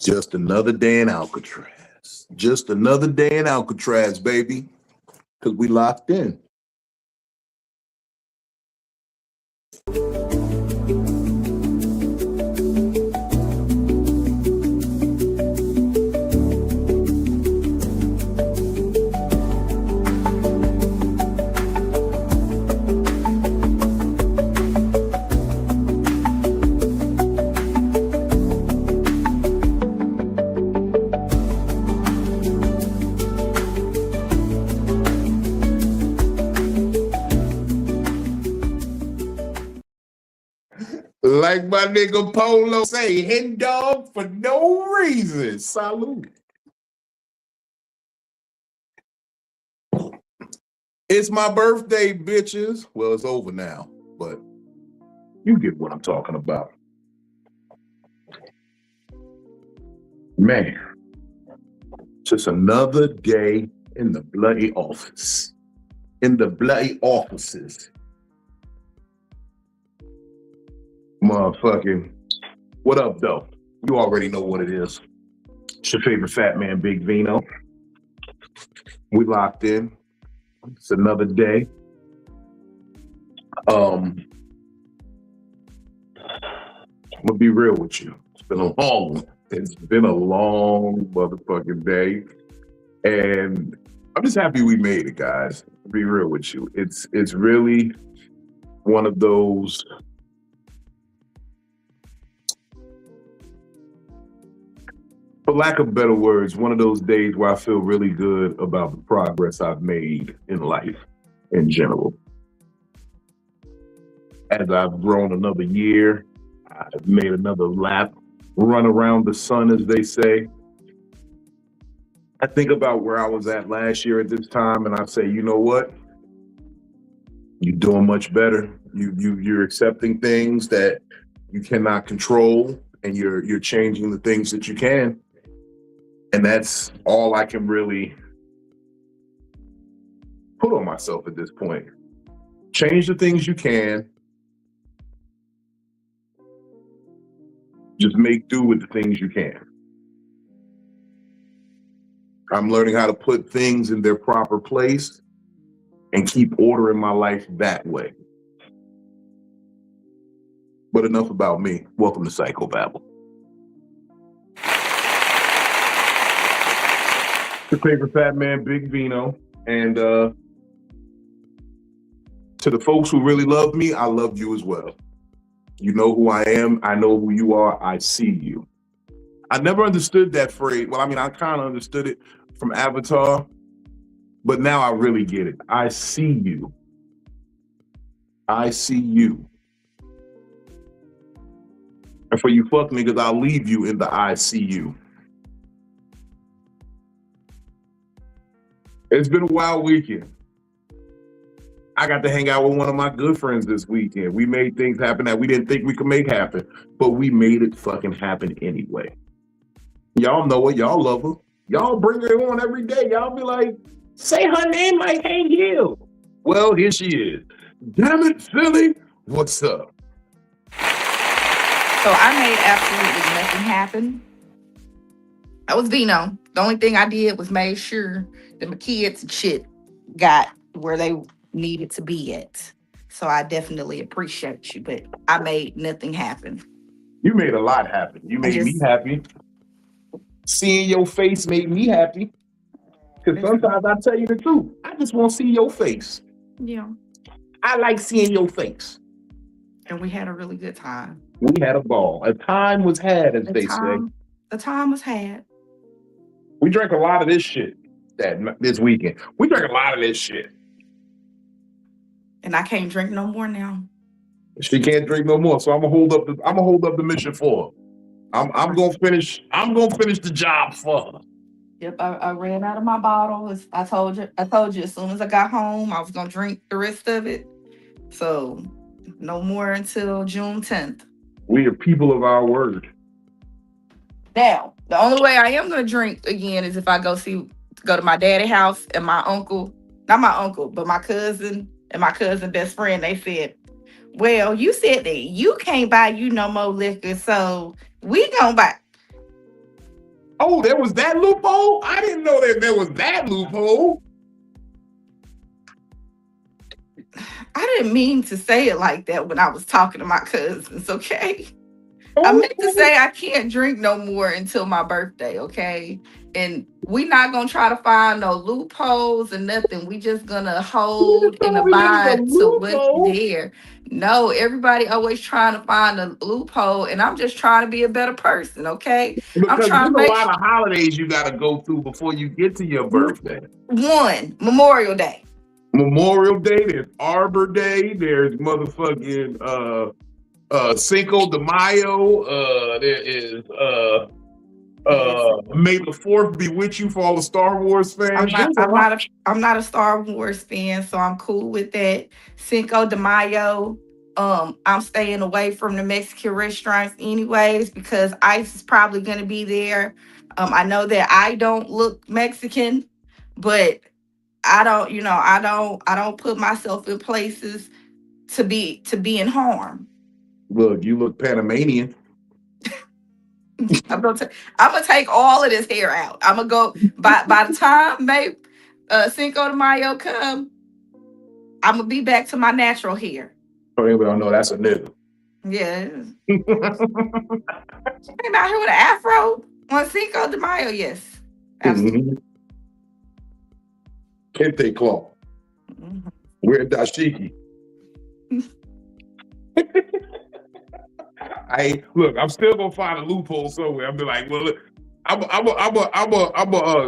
Just another day in Alcatraz. Just another day in Alcatraz, baby. Because we locked in. Like my nigga Polo say, hen dog for no reason. Salute. It's my birthday, bitches. Well, it's over now, but you get what I'm talking about. Man, just another day in the bloody office. In the bloody offices. Motherfucking, what up, though? You already know what it is. It's your favorite fat man, Big Vino. We locked in. It's another day. I'm gonna be real with you. It's been a long motherfucking day. And I'm just happy we made it, guys. To be real with you. It's really one of those, for lack of better words, one of those days where I feel really good about the progress I've made in life in general. As I've grown another year, I've made another lap, run around the sun, as they say. I think about where I was at last year at this time, and I say, you know what? You're doing much better. You're accepting things that you cannot control, and you're changing the things that you can. And that's all I can really put on myself at this point. Change the things you can. Just make do with the things you can. I'm learning how to put things in their proper place and keep ordering my life that way. But enough about me. Welcome to Psycho-Babble. Your favorite fat man, Big Vino. And to the folks who really love me, I love you as well. You know who I am. I know who you are. I see you. I never understood that phrase. Well, I mean, I kind of understood it from Avatar, but now I really get it. I see you. I see you. And for you fuck niggas, I'll leave you in the ICU. It's been a wild weekend. I got to hang out with one of my good friends this weekend. We made things happen that we didn't think we could make happen, but we made it fucking happen anyway. Y'all know her. Y'all love her. Y'all bring her on every day. Y'all be like, say her name like Hank Hill. Well, here she is. DamnItPhilly, what's up? So I made absolutely nothing happen. That was Vino. The only thing I did was made sure that my kids and shit got where they needed to be at. So I definitely appreciate you, but I made nothing happen. You made a lot happen. You made me happy. Seeing your face made me happy. Because sometimes I tell you the truth. I just want to see your face. Yeah. I like seeing your face. And we had a really good time. We had a ball. A time was had, as they say. The time was had. We drank a lot of this shit this weekend. We drank a lot of this shit. And I can't drink no more now. She can't drink no more. So I'm gonna hold up the mission for her. I'm gonna finish the job for her. Yep, I ran out of my bottle. I told you as soon as I got home, I was gonna drink the rest of it. So no more until June 10th. We are people of our word. Now, the only way I am gonna drink again is if I go to my daddy's house and my uncle, not my uncle, but my cousin and my cousin best friend, they said, well, you said that you can't buy you no more liquor, so we gonna buy. Oh, there was that loophole? I didn't know that there was that loophole. I didn't mean to say it like that when I was talking to my cousins, okay? I meant to say I can't drink no more until my birthday, okay? And we not gonna try to find no loopholes or nothing. We just gonna hold and abide to what's there. No, everybody always trying to find a loophole, and I'm just trying to be a better person, okay? I'm Because trying there's to a make lot of holidays you got to go through before you get to your birthday. one Memorial Day. Memorial Day, there's Arbor Day, there's motherfucking Cinco de Mayo, there is May the 4th be with you for all the Star Wars fans. I'm not a Star Wars fan, so I'm cool with that. Cinco de Mayo. I'm staying away from the Mexican restaurants anyways because ICE is probably gonna be there. I know that I don't look Mexican, but I don't put myself in places to be in harm. Look, you look Panamanian. I'm gonna take all of this hair out. I'm gonna go by the time Cinco de Mayo come, I'm gonna be back to my natural hair. Oh, anybody don't know that's a nigga. Yeah. Came out here with an afro on Cinco de Mayo, yes. Absolutely. Kente cloth. Mm-hmm. Wear dashiki. Look, I'm still gonna find a loophole somewhere. I'll be like, well, look, I'm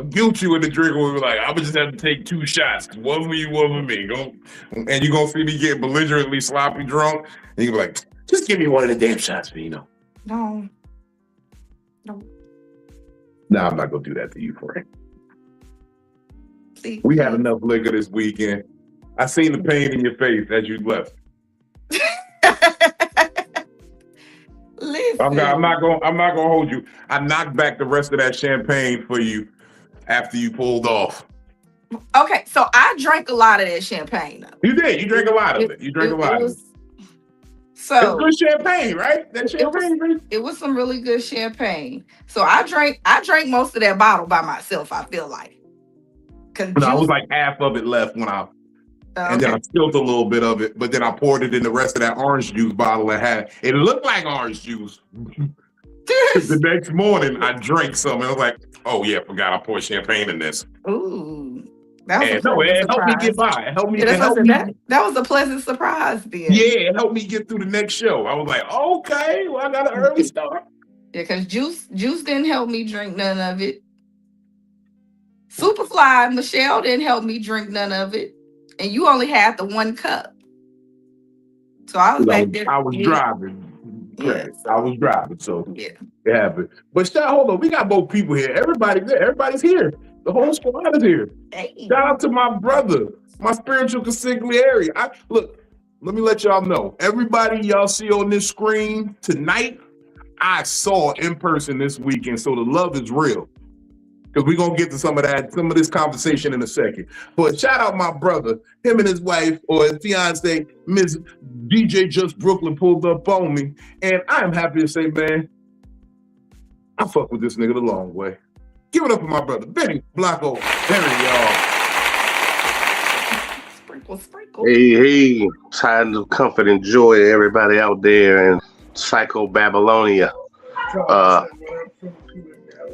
guilt you in the drink. Where we're like, I'm gonna just have to take 2 shots, one for you, one for me. Go, and you're gonna see me get belligerently sloppy drunk, and you're like, just give me one of the damn shots, Vino. No. Nah, I'm not gonna do that to you, friend. See, we had enough liquor this weekend. I seen the pain in your face as you left. Listen. I'm not gonna hold you. I knocked back the rest of that champagne for you after you pulled off. Okay, so I drank a lot of that champagne though. You did. You drank a lot of it. You drank a lot of it. So it's good champagne, right? That champagne. It was some really good champagne. So I drank most of that bottle by myself, I feel like. I was like half of it left when I and then I spilled a little bit of it, but then I poured it in the rest of that orange juice bottle and had it looked like orange juice. The next morning I drank some and I was like, oh yeah, forgot I poured champagne in this. Ooh. It helped me get by. It helped me. That was a pleasant surprise then. Yeah, it helped me get through the next show. I was like, okay, well, I got an early start. Yeah, because juice didn't help me drink none of it. Superfly, Michelle didn't help me drink none of it. And you only had the 1 cup. So I was back there. I was driving. Yes. I was driving, so yeah, it happened. But hold on, we got both people here. Everybody's here. The whole squad is here. Hey. Shout out to my brother, my spiritual consigliere. Look, let me let y'all know. Everybody y'all see on this screen tonight, I saw in person this weekend. So the love is real. Because we're going to get to some of this conversation in a second. But shout out my brother, him and his wife or his fiance, Miss DJ Just Brooklyn pulled up on me. And I am happy to say, man, I fuck with this nigga the long way. Give it up for my brother, Benny Blanco. Benny, y'all. Sprinkle. Hey. Time of comfort and joy to everybody out there in Psycho-Babylonia.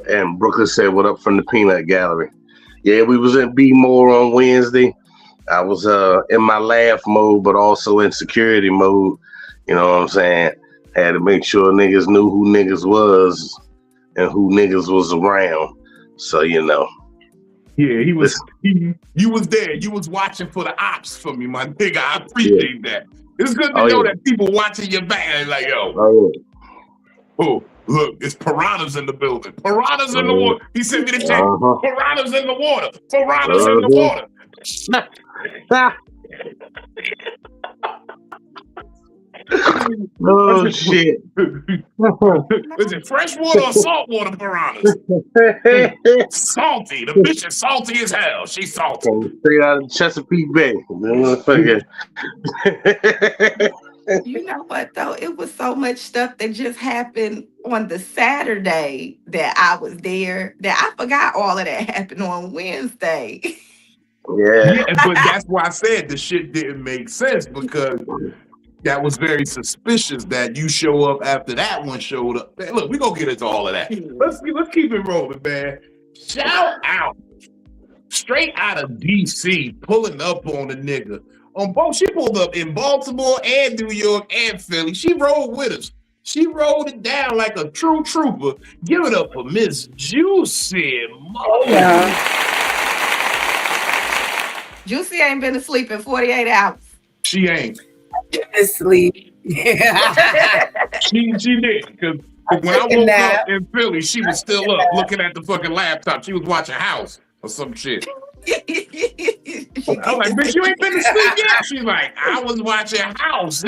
And Brooklyn said, what up from the Peanut Gallery? Yeah, we was in B-More on Wednesday. I was in my laugh mode, but also in security mode. You know what I'm saying? Had to make sure niggas knew who niggas was and who niggas was around. So, you know. Yeah, he was. You was there. You was watching for the ops for me, my nigga. I appreciate that. It's good to know that people watching your back. Like, yo. Oh, look, it's piranhas in the building. Piranhas in the water. He sent me the check. Piranhas in the water. Piranhas in the water. Oh, shit. Is it freshwater or saltwater piranhas? Salty. The bitch is salty as hell. She's salty. Straight out of Chesapeake Bay. You know what though? It was so much stuff that just happened on the Saturday that I was there that I forgot all of that happened on Wednesday. Yeah. Yeah, but that's why I said the shit didn't make sense because that was very suspicious that you show up after that one showed up. Man, look, we gonna get into all of that. Let's keep it rolling, man. Shout out straight out of DC, pulling up on the nigga. On both, she pulled up in Baltimore and New York and Philly. She rode with us. She rode it down like a true trooper. Give it up for Miss Juicy. Juicy ain't been asleep in 48 hours. She ain't. Asleep. She did because when I woke up in Philly, she was still up looking at the fucking laptop. She was watching House or some shit. I was like, bitch, you ain't been to sleep yet. She's like, I was watching House.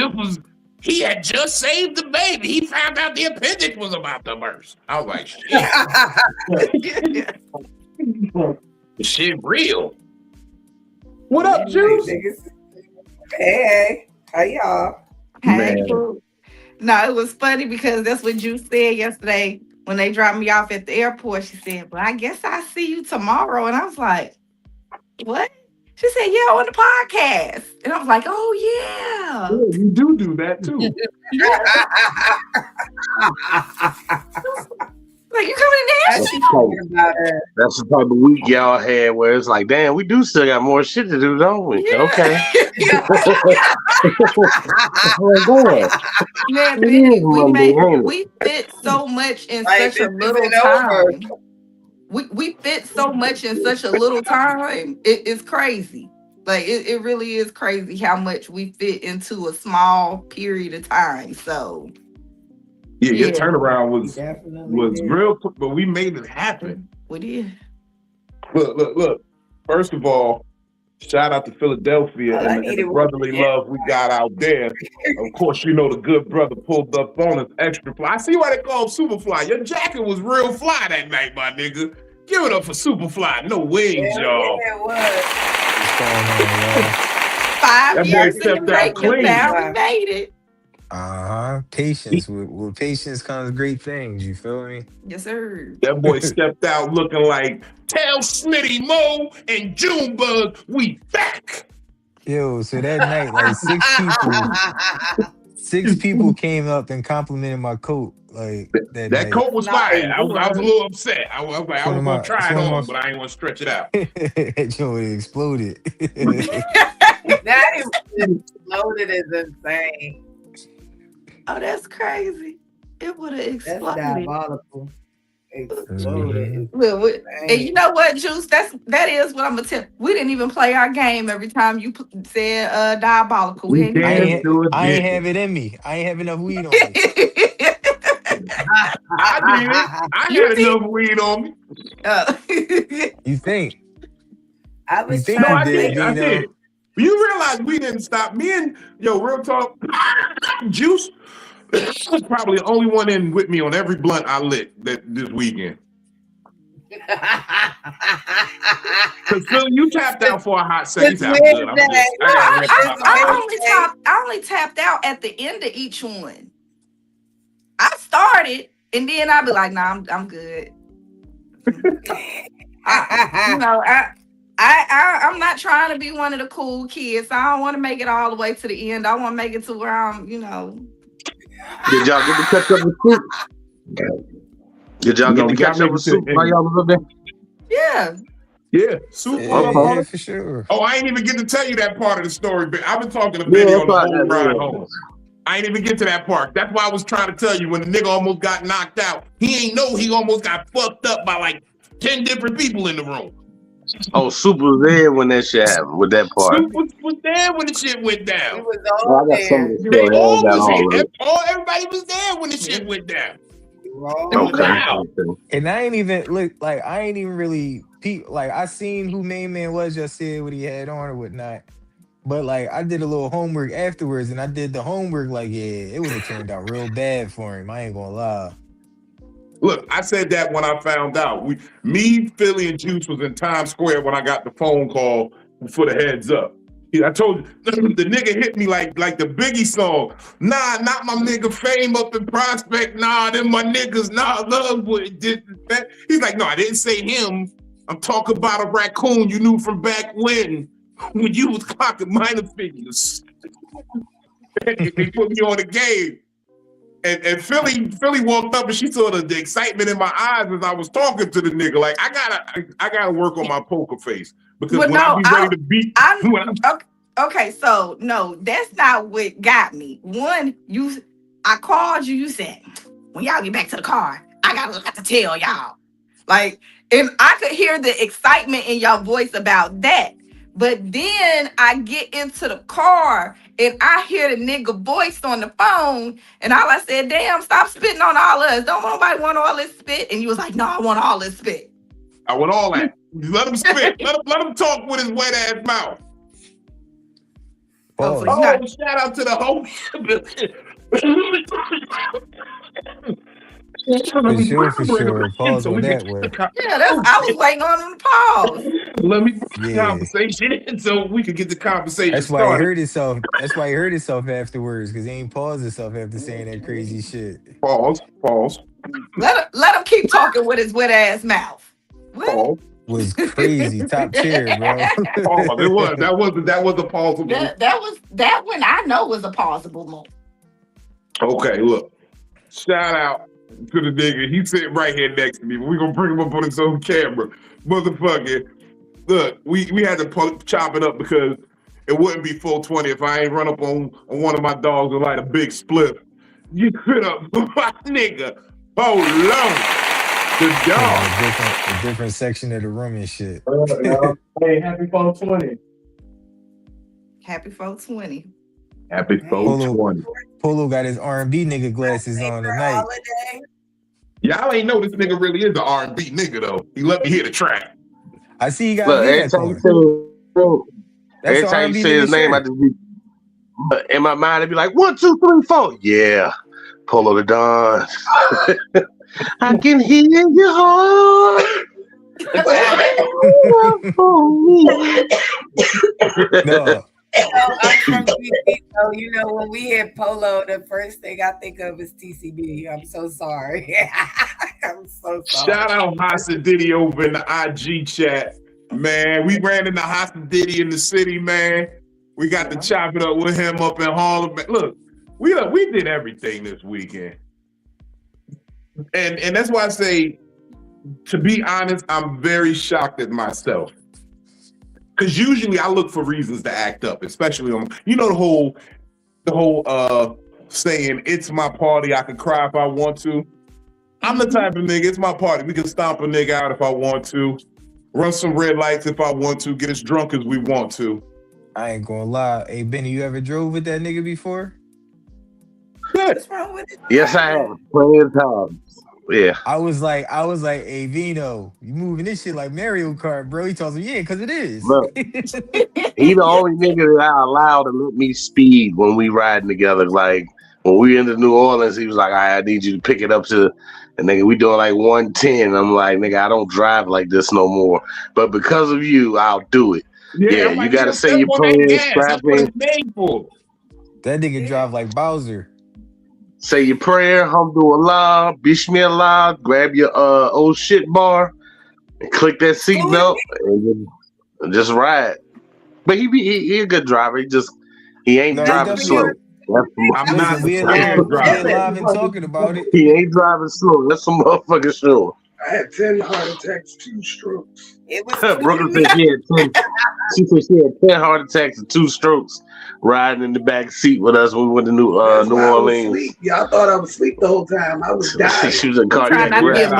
He had just saved the baby. He found out the appendix was about to burst. I was like, shit. Shit real. What up, Juice? Hey, how y'all? Hey, boo. No, it was funny because that's what Juice said yesterday when they dropped me off at the airport. She said, well, I guess I'll see you tomorrow. And I was like, what? She said, yeah, on the podcast. And I was like, oh, yeah. Yeah, you do that, too. Like, you coming in there? That's the type of week y'all had where it's like, damn, we do still got more shit to do, don't we? Yeah. Okay. Man, we fit so much in such a little time. We fit so much in such a little time. It's crazy. Like it really is crazy how much we fit into a small period of time. So yeah, your turnaround was real quick, but we made it happen. We did. Look. First of all, shout out to Philadelphia and the brotherly love we got out there. Of course, you know the good brother pulled up on us extra fly. I see why they call him Superfly. Your jacket was real fly that night, my nigga. Give it up for Superfly. No wings, y'all. Yeah, it was. 5 years in the making, now we made it. Patience. With patience comes great things. You feel me? Yes, sir. That boy stepped out looking like tell Smitty Mo and Junebug we back. Yo, so that night, like six people came up and complimented my coat. Like that coat was fire. I was a little upset. I was like, I was gonna try it on, but I ain't want to stretch it out. Yo, it exploded. That exploded is insane. Oh, that's crazy. It would have exploded. That's diabolical. Exploded. And you know what, Juice? That is what I'm gonna tell. We didn't even play our game every time you said diabolical. I ain't have it in me. I ain't have enough weed on me. I did it. I had enough weed on me. You think? I was No, I did. You realize we didn't stop. Me and real talk, Juice was probably the only one in with me on every blunt I lit this weekend. Because Phil, you tapped out for a hot second. I only tapped out at the end of each one. I started and then I'd be like, nah, I'm good. I'm not trying to be one of the cool kids. I don't want to make it all the way to the end. I want to make it to where I'm, Did y'all get to catch up with Soup? Did y'all get to catch up with Soup while y'all was up there? Yeah. Yeah, Soup. Yeah, for sure. Oh, I ain't even get to tell you that part of the story, but I've been talking to Benny on the whole ride home. I ain't even get to that part. That's why I was trying to tell you when the nigga almost got knocked out. He ain't know he almost got fucked up by like 10 different people in the room. Oh, Soup was there when that shit happened with that part. Soup was there when the shit went down. He was all there. They all was here. Everybody was there when the shit went down. Okay. And I ain't even really like I seen who main man was, just said what he had on or whatnot. But like I did a little homework afterwards and I did the homework like, yeah, it would have turned out real bad for him. I ain't gonna lie. Look, I said that when I found out. Me, Philly, and Juice was in Times Square when I got the phone call for the heads up. I told you, the nigga hit me like the Biggie song. Nah, not my nigga Fame up in Prospect. Nah, them my niggas. Nah, love what did that. He's like, no, I didn't say him. I'm talking about a raccoon you knew from back when you was clocking minor figures. They put me on the game. And Philly walked up and she saw the excitement in my eyes as I was talking to the nigga. Like, I gotta work on my poker face. Because when I be ready to beat, okay, so no, that's not what got me. One, I called you. You said when y'all get back to the car, I got a lot to tell y'all. Like, and I could hear the excitement in your voice about that. But then I get into the car and I hear the nigga voice on the phone, and all I said, "Damn, stop spitting on all us. Don't nobody want all this spit." And you was like, "No, I want all this spit. I want all that. Let him spit. let him talk with his wet ass mouth." Oh, shout out to the whole. For sure. Pause on that way. Yeah, I was waiting on him to pause. Let me put the conversation in so we could get the conversation That's why started. he hurt himself. That's why he hurt himself afterwards, because he ain't paused himself after saying that crazy shit. Pause. Let him keep talking with his wet ass mouth. Pause. Was crazy. Top tier, bro. Pause. It was. That was a pausable. That one I know was a pausable moment. Okay, look. Shout out to the nigga. He's sitting right here next to me. We're gonna bring him up on his own camera. Motherfucker. Look, we had to chop it up because it wouldn't be 420 if I ain't run up on one of my dogs and light a big split. You could have my nigga. Oh Lord. The dog. A different section of the room and shit. Hey, happy 420. Happy 420. Happy 420. Polo got his R&B nigga glasses on tonight. Holiday. Y'all ain't know this nigga really is an R&B nigga though. He let me hear the track. I see he got every time you say his name, I just be in my mind. I'd be like 1, 2, 3, 4. Yeah, Polo the Don. I can hear your heart. No. I'm from TCB, so you know when we hit Polo, the first thing I think of is TCB. I'm so sorry. I'm so sorry. Shout out Hasa Diddy over in the IG chat, man. We ran into Hasa Diddy in the city, man. We got to chop it up with him up in Harlem. Look, we did everything this weekend, and that's why I say, to be honest, I'm very shocked at myself. Because usually I look for reasons to act up, especially on, the whole saying, "It's my party, I can cry if I want to." I'm the type of nigga, it's my party. We can stomp a nigga out if I want to, run some red lights if I want to, get as drunk as we want to. I ain't gonna lie. Hey, Benny, you ever drove with that nigga before? What's wrong with it? Yes, I have. Plenty of times. Yeah. I was like, hey, Vino, you moving this shit like Mario Kart, bro. He tells me, yeah, because it is. Look, he the only nigga that I allow to let me speed when we riding together. Like, when we into New Orleans, he was like, I need you to pick it up to, and nigga, we doing like 110. I'm like, nigga, I don't drive like this no more. But because of you, I'll do it. Yeah, you got to say your prayers, strap in. That nigga drive like Bowser. Say your prayer, Alhamdulillah, Bismillah, grab your old shit bar, and click that seatbelt, and just ride. But he a good driver. He ain't driving slow. I'm not we alive and talking about it. He ain't driving slow. That's some motherfucking sure. I had 10 heart attacks, 2 strokes. It was Brooklyn said she had 10. She said she had 10 heart attacks and 2 strokes riding in the back seat with us when we went to New Orleans. Y'all thought I was asleep the whole time. I was dying. She was in cardiac arrest.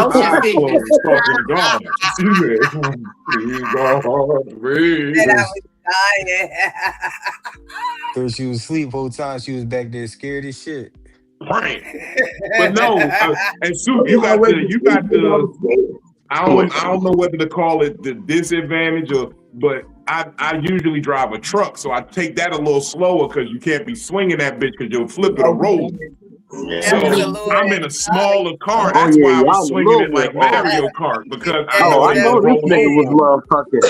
So she was asleep whole time. She was back there scared as shit. Right. But no, and Sue, you got the I don't know whether to call it the disadvantage but I usually drive a truck, so I take that a little slower because you can't be swinging that bitch because you'll flip it a roll. So I'm in a smaller car. That's why I was swinging it like Mario Kart because I know this nigga was motherfucking.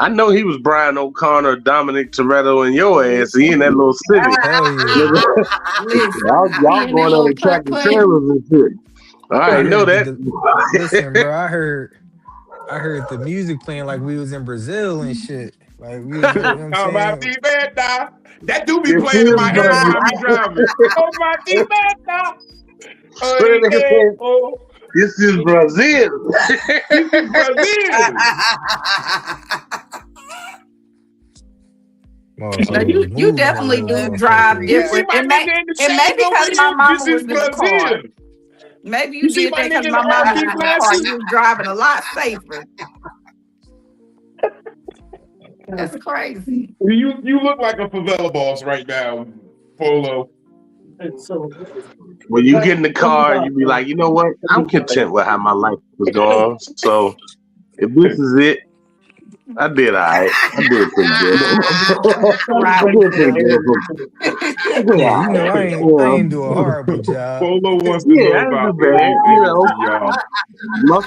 I know he was Brian O'Connor, Dominic Toretto, and your ass. He in that little city. Hell yeah. Listen, Y'all he in that going on little the track and putt-putt. trailers and shit. I ain't know that. Listen, bro, I heard the music playing like we was in Brazil and shit. Like we was, you know what Oh, I'm my saying? D-Beta. That do be Yes, playing in yes, my head when I be driving. Oh, my D-Beta. What did they say? This is Brazil. This is Brazil. No, Motherfuckers you moving definitely that do little drive motherfucker. You see different. my nigga in the It may shades be over because my here? mama This was is in the car. Brazil. Maybe You you see did my that nigga because in my the mama RV was in the car. glasses? You was driving a lot safer. That's crazy. You look like a favela boss right now, Polo. When you get in the car, you be like, you know what? I'm content with how my life was going. So if this is it, I did all right. I did pretty good. Right I with did pretty them. good. I did Yeah, all you know right. I ain't do a horrible job. Polo wants to Yeah, know I ain't about do bad. alien You know, energy, y'all.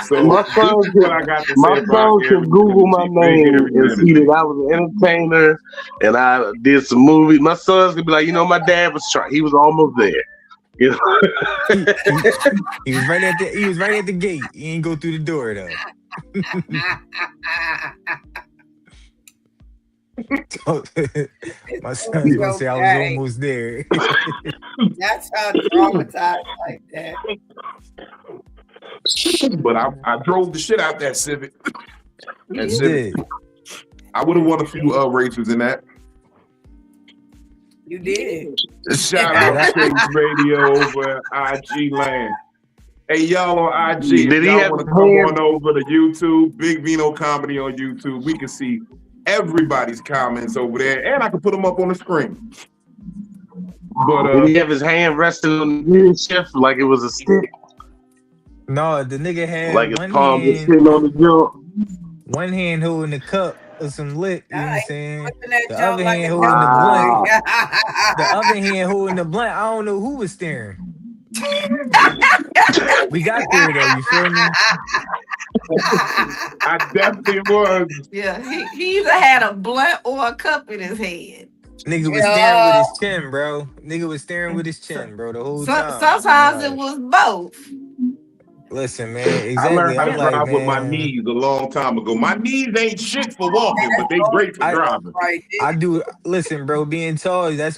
So my this son is what I got to my say about son could alien Google my energy. Big name alien and see energy. that I was an entertainer and I did some movies. My son's gonna be like, you know, my dad was trying. He was almost there. You know? He was right at the gate. He ain't go through the door though. My son's gonna say I was almost there. That's how traumatized like that. But I drove the shit out that Civic. You did. I would have won a few races in that. You did. Shout out Chase Radio over at IG Land. Hey, y'all on IG, Did if he y'all have want to his come hand? on over to YouTube, Big Vino Comedy on YouTube, we can see everybody's comments over there, and I can put them up on the screen. But Did he have his hand resting on the gear shift like it was a stick? No, the nigga had Like his palm was sitting on the jump? one hand holding the cup of some lit, you know what I'm saying? That The jump other like hand a holding the blunt. cowboy. The other hand holding the blunt. I don't know who was steering. We got there though, you feel me? I definitely was. Yeah, he either had a blunt or a cup in his head. Nigga was staring with his chin, bro. Nigga was staring with his chin, bro, the whole time. Sometimes it was both. Listen, man, I exactly. learned how to I'm like, drive with my man, knees a long time ago. My knees ain't shit for walking, but they great for driving. I do. Listen, bro, being tall, that's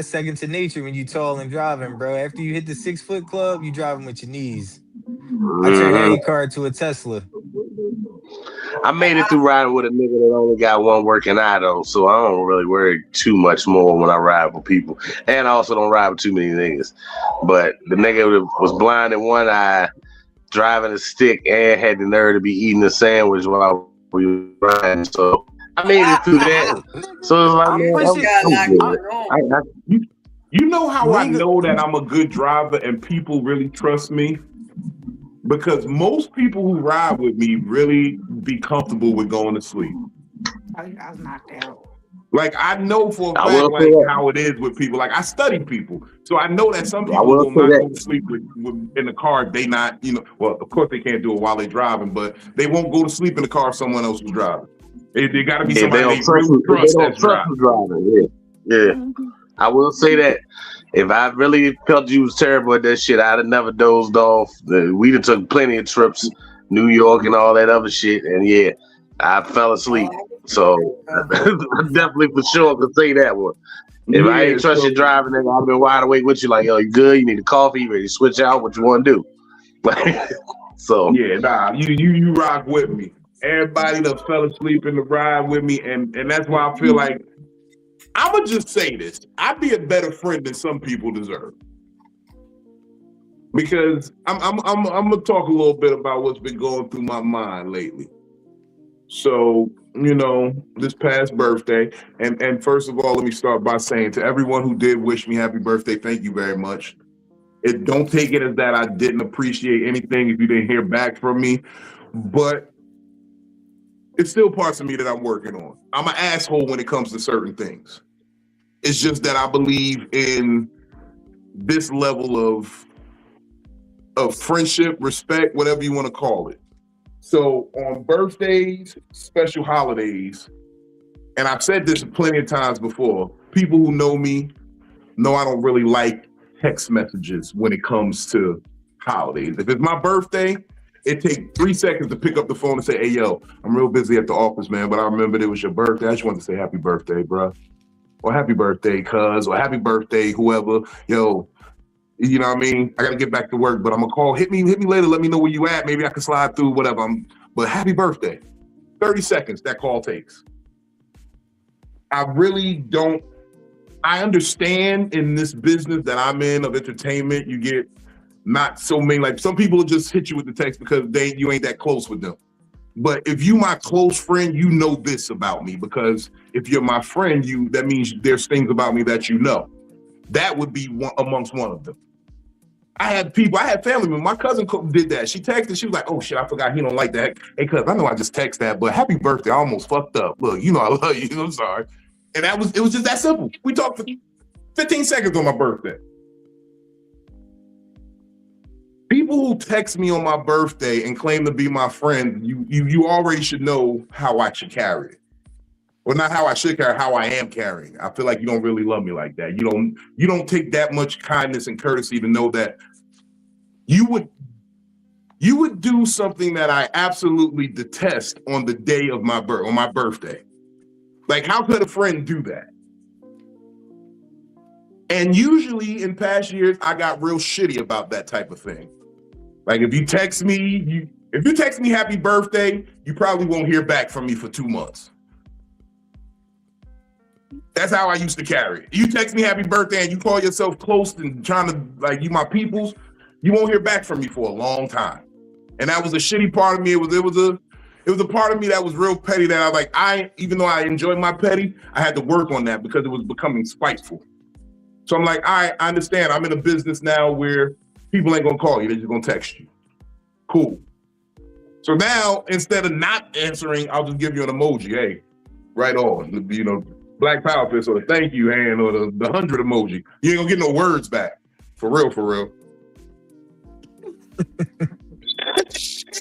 second to nature when you tall and driving, bro. After you hit the 6 foot club, you driving with your knees. I turned any car to a Tesla. I made it through riding with a nigga that only got one working eye though, so I don't really worry too much more when I ride with people. And I also don't ride with too many niggas. But the nigga that was blind in one eye, driving a stick, and had the nerve to be eating a sandwich while we were riding. So I made it through that. So it's like, you know how I know that I'm a good driver and people really trust me? Because most people who ride with me really be comfortable with going to sleep. I was knocked out. Like, I know for a fact like how it is with people. Like, I study people. So I know that some people will not go to sleep with in the car if they not, you know, well, of course they can't do it while they're driving, but they won't go to sleep in the car if someone else is driving. They got to be somebody they really trust that's driving. Yeah. I will say that if I really felt you was terrible at that shit, I'd have never dozed off. We done took plenty of trips, New York and all that other shit, and yeah, I fell asleep. So I definitely for sure could say that one. If I ain't trust you driving, then I've been wide awake with you, like, yo, you good? You need a coffee? You ready to switch out? What you want to do? So yeah, nah, you rock with me. Everybody that fell asleep in the ride with me, and that's why I feel like I'ma just say this. I'd be a better friend than some people deserve. Because I'm gonna talk a little bit about what's been going through my mind lately. So, you know, this past birthday, and first of all, let me start by saying to everyone who did wish me happy birthday, thank you very much. Don't take it as that I didn't appreciate anything if you didn't hear back from me, but it's still parts of me that I'm working on. I'm an asshole when it comes to certain things. It's just that I believe in this level of friendship, respect, whatever you want to call it. So on birthdays, special holidays, and I've said this plenty of times before, people who know me know I don't really like text messages when it comes to holidays. If it's my birthday, it takes 3 seconds to pick up the phone and say, hey, yo, I'm real busy at the office, man, but I remembered it was your birthday. I just wanted to say happy birthday, bro. Or happy birthday, cuz, or happy birthday, whoever. Yo, you know what I mean? I got to get back to work, but I'm going to call. Hit me later. Let me know where you at. Maybe I can slide through, whatever. But happy birthday. 30 seconds, that call takes. I really don't. I understand in this business that I'm in of entertainment, you get not so many, like some people just hit you with the text because you ain't that close with them. But if you my close friend, you know this about me, because if you're my friend, that means there's things about me that you know. That would be amongst one of them. I had family members. My cousin did that. She texted, she was like, oh shit, I forgot he don't like that. Hey, cuz, I know I just text that, but happy birthday, I almost fucked up. Look, you know I love you, I'm sorry. And it was just that simple. We talked for 15 seconds on my birthday. People who text me on my birthday and claim to be my friend, you already should know how I should carry it. Well, not how I should carry, how I am carrying. I feel like you don't really love me like that. You don't take that much kindness and courtesy to know that you would do something that I absolutely detest on the day of my birthday. Like, how could a friend do that? And usually in past years, I got real shitty about that type of thing. Like, if you text me happy birthday, you probably won't hear back from me for 2 months. That's how I used to carry it. You text me happy birthday and you call yourself close and trying to, like, you my peoples, you won't hear back from me for a long time. And that was a shitty part of me. It was a part of me that was real petty, that I like, even though I enjoyed my petty, I had to work on that because it was becoming spiteful. So I'm like, I understand. I'm in a business now where people ain't gonna call you, they're just gonna text you. Cool. So now, instead of not answering, I'll just give you an emoji. Hey, right on. You know, Black Power Fist or the thank you hand or the 100 emoji. You ain't gonna get no words back. For real, for real.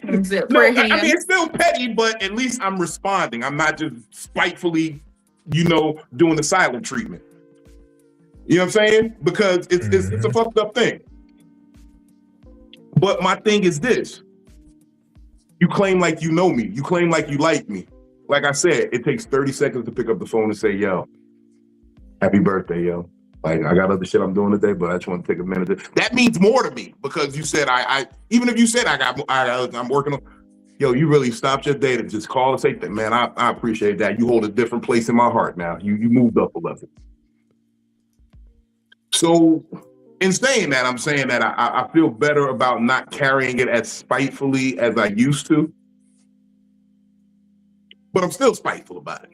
No, I mean, it's still petty, but at least I'm responding. I'm not just spitefully, doing the silent treatment. You know what I'm saying? Because it's a fucked up thing. But my thing is this. You claim like you know me. You claim like you like me. Like I said, it takes 30 seconds to pick up the phone and say, yo, happy birthday, yo. Like, I got other shit I'm doing today, but I just want to take a minute. That means more to me because you said even if you said I'm working on, yo, you really stopped your day to just call and say that, man, I appreciate that. You hold a different place in my heart now. You moved up a level. So in saying that, I'm saying that I feel better about not carrying it as spitefully as I used to. But I'm still spiteful about it.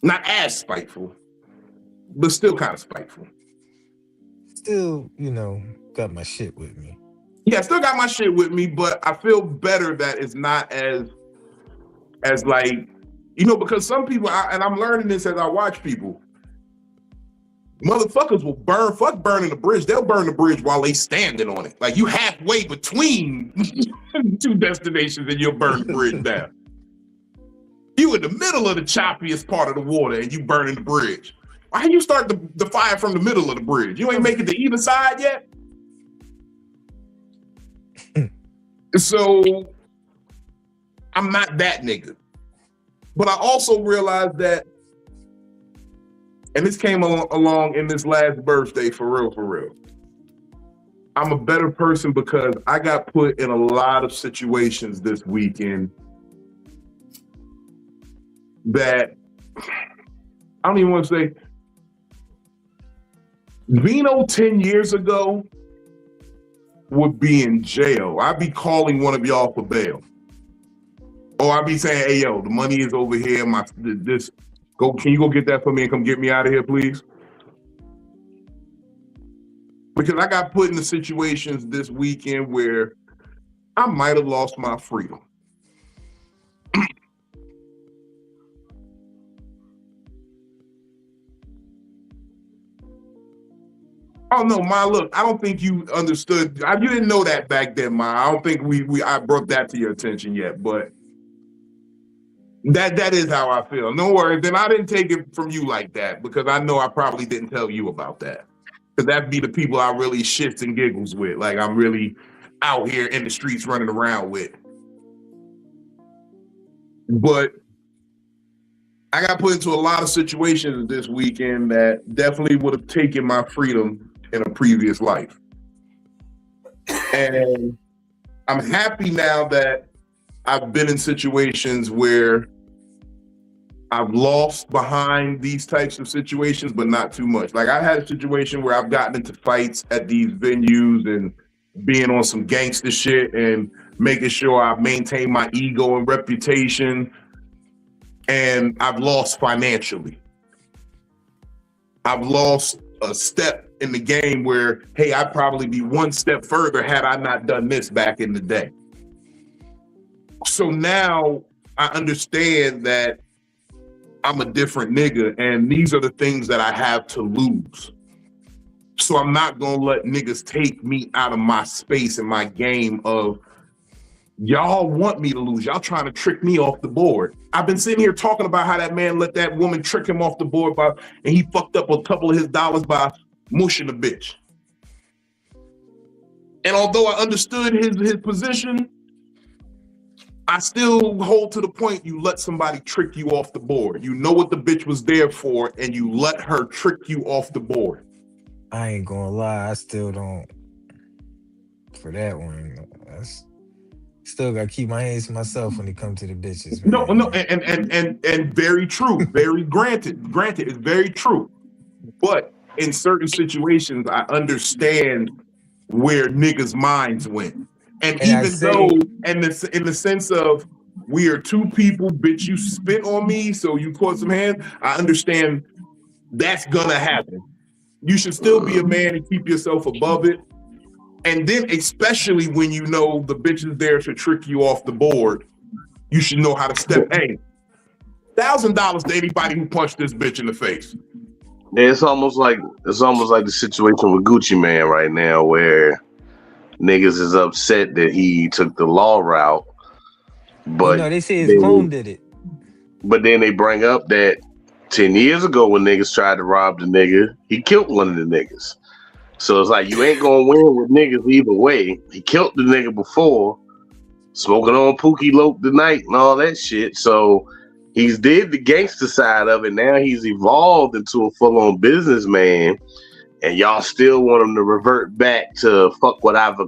Not as spiteful, but still kind of spiteful. Still, got my shit with me. Yeah, still got my shit with me, but I feel better that it's not as like, because some people, and I'm learning this as I watch people, motherfuckers will burning the bridge. They'll burn the bridge while they standing on it. Like, you halfway between two destinations and you'll burn the bridge down. You in the middle of the choppiest part of the water and you burning the bridge. Why you start the fire from the middle of the bridge? You ain't make it to either side yet? So I'm not that nigga. But I also realized that, and this came along in this last birthday, for real. I'm a better person because I got put in a lot of situations this weekend that I don't even want to say. Vino 10 years ago would be in jail. I'd be calling one of y'all for bail. Or I'd be saying, hey, yo, the money is over here. Can you go get that for me and come get me out of here, please? Because I got put in the situations this weekend where I might have lost my freedom. Oh no, Ma, look, I don't think you understood. You didn't know that back then, Ma. I don't think I brought that to your attention yet, but that is how I feel. No worries. Then I didn't take it from you like that because I know I probably didn't tell you about that. Because that'd be the people I really shits and giggles with. Like I'm really out here in the streets running around with. But I got put into a lot of situations this weekend that definitely would have taken my freedom in a previous life. And I'm happy now that I've been in situations where I've lost behind these types of situations, but not too much. Like I had a situation where I've gotten into fights at these venues and being on some gangster shit and making sure I maintain my ego and reputation. And I've lost financially. I've lost a step in the game where, hey, I'd probably be one step further had I not done this back in the day. So now I understand that I'm a different nigga and these are the things that I have to lose. So I'm not gonna let niggas take me out of my space and my game of y'all want me to lose. Y'all trying to trick me off the board. I've been sitting here talking about how that man let that woman trick him off the board and he fucked up a couple of his dollars by mushing a bitch. And although I understood his position, I still hold to the point you let somebody trick you off the board. You know what the bitch was there for and you let her trick you off the board. I ain't gonna lie, I still don't. For that one, still gotta keep my hands to myself when it comes to the bitches. Man. No, and very true. Very granted, it's very true. But in certain situations, I understand where niggas' minds went. And even though, in the sense of we are two people, bitch, you spit on me, so you caught some hands. I understand that's gonna happen. You should still be a man and keep yourself above it. And then, especially when you know the bitch is there to trick you off the board, you should know how to step. Hey, $1,000 to anybody who punched this bitch in the face. Yeah, it's almost like the situation with Gucci Man right now, where niggas is upset that he took the law route. But they say his phone did it. But then they bring up that 10 years ago when niggas tried to rob the nigga, he killed one of the niggas. So it's like you ain't gonna win with niggas either way. He killed the nigga before, smoking on Pookie Lope tonight and all that shit. So he's did the gangster side of it. Now he's evolved into a full-on businessman. And y'all still want him to revert back to fuck what I've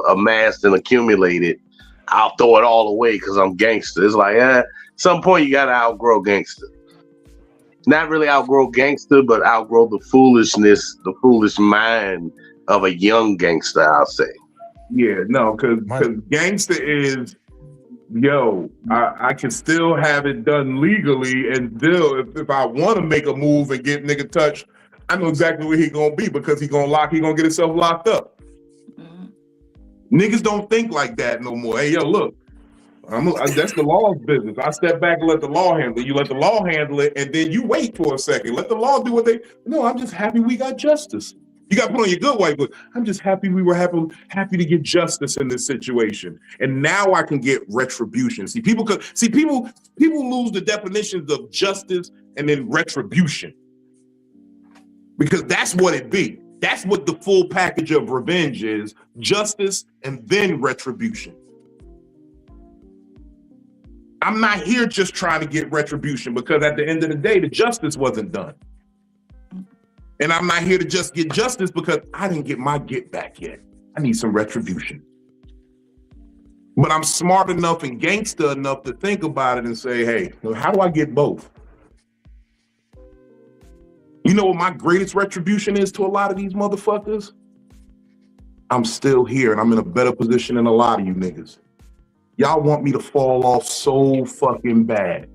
amassed and accumulated. I'll throw it all away because I'm gangster. It's like, at some point you gotta outgrow gangster. Not really outgrow gangster, but outgrow the foolishness, the foolish mind of a young gangster, I'll say. Yeah, no, because gangster is, I can still have it done legally, and still, if I want to make a move and get nigga touched, I know exactly where he gonna be because he gonna get himself locked up. Mm-hmm. Niggas don't think like that no more. Hey, look, that's the law's business. I step back and let the law handle it. You let the law handle it, and then you wait for a second. Let the law do what they. No, I'm just happy we got justice. You got to put on your good white book. I'm just happy we were happy to get justice in this situation, and now I can get retribution. People lose the definitions of justice and then retribution. Because that's what it be. That's what the full package of revenge is. Justice and then retribution. I'm not here just trying to get retribution because at the end of the day, the justice wasn't done. And I'm not here to just get justice because I didn't get my get back yet. I need some retribution. But I'm smart enough and gangster enough to think about it and say, hey, how do I get both? You know what my greatest retribution is to a lot of these motherfuckers? I'm still here and I'm in a better position than a lot of you niggas. Y'all want me to fall off so fucking bad.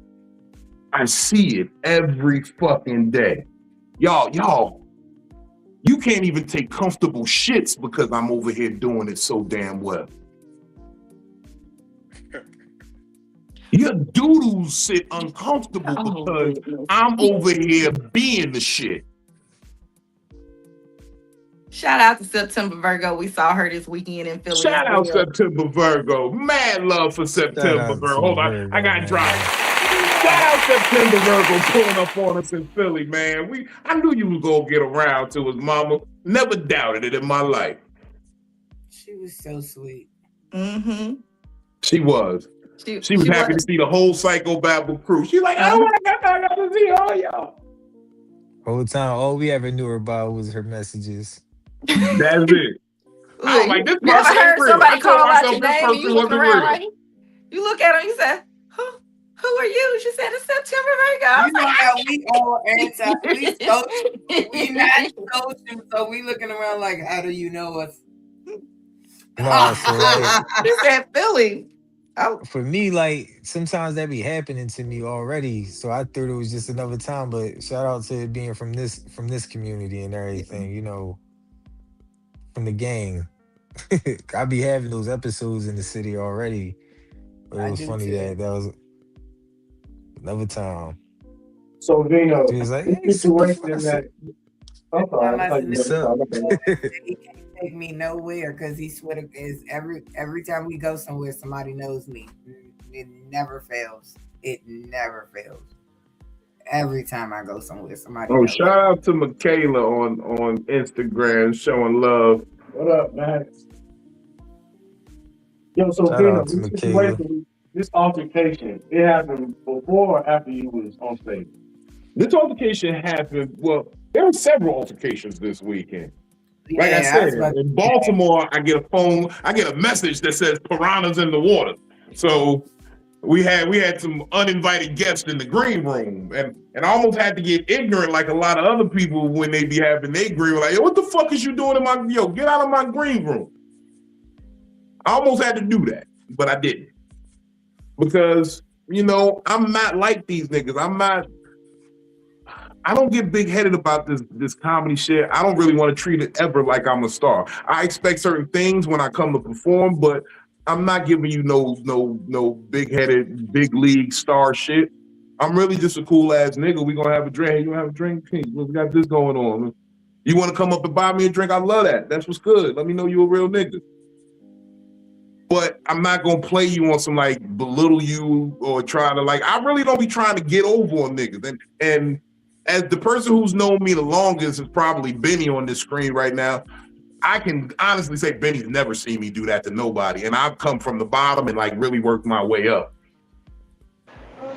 I see it every fucking day. Y'all, you can't even take comfortable shits because I'm over here doing it so damn well. Your doodles sit uncomfortable because I'm over here being the shit. Shout out to September Virgo. We saw her this weekend in Philly as Shout out well. September Virgo. Mad love for Shout September out Virgo. to Hold on, I Virgo, got dropped. man. Shout out September Virgo pulling up on us in Philly, man. I knew you was gonna get around to us, mama. Never doubted it in my life. She was so sweet. Mm-hmm. She was. She was happy to see the whole Psycho-Babble crew. She like, oh my God, I got to see all y'all. Whole time, all we ever knew her about was her messages. That's it. I was like, this you ever person heard real. somebody I told call out myself your this name and you person looking wasn't around real. like, you look at her, you say, who are you? She said, it's September Virgo. I You was know like, how we all answer. We not social, so we looking around like, how do you know us? Nah, so like, she said Philly. Oh, for me, like sometimes that be happening to me already. So I thought it was just another time. But shout out to it being from this community and everything, you know, from the gang. I be having those episodes in the city already. But it was funny that was another time. So Vino, She was like, this hey, situation that I'm sorry, I thought you what's were up? He can't take me nowhere because he swear is every time we go somewhere, somebody knows me. It never fails. It never fails. Every time I go somewhere, somebody knows. Shout out to Michaela on Instagram showing love. What up, man? Yo, so Shout Vino, out to this Michaela. situation, this altercation, it happened before or after you was on stage? This altercation happened. Well, there were several altercations this weekend. Like I said, in Baltimore, I get a message that says piranhas in the water. So we had some uninvited guests in the green room, and I almost had to get ignorant like a lot of other people when they be having their green room. Like, yo, what the fuck is you doing in my get out of my green room? I almost had to do that, but I didn't. Because, you know, I'm not like these niggas. I don't get big-headed about this comedy shit. I don't really want to treat it ever like I'm a star. I expect certain things when I come to perform, but I'm not giving you no big-headed, big league star shit. I'm really just a cool ass nigga. We gonna have a drink. Hey, you wanna have a drink? Hey, we got this going on. You wanna come up and buy me a drink? I love that. That's what's good. Let me know you a real nigga. But I'm not gonna play you on some like belittle you or try to like. I really don't be trying to get over on niggas. And as the person who's known me the longest is probably Benny on this screen right now. I can honestly say Benny's never seen me do that to nobody. And I've come from the bottom and like really worked my way up.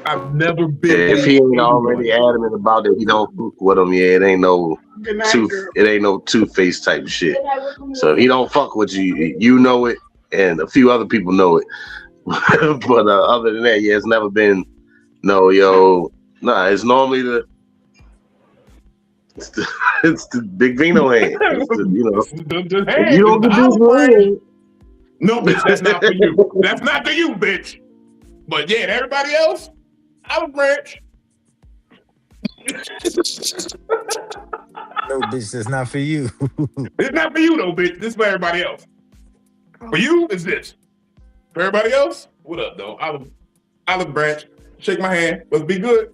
I've never been. If he ain't already adamant about it, he don't fuck with him. Yeah, it ain't no two-faced type of shit. So if he don't fuck with you, you know it, and a few other people know it. But other than that, yeah, it's never been it's normally it's the big Vino hand. If you don't get this one. No, bitch, that's not for you. That's not for you, bitch. But yeah, everybody else, Olive Branch. No, bitch, that's not for you. It's not for you though, bitch. This is for everybody else. For you, it's this. For everybody else, what up, though? Olive Branch. Shake my hand. Let's be good.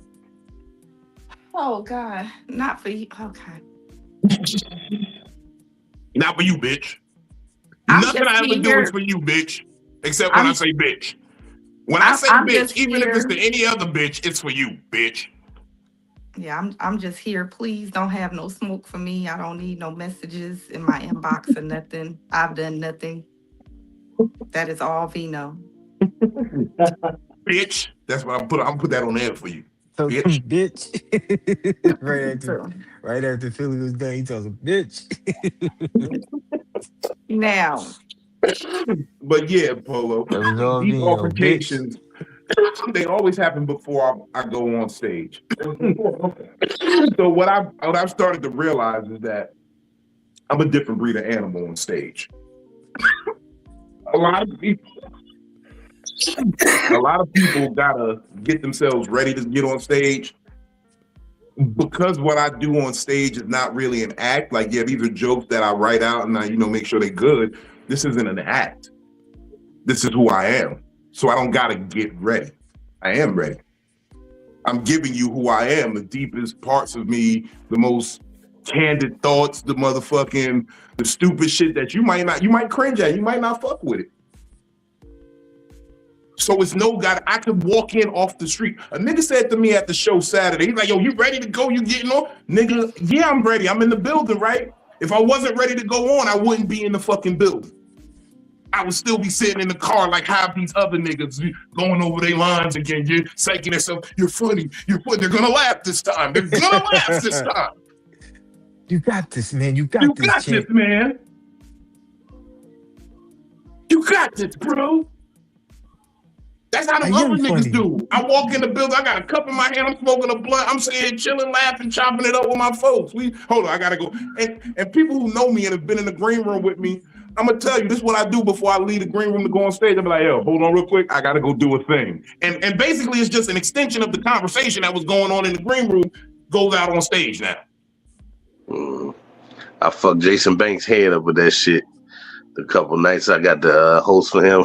oh God, not for you. Okay. Not for you, bitch. I'm Nothing just I ever do here. is for you, bitch. Except when I say bitch. When I say I'm bitch, just even if it's here. to any other bitch, it's for you, bitch. Yeah, I'm just here. Please don't have no smoke for me. I don't need no messages in my inbox or nothing. I've done nothing. That is all Vino. Bitch. That's what I'm put that on air for you. So Bitch. bitch. right after Philly was done, he tells him, bitch. Now. But yeah, Polo. That was all These Vino, altercations, they always happen before I go on stage. So what I've started to realize is that I'm a different breed of animal on stage. A lot of people gotta get themselves ready to get on stage because what I do on stage is not really an act. Like, yeah, these are jokes that I write out and I, make sure they're good. This isn't an act. This is who I am. So I don't gotta get ready. I am ready. I'm giving you who I am, the deepest parts of me, the most candid thoughts, the stupid shit that you might cringe at, you might not fuck with it. So it's no God. I could walk in off the street. A nigga said to me at the show Saturday, he's like, yo, you ready to go? You getting on? Nigga, yeah, I'm ready. I'm in the building, right? If I wasn't ready to go on, I wouldn't be in the fucking building. I would still be sitting in the car like half these other niggas going over their lines again. You're psyching yourself, you're funny. They're gonna laugh this time. They're gonna laugh this time. You got this, man. You got this, man. You got this, bro. That's how the other niggas do. I walk in the building, I got a cup in my hand, I'm smoking a blunt, I'm sitting here chilling, laughing, chopping it up with my folks. Hold on, I gotta go. And people who know me and have been in the green room with me, I'm gonna tell you, this is what I do before I leave the green room to go on stage. I'm like, yo, hold on real quick, I gotta go do a thing. And basically it's just an extension of the conversation that was going on in the green room goes out on stage now. I fucked Jason Banks' head up with that shit. The couple nights I got the host for him.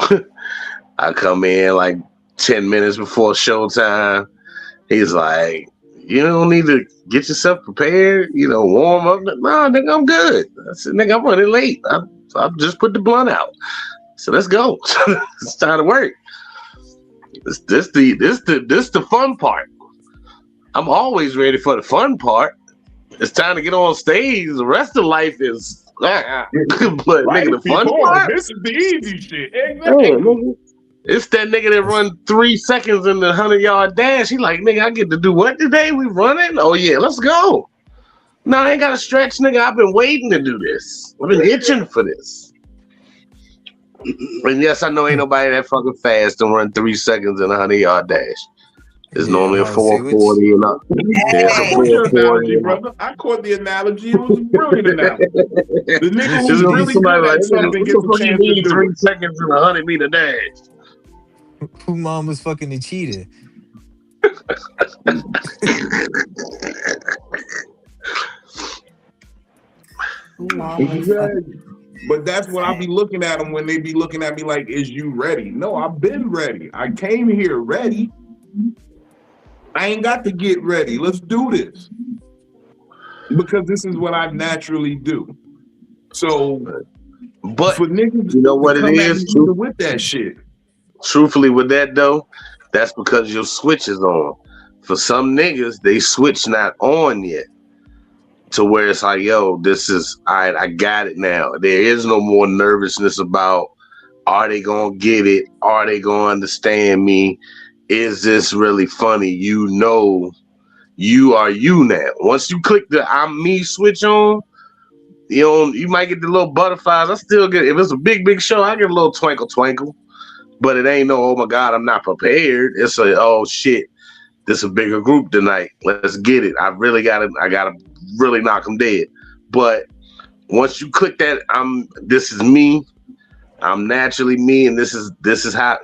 I come in like 10 minutes before showtime. He's like, you don't need to get yourself prepared, warm up. Nah, nigga, I'm good. I said, nigga, I'm running late. I just put the blunt out. So let's go. It's time to work. This the fun part. I'm always ready for the fun part. It's time to get on stage. The rest of life is but nigga, the fun part. This is the easy shit. Exactly. It's that nigga that run 3 seconds in the 100-yard dash. He like, nigga, I get to do what today? We running? Oh yeah, let's go. No, I ain't got to stretch, nigga. I've been waiting to do this. I've been itching for this. And yes, I know ain't nobody that fucking fast to run 3 seconds in a 100-yard dash. It's normally a 440 and up. Brother. I caught the analogy. It was a brilliant analogy. The nigga who's really good at something gets a chance to do 3 seconds in a 100-meter dash. Who mom was fucking the cheetah? But that's what I be looking at them when they be looking at me like, is you ready? No, I've been ready. I came here ready. I ain't got to get ready. Let's do this. Because this is what I naturally do. So, but for niggas, you know what it is? With that shit. Truthfully, with that though, that's because your switch is on. For some niggas, they switch not on yet. To where it's like, yo, this is, all right, I got it now. There is no more nervousness about, are they gonna get it? Are they gonna understand me? Is this really funny? You know, you are you now. Once you click the I'm me switch on, you might get the little butterflies. I still get, if it's a big show, I get a little twinkle. But it ain't no, oh my God, I'm not prepared. It's a, oh shit, this is a bigger group tonight. Let's get it. I gotta really knock them dead. But once you click that, this is me. I'm naturally me, and this is how.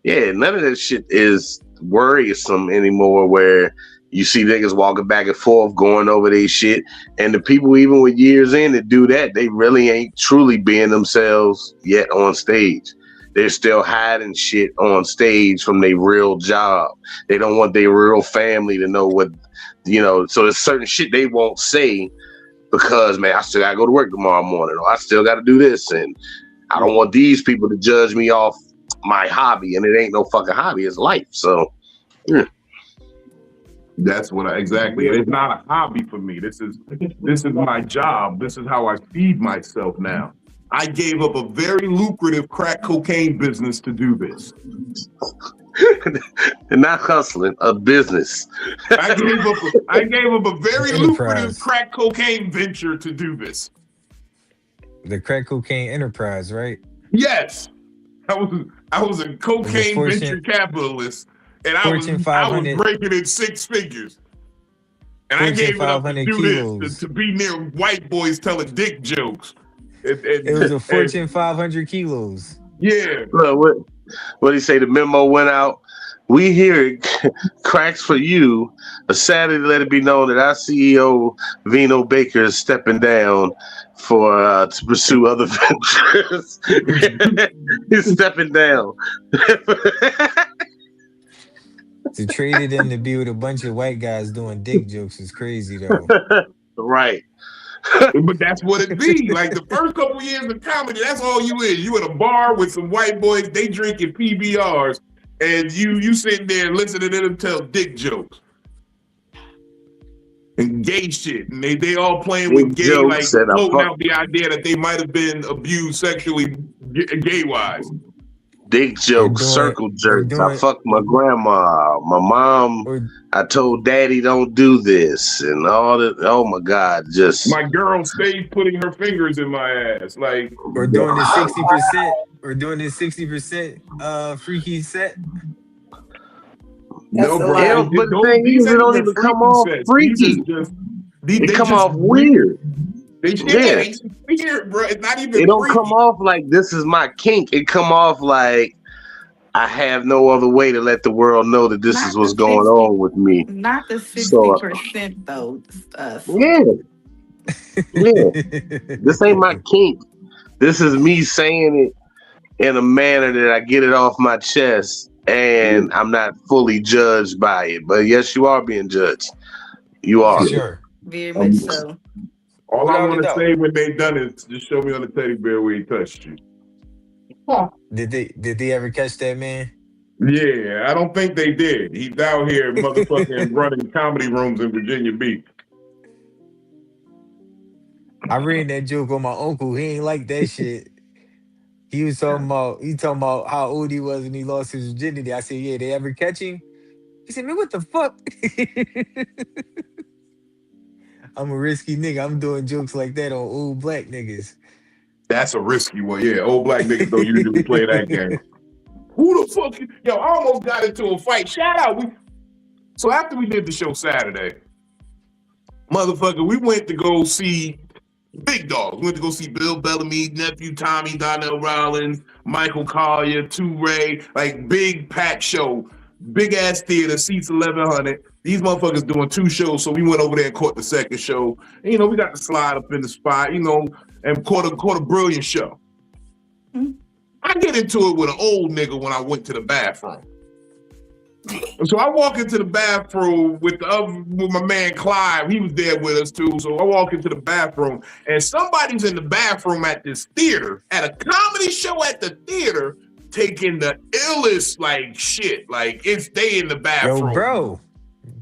Yeah, none of that shit is worrisome anymore. Where you see niggas walking back and forth, going over their shit, and the people even with years in that do that, they really ain't truly being themselves yet on stage. They're still hiding shit on stage from their real job. They don't want their real family to know what, so there's certain shit they won't say because, man, I still gotta go to work tomorrow morning, or I still gotta do this, and I don't want these people to judge me off my hobby, and it ain't no fucking hobby, it's life. So, yeah. That's what exactly. It's not a hobby for me. This is my job. This is how I feed myself now. I gave up a very lucrative crack cocaine business to do this. And not hustling, a business. I gave up a very lucrative crack cocaine venture to do this. The crack cocaine enterprise, right? Yes. I was a cocaine venture capitalist, and I was breaking in 6 figures. And I gave it up to do this, to be near white boys telling dick jokes. It was a Fortune 500 kilos. Yeah. What did he say? The memo went out. We hear cracks for you. A Saturday, let it be known that our CEO Vino Baker is stepping down to pursue other ventures. He's stepping down. To trade it in to be with a bunch of white guys doing dick jokes is crazy though. Right. But that's what it be. Like the first couple years of comedy, that's all you is. You in a bar with some white boys, they drinking PBRs, and you sitting there listening to them tell dick jokes and gay shit, and they all playing with Big gay, like jokes and floating out the idea that they might have been abused sexually, gay wise. dick jokes, circle jerks. I fucked my grandma, my mom. I told daddy don't do this and all that. Oh my God, just my girl stayed putting her fingers in my ass, like or doing the 60% or doing this 60% freaky set. No, bro. Yeah, but the thing is, it don't even come off freaky. They come off weird. It's weird, bro. It's not even. It don't freaky. come off like this is my kink. It come off like I have no other way to let the world know that this Not is what's the going 60, on with me. Not the 60% though. Yeah. This ain't my kink. This is me saying it in a manner that I get it off my chest, and I'm not fully judged by it. But yes, you are being judged. You are. For sure. Very much so. All I want to say when they done is just show me on the teddy bear where he touched you. Did they ever catch that man? Yeah, I don't think they did. He's out here motherfucking running comedy rooms in Virginia Beach. I read that joke on my uncle. He ain't like that shit. He was talking about how old he was when he lost his virginity. I said, yeah, they ever catch him? He said, man, what the fuck? I'm a risky nigga. I'm doing jokes like that on old black niggas. That's a risky one. Yeah, old black niggas don't usually play that game. Who the fuck? Yo, I almost got into a fight. Shout out. So after we did the show Saturday, motherfucker, we went to go see big dogs. We went to go see Bill Bellamy's nephew, Tommy, Donnell Rollins, Michael Collier, Ray, like big packed show. Big ass theater, seats 1,100. These motherfuckers doing 2 shows, so we went over there and caught the second show. And, we got to slide up in the spot, and caught a brilliant show. Mm-hmm. I get into it with an old nigga when I went to the bathroom. So I walk into the bathroom with my man Clive. He was there with us too. So I walk into the bathroom, and somebody's in the bathroom at this theater, at a comedy show at the theater, taking the illest shit. They in the bathroom. Yo,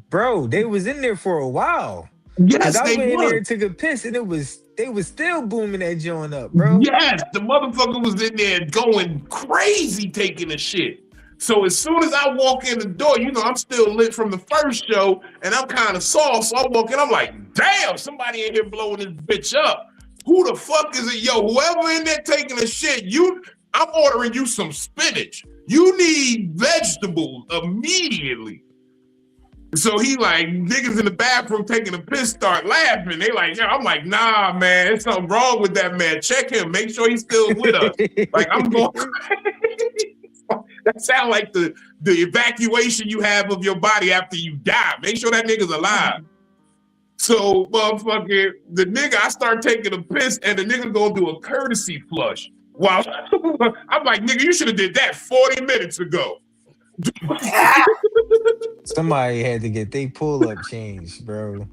bro, they was in there for a while. Yes, I they went in were. there and took a piss, and they was still booming that joint up, bro. Yes, the motherfucker was in there going crazy taking a shit. So as soon as I walk in the door, I'm still lit from the first show, and I'm kind of soft. So I walk in, I'm like, damn, somebody in here blowing this bitch up. Who the fuck is it? Yo, whoever in there taking a shit, I'm ordering you some spinach. You need vegetables immediately. So he niggas in the bathroom taking a piss start laughing. They I'm like, nah, man, there's something wrong with that man. Check him. Make sure he's still with us. I'm going That sound like the evacuation you have of your body after you die. Make sure that nigga's alive. So, motherfucker, the nigga, I start taking a piss, and the nigga's gonna do a courtesy flush. Wow. I'm like, nigga, you should have did that 40 minutes ago. Somebody had to get their pull-up changed, bro.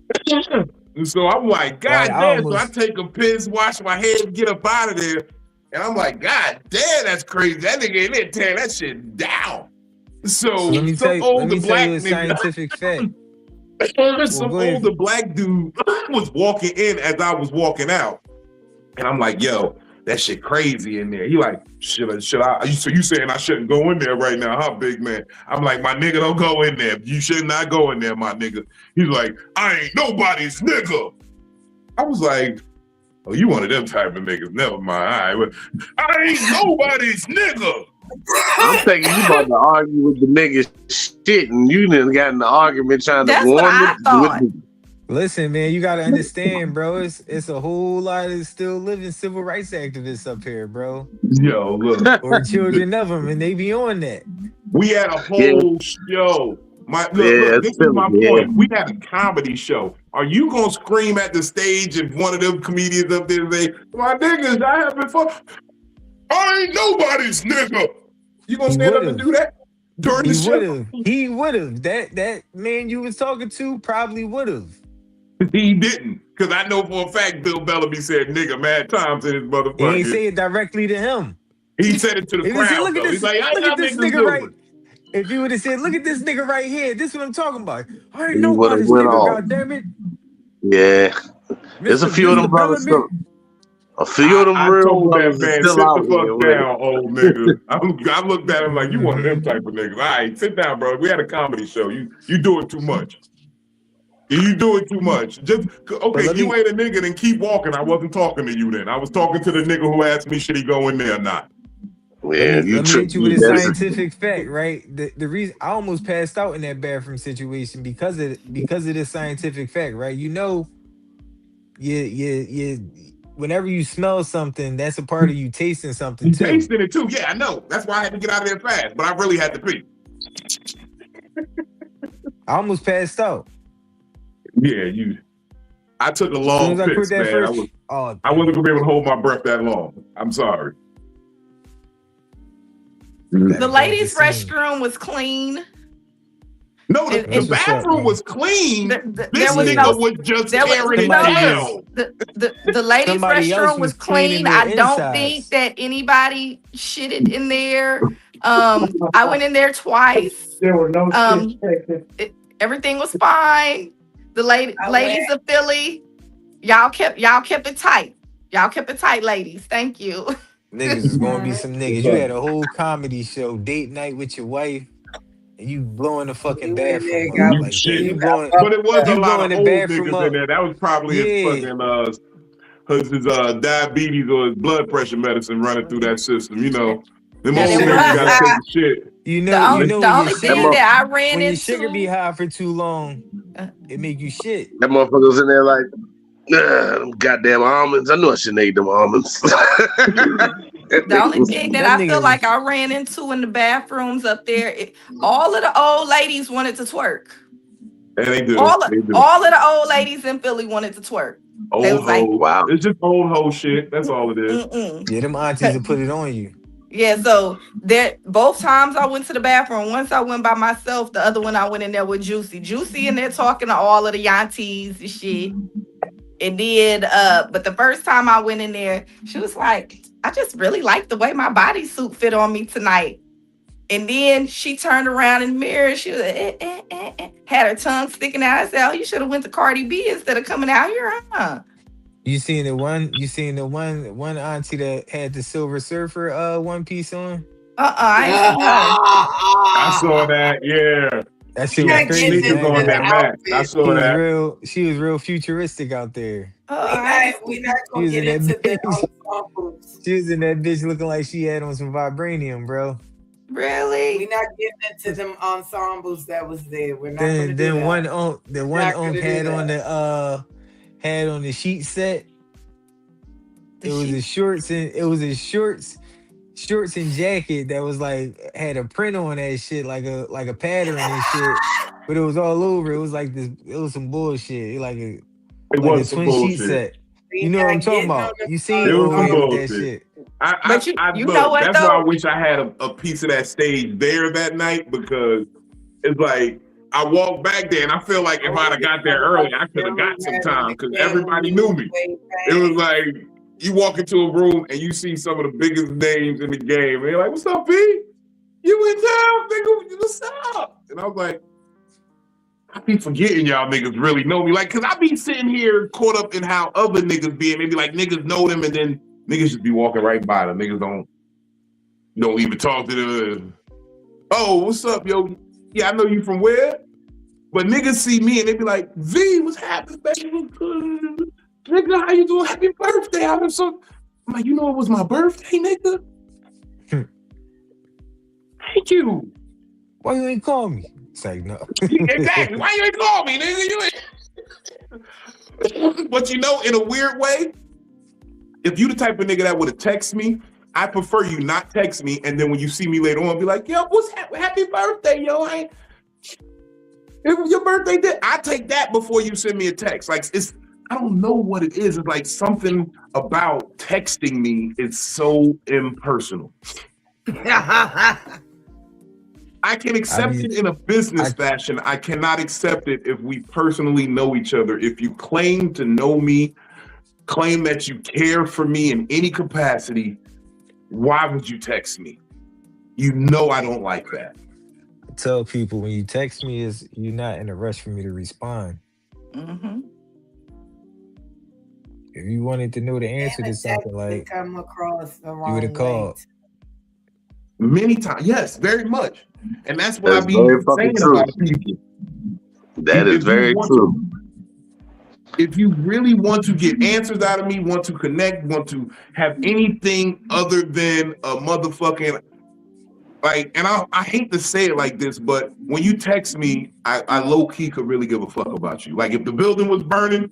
And so I'm like, God damn. So I take a piss, wash my head, get up out of there. And I'm like, God damn, that's crazy. That nigga in there tearing that shit down. So let me tell you a scientific fact. Some older black dude was walking in as I was walking out. And I'm like, yo, that shit crazy in there. He like, should I? So you saying I shouldn't go in there right now, huh, big man? I'm like, my nigga, don't go in there. You should not go in there, my nigga. He's like, I ain't nobody's nigga. I was like, oh, you one of them type of niggas. Never mind. All right, I ain't nobody's nigga. I'm thinking you about to argue with the nigga shit, and you done got in the argument trying to warn with me. Listen, man, you gotta understand, bro. It's a whole lot of still living civil rights activists up here, bro. Yo, look. Or children of them, and they be on that. We had a whole show. Look, this is my point. We had a comedy show. Are you gonna scream at the stage if one of them comedians up there say, "My niggas, I have been fuck. I ain't nobody's nigga." You gonna stand up and do that during the show? He would have. That man you was talking to probably would have. He didn't, Because I know for a fact Bill Bellamy said nigga mad times in his He motherfucker. ain't say it directly to him. He said it to the If he said, crowd, look at though. this, He's like, how look y'all at this niggas nigga right. doing? If he would have said, look at this nigga right here, this is what I'm talking about. I ain't He know would about have this went nigga, off. goddammit. Yeah. There's a few of them brothers Bellamy. still. A few of them I real told that brothers are man, still sit out the here fuck with it. down, old nigga. I looked at him like, you one of them type of niggas. All right, sit down, bro. We had a comedy show. You doing too much. You doing too much. Just okay, you ain't a nigga, then keep walking. I wasn't talking to you then. I was talking to the nigga who asked me, should he go in there or not? Yeah, let me hit you with a that's scientific fact, right? The reason I almost passed out in that bathroom situation because of this scientific fact, right? You know, you whenever you smell something, that's a part of you tasting something You too. tasted it too. Yeah, I know. That's why I had to get out of there fast. But I really had to pee. I almost passed out. Yeah, I took a As soon long as I piss, quit that man. first, I wasn't gonna be able to hold my breath that long. I'm sorry. The ladies' restroom was clean. No, the That's what's up, bathroom man. was clean. This There was nigga no. was just There was tearing it somebody down. the ladies' Somebody else restroom was was cleaning clean. their I don't insides. think that anybody shitted in there. I went in there twice. There were no shit. Everything was fine. The ladies of Philly, y'all kept it tight. Y'all kept it tight, ladies. Thank you. Niggas is gonna be some niggas. You had a whole comedy show, date night with your wife, and you blowing the fucking bathroom up You like that. shit. You blowing, But it was a you lot blowing of the old bathroom niggas up. in there. That was probably his fucking his diabetes or his blood pressure medicine running through that system. You know, them Yeah, old there niggas was- gotta take the shit. You The know only when your thing sugar, that I ran when your into, sugar be high for too long, it make you shit. that motherfucker's in there like, them goddamn almonds. I knew I shouldn't eat them almonds. the only thing that Them I feel niggas like I ran into in the bathrooms up there, all of the old ladies wanted to twerk. And they do. All of They do. the old ladies in Philly wanted to twerk. They Old was like, hoe. Wow. It's just old hoe shit. That's all it is. Yeah, them aunties will put it on you. Yeah, so both times I went to the bathroom. Once I went by myself, the other one I went in there with Juicy. Juicy in there talking to all of the yanties and shit. And then, but the first time I went in there, she was like, I just really like the way my bodysuit fit on me tonight. And then she turned around in the mirror and she was had her tongue sticking out. I said, oh, you should have went to Cardi B instead of coming out here, huh? You seen the one auntie that had the Silver Surfer one piece on? I ain't seen her. I saw that. Yeah. That She shit was had crazy. sneakers on that mat. I saw that. She was real futuristic out there. We not gonna get into that ensembles. She was in that bitch looking like she had on some vibranium, bro. Really? We not getting into them ensembles that was there. We're not gonna do Then that. one had on the sheet set. It was his shorts and jacket that was like had a print on that shit, like a pattern and shit. But it was all over. It was like this. It was some bullshit. It was some twin sheet bullshit. set. You know what I'm talking about? You seen It was some with that bullshit. shit. But you know what, that's though? why I wish I had a piece of that stage there that night, because it's like I walked back there and I feel like if I'd have got there early, I could have got some time because everybody knew me. It was like you walk into a room and you see some of the biggest names in the game. And you're like, what's up, B? You in town, nigga? What's up? And I was like, I be forgetting y'all niggas really know me. Like, cause I be sitting here caught up in how other niggas be, and maybe like niggas know them and then niggas just be walking right by them. Niggas don't even talk to them. Oh, what's up, yo? Yeah, I know you from where? But niggas see me and they be like, V, what's happening, baby? Nigga, how you doing? Happy birthday. I'm like, you know it was my birthday, nigga? Thank you. Why you ain't call me? It's like, no. Exactly. Why you ain't call me, nigga? You ain't. But you know, in a weird way, if you the type of nigga that would have texted me, I prefer you not text me, and then when you see me later on, be like, yo, happy birthday, yo. It was your birthday. I take that before you send me a text. Like, I don't know what it is. It's like something about texting me is so impersonal. I can accept it in a business fashion. I cannot accept it if we personally know each other. If you claim to know me, claim that you care for me in any capacity, why would you text me? You know I don't like that. Tell people when you text me is you're not in a rush for me to respond. Mm-hmm. If you wanted to know the answer to something, like come across the wrong you would have called. Many times, yes, very much, and that's what That's I be very fucking saying true. about people. That is very true. If you really want to get answers out of me, want to connect, want to have anything other than a motherfucking like, and I hate to say it like this, but when you text me, I low key could really give a fuck about you. Like if the building was burning,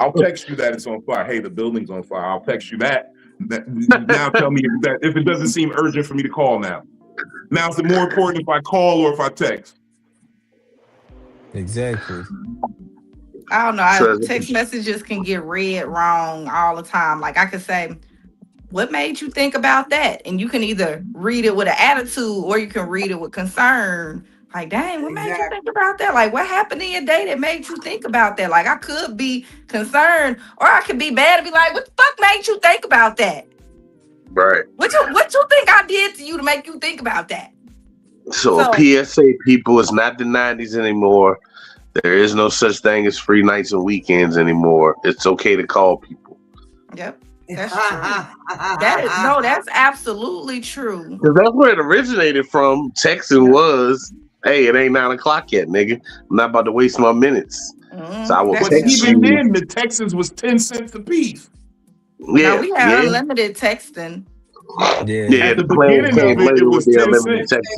I'll text you that it's on fire. Hey, the building's on fire. I'll text you that. Now tell me if it doesn't seem urgent for me to call now. Now is it more important if I call or if I text? Exactly. I don't know. Text messages can get read wrong all the time. Like I could say, what made you think about that? And you can either read it with an attitude or you can read it with concern. Like, dang, what made you think about that? Like, what happened in your day that made you think about that? Like, I could be concerned or I could be bad and be like, what the fuck made you think about that? Right. What you think I did to you to make you think about that? So PSA, people, it's not the 90s anymore. There is no such thing as free nights and weekends anymore. It's okay to call people. Yep. That's true. That's absolutely true. Because that's where it originated from. Texting was, hey, it ain't 9 o'clock yet, nigga. I'm not about to waste my minutes. So I will text you. Even then, the Texans was 10 cents a piece. Yeah, we had unlimited texting. Yeah, at the beginning of it was 10 cents.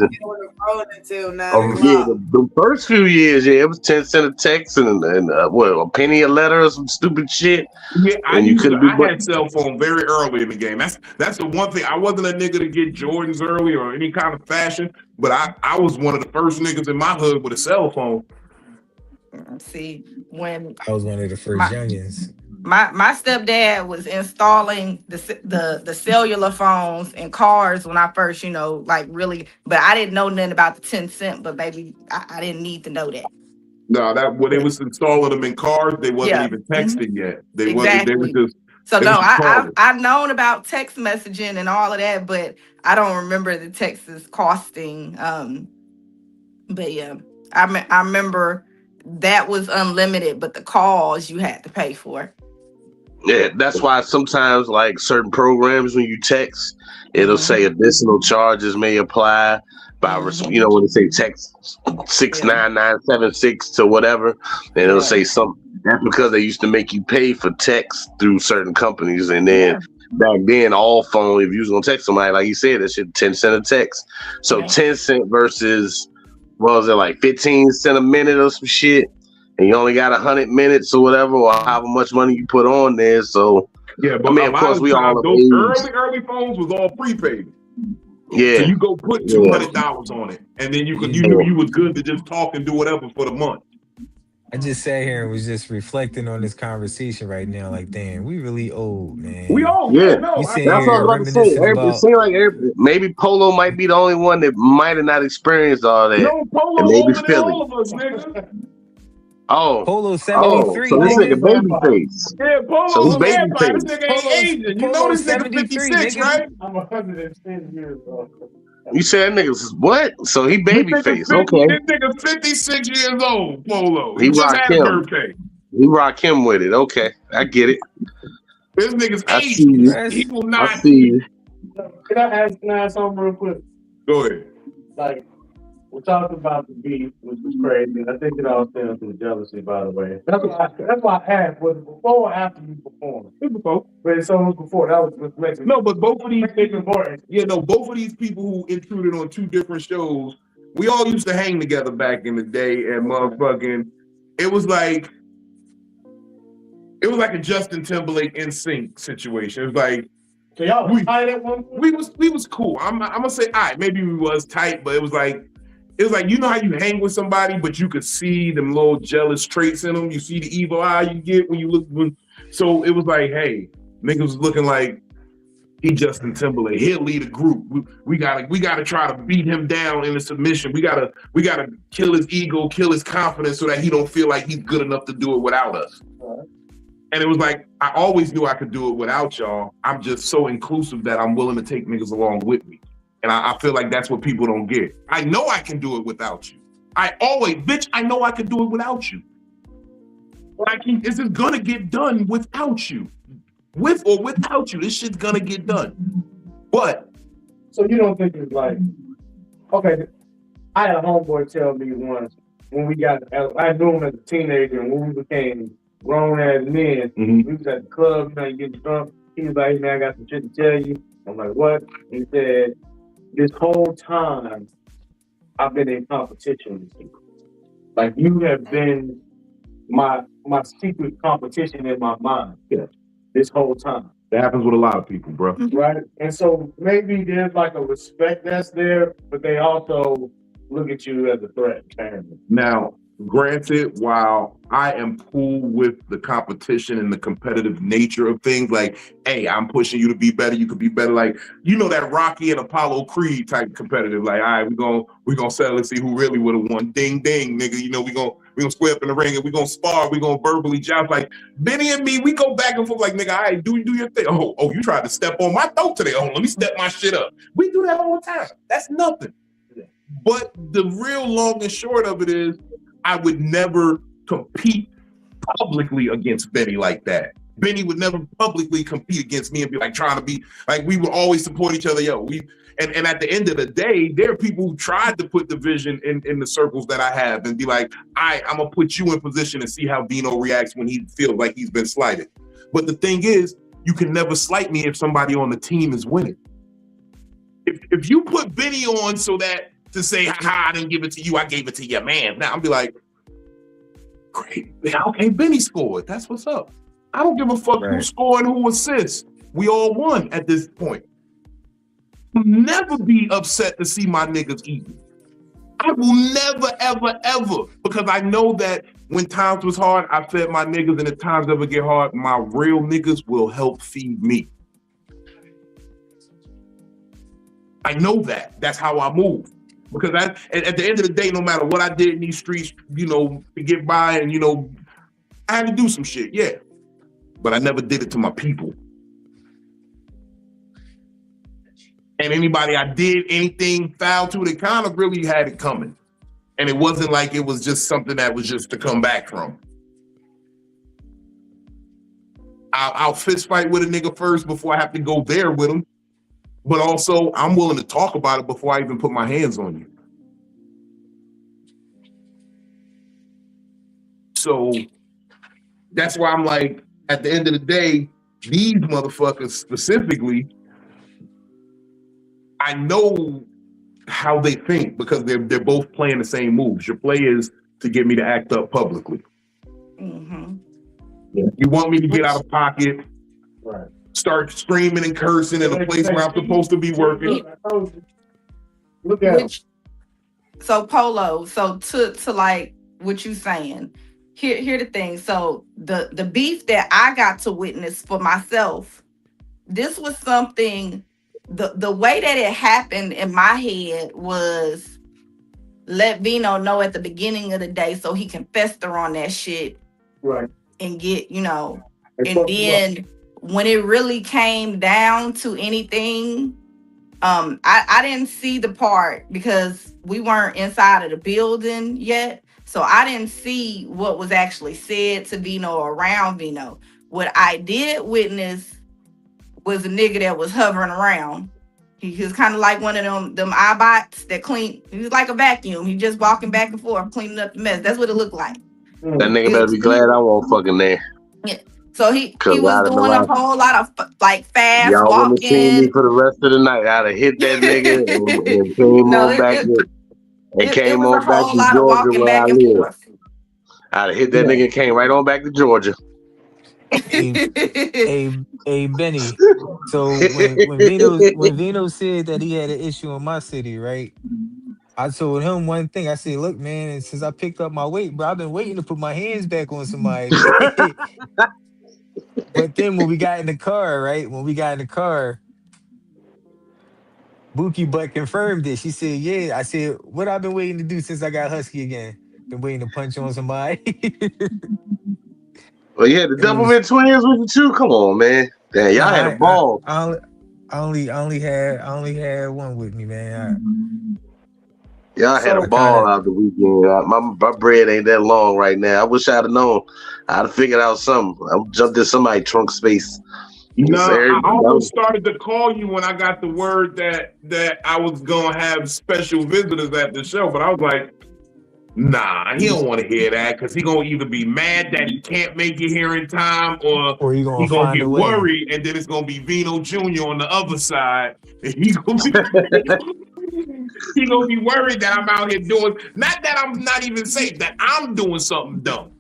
The first few years, it was 10 cents a text and a penny a letter or some stupid shit. Yeah, I had cell phone very early in the game. That's the one thing. I wasn't a nigga to get Jordans early or any kind of fashion, but I was one of the first niggas in my hood with a cell phone. See, when I was one of the first youngins. My stepdad was installing the cellular phones in cars when I first, really, but I didn't know nothing about the 10 cent, but maybe I didn't need to know that. No, when they was installing them in cars, they wasn't even texting yet. They were just. So no, I've known about text messaging and all of that, but I don't remember the texts costing. But yeah, I remember that was unlimited, but the calls you had to pay for. Yeah, that's why sometimes like certain programs when you text, it'll say additional charges may apply by when they say text 69976 to whatever, and it'll say something. That's because they used to make you pay for text through certain companies, and then back then all phone, if you was gonna text somebody, like you said, that shit 10 cent a text. So 10 cent versus what was it, like 15 cent a minute or some shit? And you only got 100 minutes or whatever, or however much money you put on there. So yeah, but of course we all those early phones was all prepaid. Yeah, so you go put $200 on it, and then you knew you was good to just talk and do whatever for the month. I just sat here and was just reflecting on this conversation right now. Like, damn, we really old, man. We old, that's what I was about to say. It seems like maybe Polo might be the only one that might have not experienced all that. No, Polo and maybe older Philly. than all of us, nigga. Polo 73. So this nigga baby face. Yeah, Polo. So he's baby face. This nigga ain't Asian. You know this nigga 56, nigga. right? I'm 110 years old. You said that nigga's what? So he baby face. Okay. This nigga 56 years old, Polo. He just rock had him. birthday. He rock him with it. Okay, I get it. This nigga's Asian. He will not. I see you. Can I ask something real quick? Go ahead. Like, we talked about the beef, which was crazy. I think it all stems from jealousy, by the way. That's why I asked, was it before or after you performed? It was before. But so it was before. That was what makes it. No, but both of these important. Yeah, no, both of these people who intruded on two different shows, we all used to hang together back in the day, and motherfucking, it was like a Justin Timberlake NSYNC situation. It was like, so y'all was tight at one point? We was cool. I'm gonna say, all right, maybe we was tight, but it was like, you know how you hang with somebody, but you could see them little jealous traits in them. You see the evil eye you get when you look. So it was like, hey, niggas was looking like He Justin Timberlake. He'll lead a group. We gotta try to beat him down in a submission. We gotta kill his ego, kill his confidence, so that he don't feel like he's good enough to do it without us. And it was like, I always knew I could do it without y'all. I'm just so inclusive that I'm willing to take niggas along with me. And I feel like that's what people don't get. I know I can do it without you. I know I can do it without you. Like, this is gonna get done without you. With or without you, this shit's gonna get done. But so you don't think it's like, okay, I had a homeboy tell me once when I knew him as a teenager, and when we became grown as men, we was at the club, you getting drunk. He was like, hey, man, I got some shit to tell you. I'm like, what? He said, this whole time I've been in competition with you. Like, you have been my secret competition in my mind. Yeah. This whole time. That happens with a lot of people, bro. Right? And so maybe there's like a respect that's there, but they also look at you as a threat, apparently. Now, granted, while I am cool with the competition and the competitive nature of things, like, hey, I'm pushing you to be better, you could be better. Like, you know, that Rocky and Apollo Creed type competitive. Like, all right, we're gonna settle and see who really would have won. Ding, ding, nigga. You know, we're gonna square up in the ring and we're gonna spar, we're gonna verbally joust. Like, Benny and me, we go back and forth like, nigga, all right, do your thing. Oh, you tried to step on my throat today. Oh, let me step my shit up. We do that all the time. That's nothing. But the real long and short of it is, I would never compete publicly against Benny like that. Benny would never publicly compete against me and be like trying to be like, we would always support each other. And at the end of the day, there are people who tried to put division in the circles that I have and be like, I'm gonna put you in position and see how Dino reacts when he feels like he's been slighted. But the thing is, you can never slight me if somebody on the team is winning. If you put Benny on so that to say, haha, I didn't give it to you, I gave it to your man. Now I'll be like, great. Okay, Benny scored. That's what's up. I don't give a fuck who scored and who assists. We all won at this point. I'll never be upset to see my niggas eating. I will never, ever, ever, because I know that when times was hard, I fed my niggas, and if times ever get hard, my real niggas will help feed me. I know that. That's how I move. Because at the end of the day, no matter what I did in these streets, you know, to get by, and, you know, I had to do some shit, yeah. But I never did it to my people. And anybody I did anything foul to, they kind of really had it coming. And it wasn't like it was just something that was just to come back from. I'll fist fight with a nigga first before I have to go there with him. But also, I'm willing to talk about it before I even put my hands on you. So that's why I'm like, at the end of the day, these motherfuckers specifically, I know how they think because they're both playing the same moves. Your play is to get me to act up publicly. Mm-hmm. You want me to get out of pocket, right? Start screaming and cursing in a place where I'm supposed to be working. Look at him. So Polo, so to like what you saying, here the thing. So the beef that I got to witness for myself, this was something, the way that it happened in my head was let Vino know at the beginning of the day so he can fester on that shit. Right. And get, you know, and then when it really came down to anything, I didn't see the part because we weren't inside of the building yet. So I didn't see what was actually said to Vino or around Vino. What I did witness was a nigga that was hovering around. He was kind of like one of them iBots that clean. He was like a vacuum. He just walking back and forth, cleaning up the mess. That's what it looked like. That nigga better be glad I wasn't fucking there. Yeah. So he was doing a whole lot of like fast y'all walking. Wouldn't have seen me for the rest of the night. I'd have hit that nigga and came on back to Georgia where I live. I'd have hit that nigga and came right on back to Georgia. Hey Benny. So when Vino said that he had an issue in my city, right? I told him one thing. I said, look, man, and since I picked up my weight, bro, I've been waiting to put my hands back on somebody. But then when we got in the car, right? When we got in the car, Buki Butt confirmed it. She said, "Yeah." I said, "What I've been waiting to do since I got husky again? Been waiting to punch on somebody." Well, yeah, the It was Doublemint twins with you too. Come on, man. Damn, no, y'all had a ball. I only had one with me, man. Y'all had a I kind ball of out the weekend. My bread ain't that long right now. I wish I'd have known. I'd have figured out something. I jumped in somebody's trunk space. No, I almost That started to call you when I got the word that I was gonna have special visitors at the show, but I was like, nah, he don't want to hear that because he gonna either be mad that he can't make it here in time, or or you he gonna gonna find get a way. worried, and then it's gonna be Vino Jr. on the other side, and he gonna be he gonna be worried that I'm out here doing not that I'm not even safe, that I'm doing something dumb.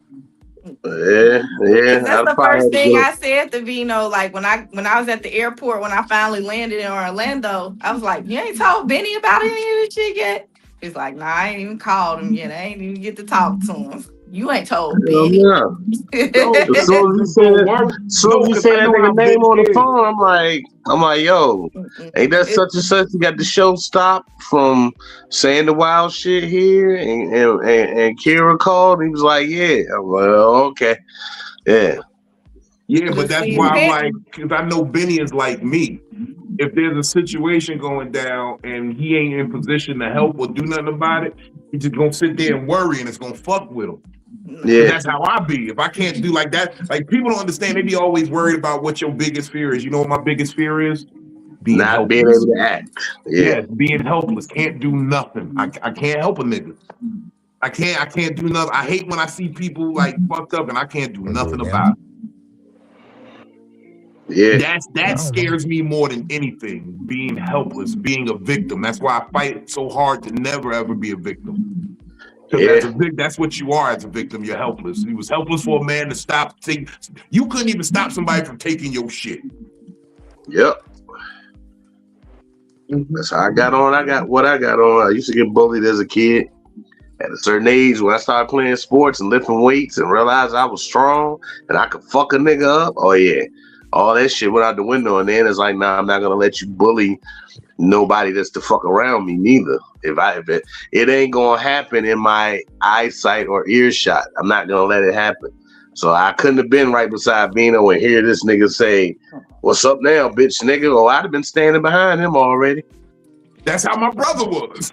yeah. Because that's I'd the probably first have to thing go. I said to Vino. Like when I was at the airport when I finally landed in Orlando, I was like, "You ain't told Benny about any of this shit yet?" He's like, "Nah, I ain't even called him yet. I ain't even get to talk to him. You ain't told Hell Benny." yeah. No, As because soon as you say that I know nigga how name Benny on the is. phone, I'm like, yo, ain't that such and such? You got the show stopped from saying the wild shit here, and Kira called. And he was like, yeah. I'm like, oh, okay, yeah. Yeah, but But that's see, why I'm Ben, like, because I know Benny is like me. If there's a situation going down and he ain't in position to help or do nothing about it, he's just gonna sit there and worry, and it's gonna fuck with him. Because Yeah, that's how I be. If I can't do like that, like people don't understand. They be always worried about what your biggest fear is. You know what my biggest fear is? Being not being helpless. able to act. Yeah, Yes, being helpless. Can't do nothing. I can't help a nigga. I can't do nothing. I hate when I see people like fucked up and I can't do Can't do it nothing now. about it. yeah. I That don't know. scares me more than anything. Being helpless, being a victim. That's why I fight so hard to never ever be a victim. Because Yeah. as a victim, that's what you are as a victim. You're helpless. He was helpless for a man to stop. You couldn't even stop somebody from taking your shit. Yep. That's how I got on. I got what I got on. I used to get bullied as a kid. At a certain age, when I started playing sports and lifting weights and realized I was strong and I could fuck a nigga up, oh yeah, all that shit went out the window. And then it's like, nah, I'm not gonna let you bully nobody that's to fuck around me neither. If it ain't gonna happen in my eyesight or earshot, I'm not gonna let it happen. So I couldn't have been right beside Vino and hear this nigga say, "What's up now, bitch nigga?" Oh, I'd have been standing behind him already. That's how my brother was.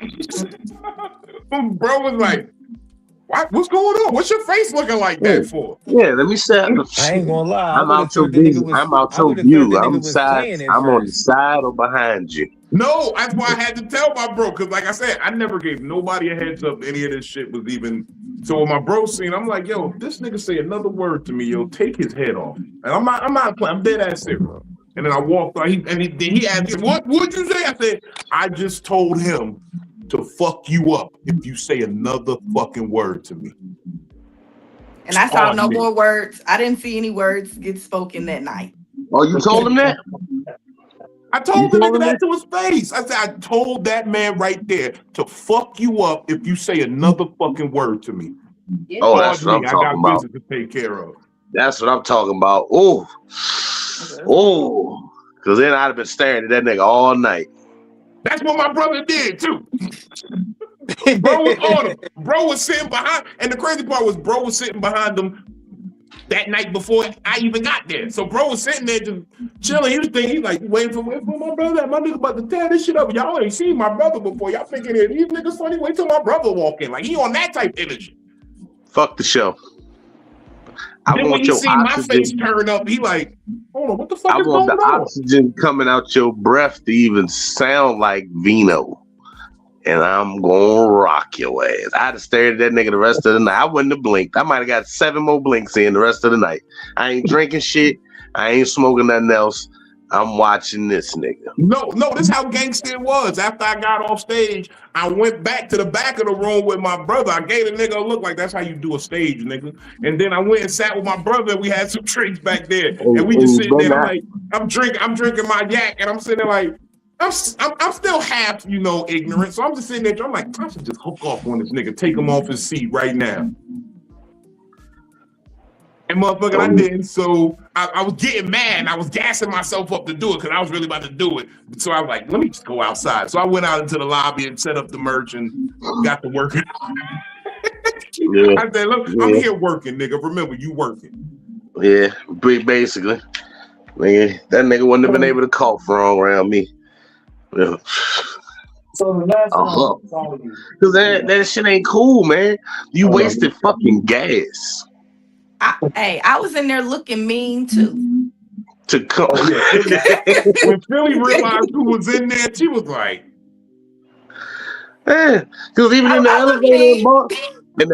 Bro was like, what's going on? What's your face looking like that for? Yeah, let me say, I ain't gonna lie. I'm out your view. I'm out I your would have thought view. the nigga was playing at I'm on the first. side or behind you. No, that's why I had to tell my bro. Because like I said, I never gave nobody a heads up any of this shit was even. So when my bro seen, I'm like, yo, if this nigga say another word to me, yo, take his head off. And I'm not playing. I'm dead ass serious. And then I walked out. He asked me, what would you say? I said, I just told him to fuck you up if you say another fucking word to me. and I saw no more words. I didn't see any words get spoken that night. Oh, you told him that? I told the nigga that to his face. I said, I told that man right there to fuck you up if you say another fucking word to me. Oh, that's what I'm I talking got about. business to take care of. That's what I'm talking about. Oh, because then I'd have been staring at that nigga all night. That's what my brother did too. Bro was on him. Bro was sitting behind, and the crazy part was bro was sitting behind him that night before I even got there. So bro was sitting there just chilling. He was thinking, he's like, waiting for my brother. My nigga about to tear this shit up. Y'all ain't seen my brother before. Y'all thinking these niggas funny. Wait till my brother walk in. Like he on that type of energy. Fuck the show. Then when he see my face turn up, he like, hold on, what the fuck is going on? I want the oxygen coming out your breath to even sound like Vino. And I'm gonna rock your ass. I'd have stared at that nigga the rest of the night. I wouldn't have blinked. I might have got 7 more blinks in the rest of the night. I ain't drinking shit. I ain't smoking nothing else. I'm watching this nigga. No, this how gangster it was. After I got off stage, I went back to the back of the room with my brother. I gave the nigga a look like that's how you do a stage, nigga. And then I went and sat with my brother and we had some drinks back there. And we just sitting there. I'm drinking my yak and I'm sitting there like, I'm still half, ignorant. So I'm just sitting there. I'm like, I should just hook off on this nigga, take him off his seat right now. And motherfucker, I didn't. So I was getting mad and I was gassing myself up to do it because I was really about to do it. So I was like, let me just go outside. So I went out into the lobby and set up the merch and got to working. Yeah. I said, look, I'm here working, nigga. Remember, you working. Yeah, basically. Nigga, that nigga wouldn't have been able to cough wrong around me. Yeah. So the last time I saw you, Cause that shit ain't cool, man. You wasted fucking gas. I was in there looking mean too. To come. When Philly realized who was in there, she was like, yeah. Cause even in the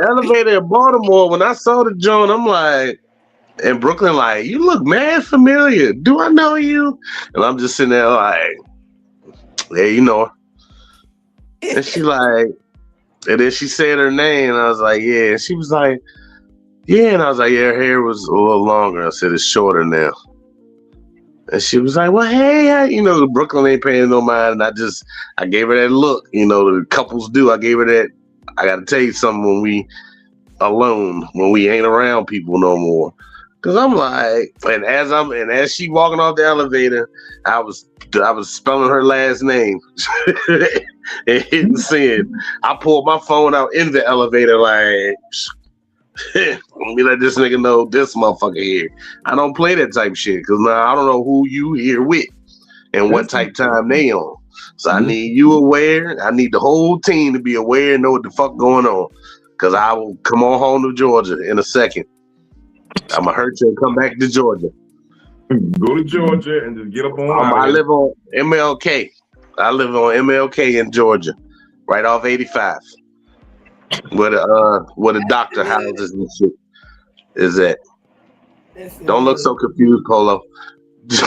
elevator in Baltimore, when I saw the joint, I'm like, in Brooklyn, like, you look mad familiar. Do I know you? And I'm just sitting there like, yeah, you know her. And she like, and then she said her name, and I was like, yeah. And she was like, yeah. And I was like, yeah, her hair was a little longer. I said, it's shorter now. And she was like, well, hey, you know, Brooklyn ain't paying no mind. And I gave her that look, you know, the couples do. I gave her that, I got to tell you something when we alone, when we ain't around people no more. Cause I'm like, and as she walking off the elevator, I was spelling her last name and hitting send. I pulled my phone out in the elevator like, let me let this nigga know this motherfucker here. I don't play that type shit because now I don't know who you here with and what type time they on. So I need you aware. I need the whole team to be aware and know what the fuck going on. Cause I will come on home to Georgia in a second. I'm gonna hurt you and come back to Georgia. Go to Georgia and just get up on. I live on MLK. I live on MLK in Georgia, right off 85. Where the doctor houses and shit is at. Don't look so confused, Polo. I'm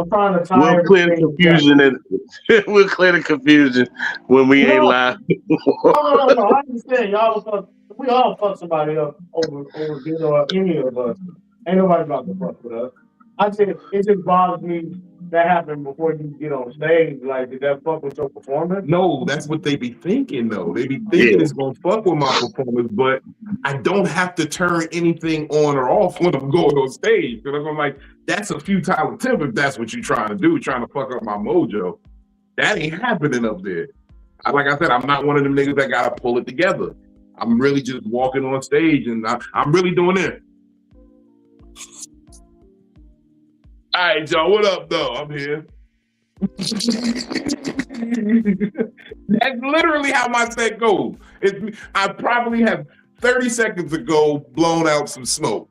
trying to tie we'll clear the confusion and we'll clear the confusion when we ain't live. No. I understand we all fuck somebody up over any of us. Ain't nobody about to fuck with us. It just bothers me that happened before you get on stage. Like, did that fuck with your performance? No, that's what they be thinking though. They be thinking it's gonna fuck with my performance, but I don't have to turn anything on or off when I'm going on stage. Because I'm like, that's a futile attempt if that's what you're trying to do, trying to fuck up my mojo. That ain't happening up there. Like I said, I'm not one of them niggas that gotta pull it together. I'm really just walking on stage and I'm really doing it. All right, y'all, what up, though? I'm here. That's literally how my set goes. I probably have 30 seconds ago blown out some smoke.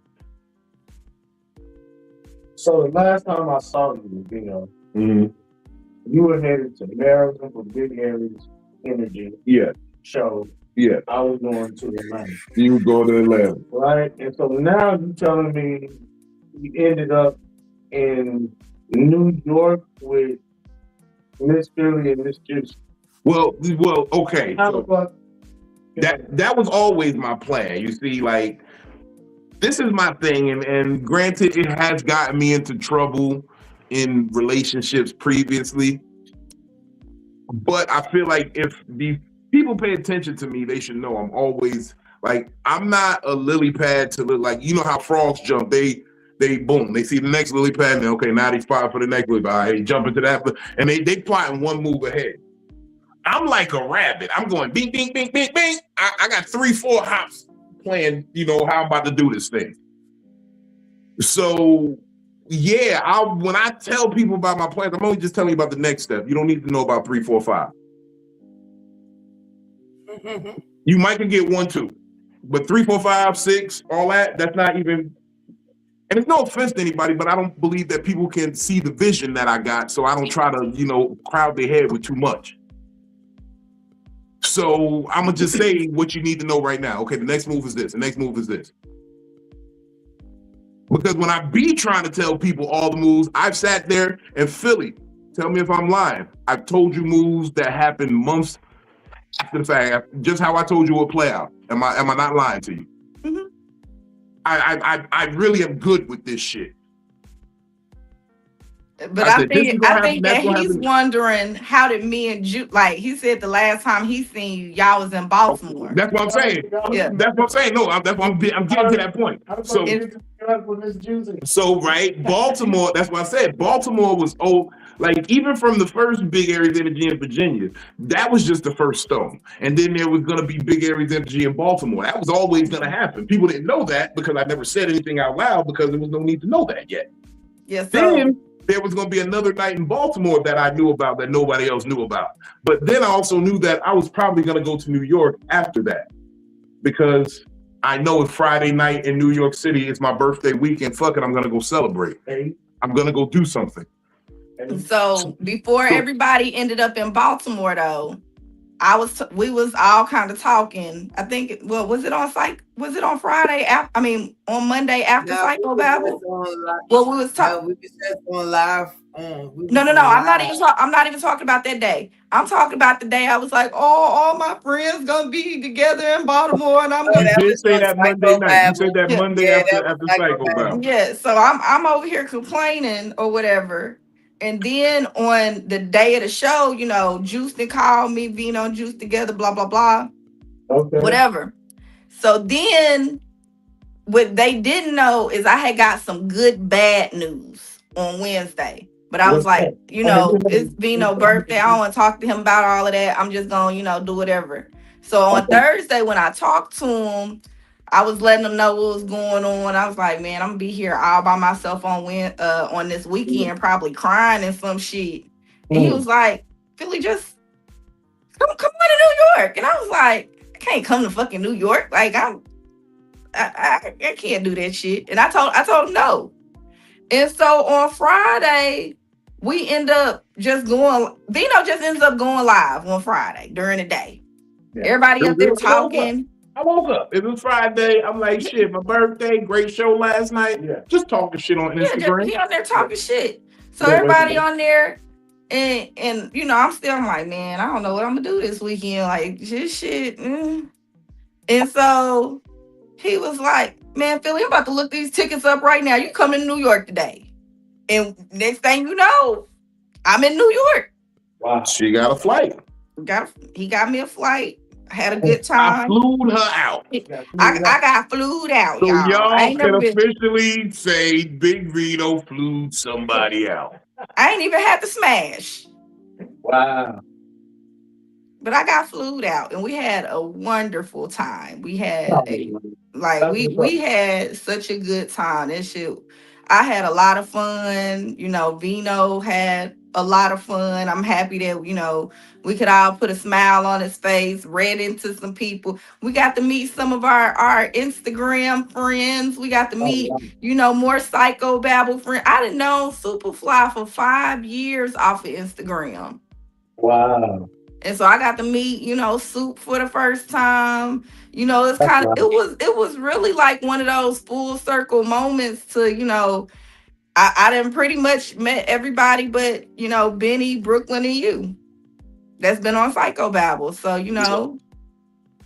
So the last time I saw you, you were headed to Maryland for Big Harry's Energy show. Yeah. I was going to Atlanta. You were going to Atlanta. Right? And so now you're telling me you ended up in New York with Miss Philly and Miss Juice. Well, okay. So that was always my plan. You see, like, this is my thing, and granted, it has gotten me into trouble in relationships previously. But I feel like if these people pay attention to me, they should know I'm always like, I'm not a lily pad to look like, you know how frogs jump. They boom, they see the next lily pad, and okay, now they spot for the next lily pad. They jump into that, and they plotting one move ahead. I'm like a rabbit. I'm going bing, bing, bing, bing, bing. I got 3-4 hops playing, you know, how I'm about to do this thing. So, yeah, when I tell people about my plans, I'm only just telling you about the next step. You don't need to know about 3, 4, 5. You might can get 1, 2, but 3, 4, 5, 6, all that's not even. And it's no offense to anybody, but I don't believe that people can see the vision that I got, so I don't try to, you know, crowd their head with too much. So I'm gonna just say what you need to know right now. Okay, the next move is this. The next move is this. Because when I be trying to tell people all the moves, I've sat there and Philly, tell me if I'm lying. I've told you moves that happened months after the fact, just how I told you would play out. Am I not lying to you? Mm-hmm. I really am good with this shit. But I I said, this is think gonna I happen. think That's that gonna he's happen. wondering how did me and like he said the last time he seen you, y'all was in Baltimore. That's what I'm saying. Yeah. That's what I'm saying. No, I'm getting to that point. So right, Baltimore. That's what I said. Baltimore was like even from the first big areas energy in Virginia, that was just the first stone. And then there was gonna be big areas energy in Baltimore. That was always gonna happen. People didn't know that because I never said anything out loud because there was no need to know that yet. Yeah. So Then there was going to be another night in Baltimore that I knew about that nobody else knew about. But then I also knew that I was probably going to go to New York after that because I know if Friday night in New York City is my birthday weekend, fuck it, I'm going to go celebrate. I'm going to go do something. So before everybody ended up in Baltimore, though, we was all kind of talking. I think, was it on Friday? On Monday after Psycho-Babble? Well, we was talking. We was just on live. No. I'm not even talking about that day. I'm talking about the day I was like, oh, all my friends gonna be together in Baltimore, and I'm gonna. You did say that Monday night. You said that Yeah. Monday after Psycho-Babble. Yeah. So I'm over here complaining or whatever. And then on the day of the show, Juice called me, Vino and Juice together, blah, blah, blah. Okay. Whatever. So then what they didn't know is I had got some good, bad news on Wednesday. But I was like, it's Vino's birthday. I don't want to talk to him about all of that. I'm just going to, do whatever. So on Thursday, when I talked to him, I was letting them know what was going on. I was like, man, I'm gonna be here all by myself on this weekend, probably crying and some shit. And he was like, Philly, just come on to New York. And I was like, I can't come to fucking New York. Like I can't do that shit. And I told him no. And so on Friday, we end up just going. Vino just ends up going live on Friday during the day. Yeah. Everybody up there talking. I woke up. It was Friday. I'm like, shit, my birthday, great show last night. Yeah. Just talking shit on Instagram. He on there talking shit. So everybody on there, and I'm like, man, I don't know what I'm gonna do this weekend. Like, this shit. And so he was like, man, Philly, I'm about to look these tickets up right now. You coming to New York today. And next thing you know, I'm in New York. Wow. She got a flight. He got me a flight. I had a good time. I flew her out. I got flued out, so y'all can officially say Big Vito flew somebody out. I ain't even had to smash. Wow. But I got flued out, and we had a wonderful time. We had we had such a good time. That shit, I had a lot of fun. Vino had a lot of fun. I'm happy that we could all put a smile on his face, read into some people. We got to meet some of our Instagram friends. We got to meet more Psycho-Babble friends. I done known Superfly for 5 years off of Instagram. Wow. And so I got to meet, Soup for the first time. It's kind of, it was really like one of those full circle moments to, I done pretty much met everybody but, Benny, Brooklyn, and you. That's been on Psycho-Babble. So, that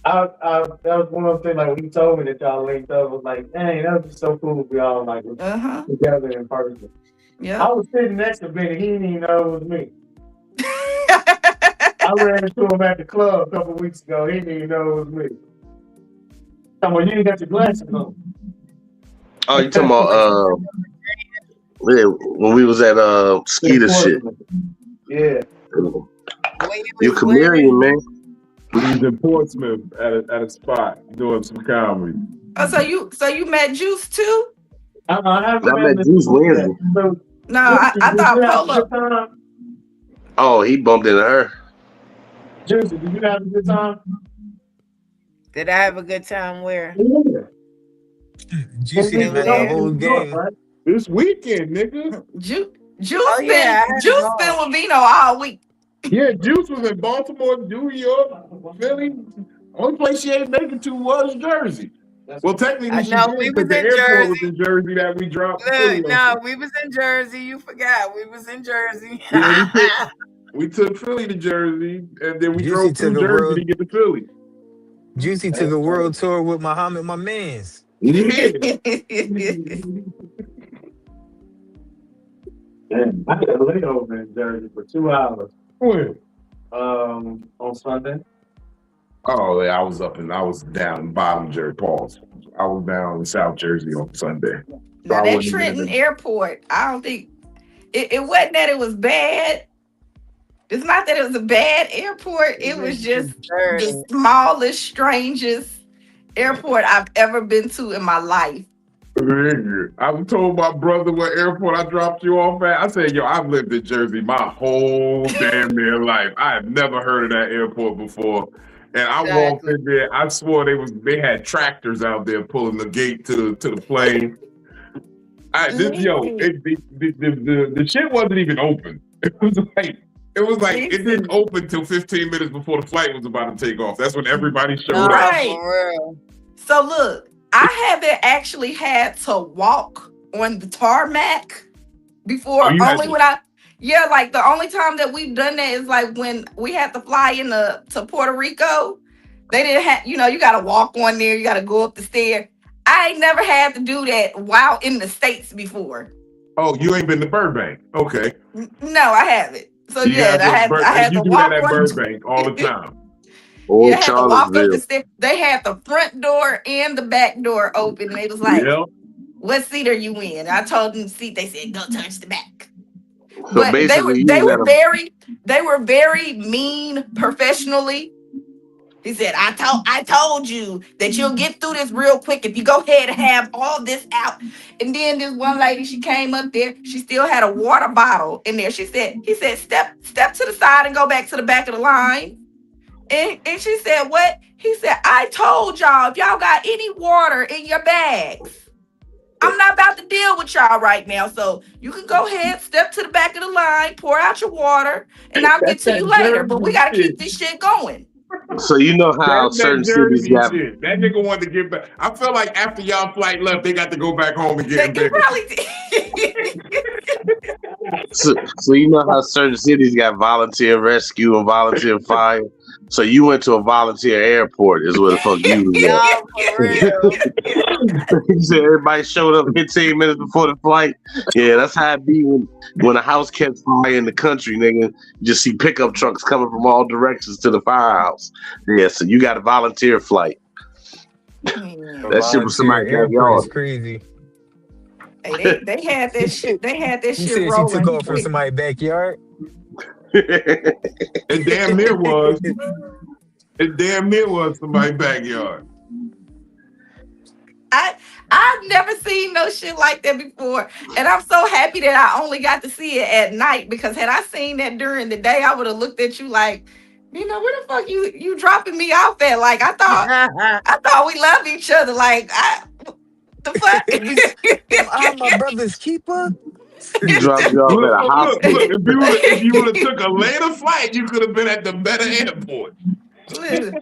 was one of the things, like, when you told me that y'all linked up, I was like, dang, that was just so cool if we all, like, together in person. Yeah. I was sitting next to Benny. He didn't even know it was me. I ran into him at the club a couple weeks ago. He didn't even know it was me. You ain't got your glasses on. Oh, you talking about when we was at Skeeter shit. Yeah. You chameleon, man. We was in Portsmouth at a spot doing some comedy. Oh, so you met Juice too? I met Juice Wednesday. No, I thought Polo. Oh, he bumped into her. Juicy, did you have a good time? Did I have a good time where? Yeah. Juicy had the whole game. Right? This weekend, nigga. Juice been with Vino all week. Yeah, Juice was in Baltimore, New York, Philly. Only place she ain't making to was Jersey. Well, technically, we was the in airport Jersey. was in Jersey that we dropped. We was in Jersey. You forgot. We was in Jersey. Yeah, we took Philly to Jersey, and then we drove through Jersey to get to Philly. Juicy took a world tour with Muhammad, my mans. Yeah. And I had a layover in Jersey for 2 hours. When? On Sunday. Oh, yeah, I was down in bottom Jersey. Pause. I was down in South Jersey on Sunday. So Now I that wasn't even Trenton in- Airport, I don't think it wasn't that it was bad. It's not that it was a bad airport. It was just the smallest, strangest airport I've ever been to in my life. I told my brother what airport I dropped you off at. I said, yo, I've lived in Jersey my whole damn near life. I have never heard of that airport before. And I walked in there, I swore they had tractors out there pulling the gate to the plane. The shit wasn't even open. It was like it didn't open till 15 minutes before the flight was about to take off. That's when everybody showed up. Right. So look, I haven't actually had to walk on the tarmac before. The only time that we've done that is like when we had to fly to Puerto Rico. They didn't have, you got to walk on there. You got to go up the stair. I ain't never had to do that while in the States before. Oh, you ain't been to Burbank? Okay. No, I haven't. So I had to walk that at Burbank all the time. Old I had to walk up Charlottesville. the stairs. They had the front door and the back door open, and they was like, "What seat are you in?" I told them the seat. They said, "Go touch the back." So But they basically, were very mean professionally. He said, I told you that you'll get through this real quick if you go ahead and have all this out. And then this one lady, she came up there, she still had a water bottle in there. He said, step to the side and go back to the back of the line. And she said, what? He said, I told y'all, if y'all got any water in your bags, I'm not about to deal with y'all right now. So you can go ahead, step to the back of the line, pour out your water, and I'll get to you later. But we got to keep this shit going. So you know how certain cities got. That nigga wanted to get back. I feel like after y'all flight left, they got to go back home and get They probably did. So you know how certain cities got volunteer rescue and volunteer fire. So you went to a volunteer airport, is where the fuck you was at. He said everybody showed up 15 minutes before the flight. Yeah, that's how it be when a house catches fire in the country, nigga. You just see pickup trucks coming from all directions to the firehouse. Yeah, so you got a volunteer flight. That shit was somebody airport is crazy. Hey, they had that shit. They had that You shit said rolling. she took off from somebody's backyard. It damn near was. It damn near was somebody's backyard. I've never seen no shit like that before, and I'm so happy that I only got to see it at night, because had I seen that during the day, I would have looked at you like, where the fuck you dropping me off at? Like I thought we loved each other. Like the fuck? I'm my brother's keeper. He dropped you off at a hospital. Look, if you would have took a later flight, you could have been at the better airport. Listen,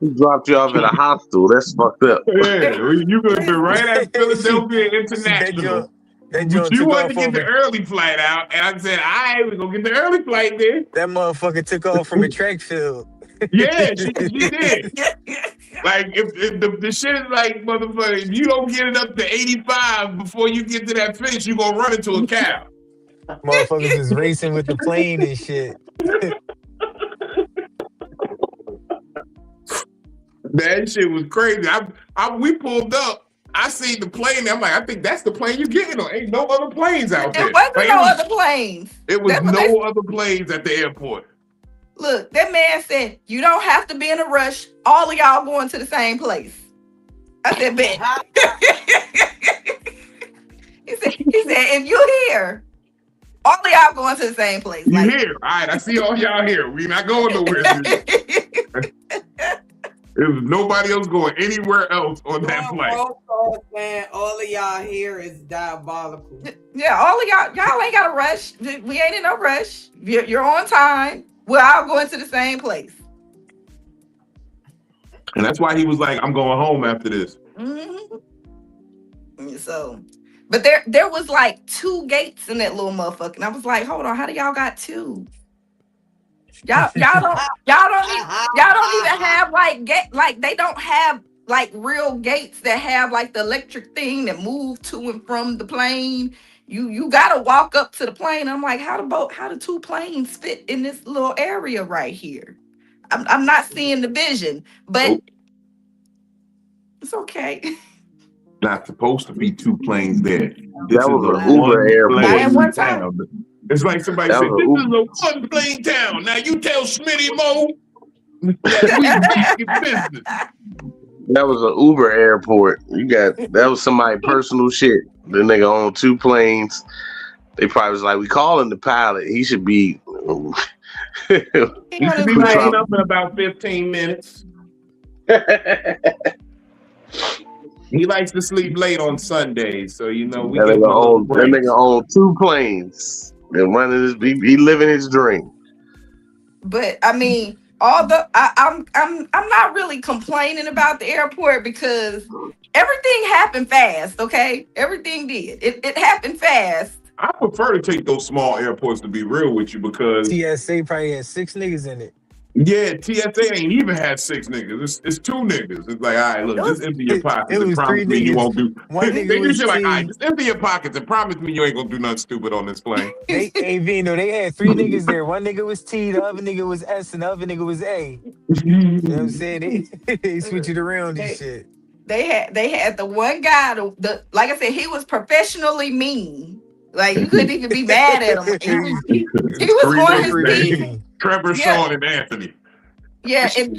He dropped you off at a hospital. That's fucked up. Yeah, you could have been right at Philadelphia International. But you wanted to get the early flight out, and I said, all right, we're going to get the early flight then. That motherfucker took off from a track field. Yeah, she did. Like, if the shit is like, motherfucker, if you don't get it up to 85 before you get to that finish, you're going to run into a cow. Motherfuckers is racing with the plane and shit. That shit was crazy. We pulled up. I seen the plane. I'm like, I think that's the plane you're getting on. Ain't no other planes out there. There wasn't no other planes. It was no other planes at the airport. Look, that man said, you don't have to be in a rush. All of y'all going to the same place. I said, bet. He said, if you're here, all of y'all going to the same place. You here. All right, I see all y'all here. We not going nowhere. There was nobody else going anywhere else on that flight. Man, all of y'all here is diabolical. Yeah, all of y'all ain't got to rush. We ain't in no rush. You're on time. We're all going to the same place. And that's why he was like, I'm going home after this. Mm-hmm. So, but there was like 2 gates in that little motherfucker. And I was like, hold on, how do y'all got 2? Y'all don't even have they don't have like real gates that have like the electric thing that move to and from the plane. you gotta walk up to the plane. I'm like, how the two planes fit in this little area right here? I'm not seeing the vision, but Nope. it's okay. Not supposed to be two planes there. This That is was a an Uber one airport. Not at plane one time. town. It's like somebody That said, was this a is a one plane town. Now you tell Smitty Mo that we back in business. That was an Uber airport. That was somebody's personal shit. The nigga owned two planes. They probably was like, we calling the pilot. He should be. He should be Like, waking up in about 15 minutes. He likes to sleep late on Sundays, so we that give him a little break. nigga owned two planes and running he living his dream. but I mean, I'm not really complaining about the airport because everything happened fast. Okay, everything did. It happened fast. I prefer to take those small airports, to be real with you, because TSA probably had 6 niggas in it. yeah, TSA ain't even had 6 niggas. It's 2 niggas. It's like, all right, look, just empty your pockets it and was promise 3 me you niggas. won't do. One They nigga do was shit like, all right, T. just empty your pockets and promise me you ain't gonna do nothing stupid on this plane. Hey Vino, they had 3 niggas there. One nigga was T, the other nigga was S, and the other nigga was A. You know what I'm saying? They switch it around and shit. They had the one guy. The like I said, he was professionally mean. Like you couldn't even be mad at him. He was 3 on his niggas team. named Trevor, Yeah. Sean, and Anthony. Yeah, and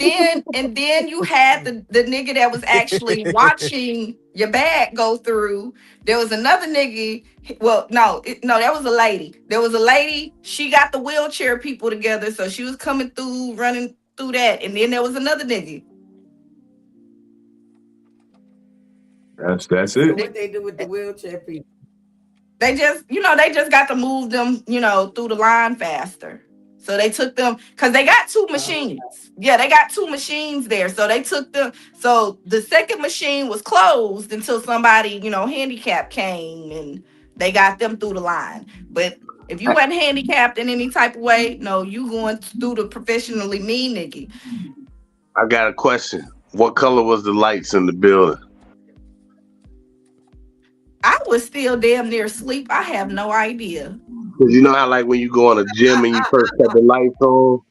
then you had the nigga that was actually watching your bag go through. There was another nigga. Well, no, that was a lady. There was a lady. She got the wheelchair people together, so she was coming through, running through that. And then there was another nigga. That's So it. what they do with the wheelchair people? They just got to move them, through the line faster. So they took them because they got 2 machines. Yeah, they got 2 machines there. So they took them. So the second machine was closed until somebody, handicapped came and they got them through the line. But if you wasn't handicapped in any type of way, no, you going through the professionally mean nigga. I got a question. What color was the lights in the building? I was still damn near asleep. I have no idea. Because you know how like when you go in a gym and you first cut the lights on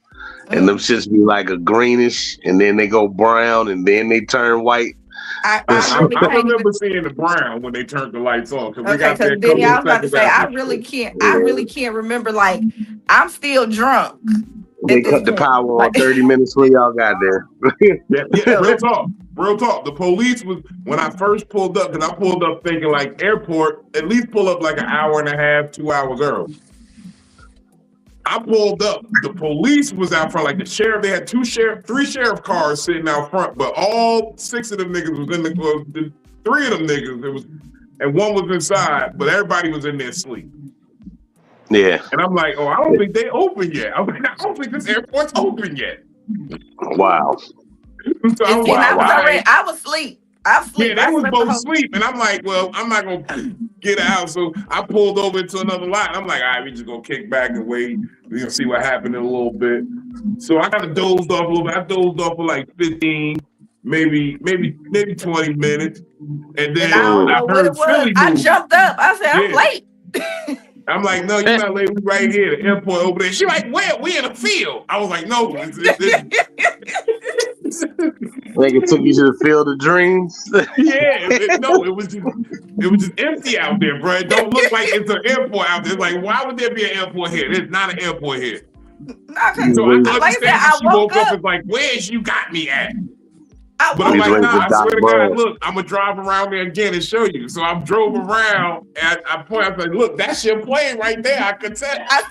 and them shits be like a greenish and then they go brown and then they turn white. I I really can't remember even. seeing the brown when they turned the lights on. Okay, because Benny, I was about to say I really can't remember. Like I'm still drunk. They cut the power on 30 minutes before y'all got there. Yeah, real talk. The police was, when I first pulled up, because I pulled up thinking like airport, at least pull up like an hour and a half, 2 hours early. I pulled up, the police was out front, like the sheriff, they had 3 sheriff cars sitting out front, but all 6 of them niggas was in the 3 of them niggas, and 1 was inside, but everybody was in there asleep. Yeah. And I'm like, I don't think they open yet. I don't think this airport's open yet. Wow. So I was asleep. Yeah, they was both asleep, and I'm like, well, I'm not gonna get out. So I pulled over into another lot. I'm like, all right, we just gonna kick back and wait. We're gonna see what happened in a little bit. So I kind of dozed off a little bit. I dozed off for like 15, maybe 20 minutes, and then I heard Philly move. I jumped up. I said, I'm late. I'm like, no, you're not late. We right here, the airport over there. She like, where? We in a field. I was like, no. Nigga took you to the field of dreams. It was just empty out there, bro. It don't look like it's an airport out there. It's like, why would there be an airport here? There's not an airport here. So I understand how she woke up and like, where's you got me at? But I'm like, nah, I swear to God, look, I'm gonna drive around there again and show you. So I drove around and I pointed, I was like, look, that's your plane right there. I could tell. I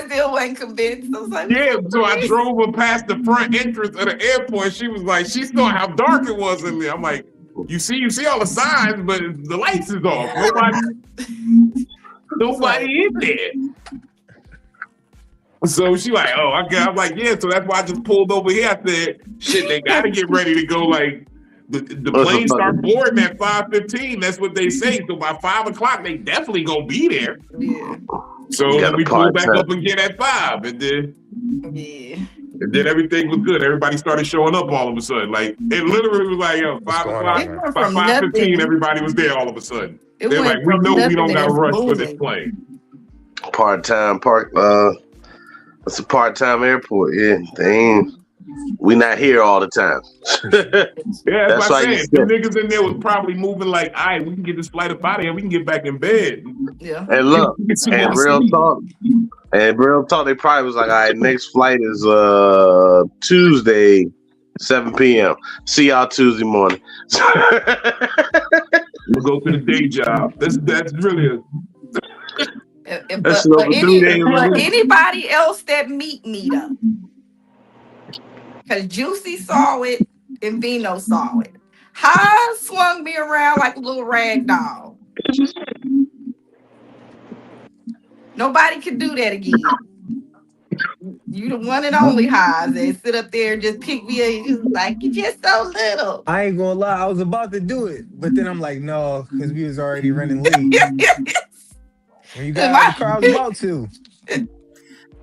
still wasn't convinced. I was like, so I drove her past the front entrance of the airport. She was like, she saw how dark it was in there. I'm like, you see all the signs, but the lights is off. Nobody in there. So she like, I'm like, yeah. So that's why I just pulled over here. I said, shit, they gotta get ready to go. Like the plane start boarding at 5:15. That's what they say. So by 5 o'clock, they definitely gonna be there. Yeah. So we pull back up again at 5, and then And then everything was good. Everybody started showing up all of a sudden. Like, it literally was like, yo, 5 o'clock, It went by from 5:15, nothing. everybody was there all of a sudden. It They're went like, we from know we nothing don't to got to this rush for this booming. plane. Part-time park. It's a part-time airport. Yeah, we not here all the time. Yeah, that's what why I'm you saying. The said. niggas in there was probably moving like, all right, we can get this flight up out of here. We can get back in bed. Yeah. And look, Get some and more real sleep. talk. And real talk, they probably was like, all right, next flight is Tuesday, 7 p.m. See y'all Tuesday morning. We'll go to the day job. That's really That's over 3 days. But anybody else that meet me though, because Juicy saw it and Vino saw it. Haas swung me around like a little rag doll. Nobody could do that again. You the one and only Haas. They sit up there and just pick me up. You like, you're just so little. I ain't gonna lie, I was about to do it, but then I'm like, no, because we was already running late. When you got out of the car, I was about to.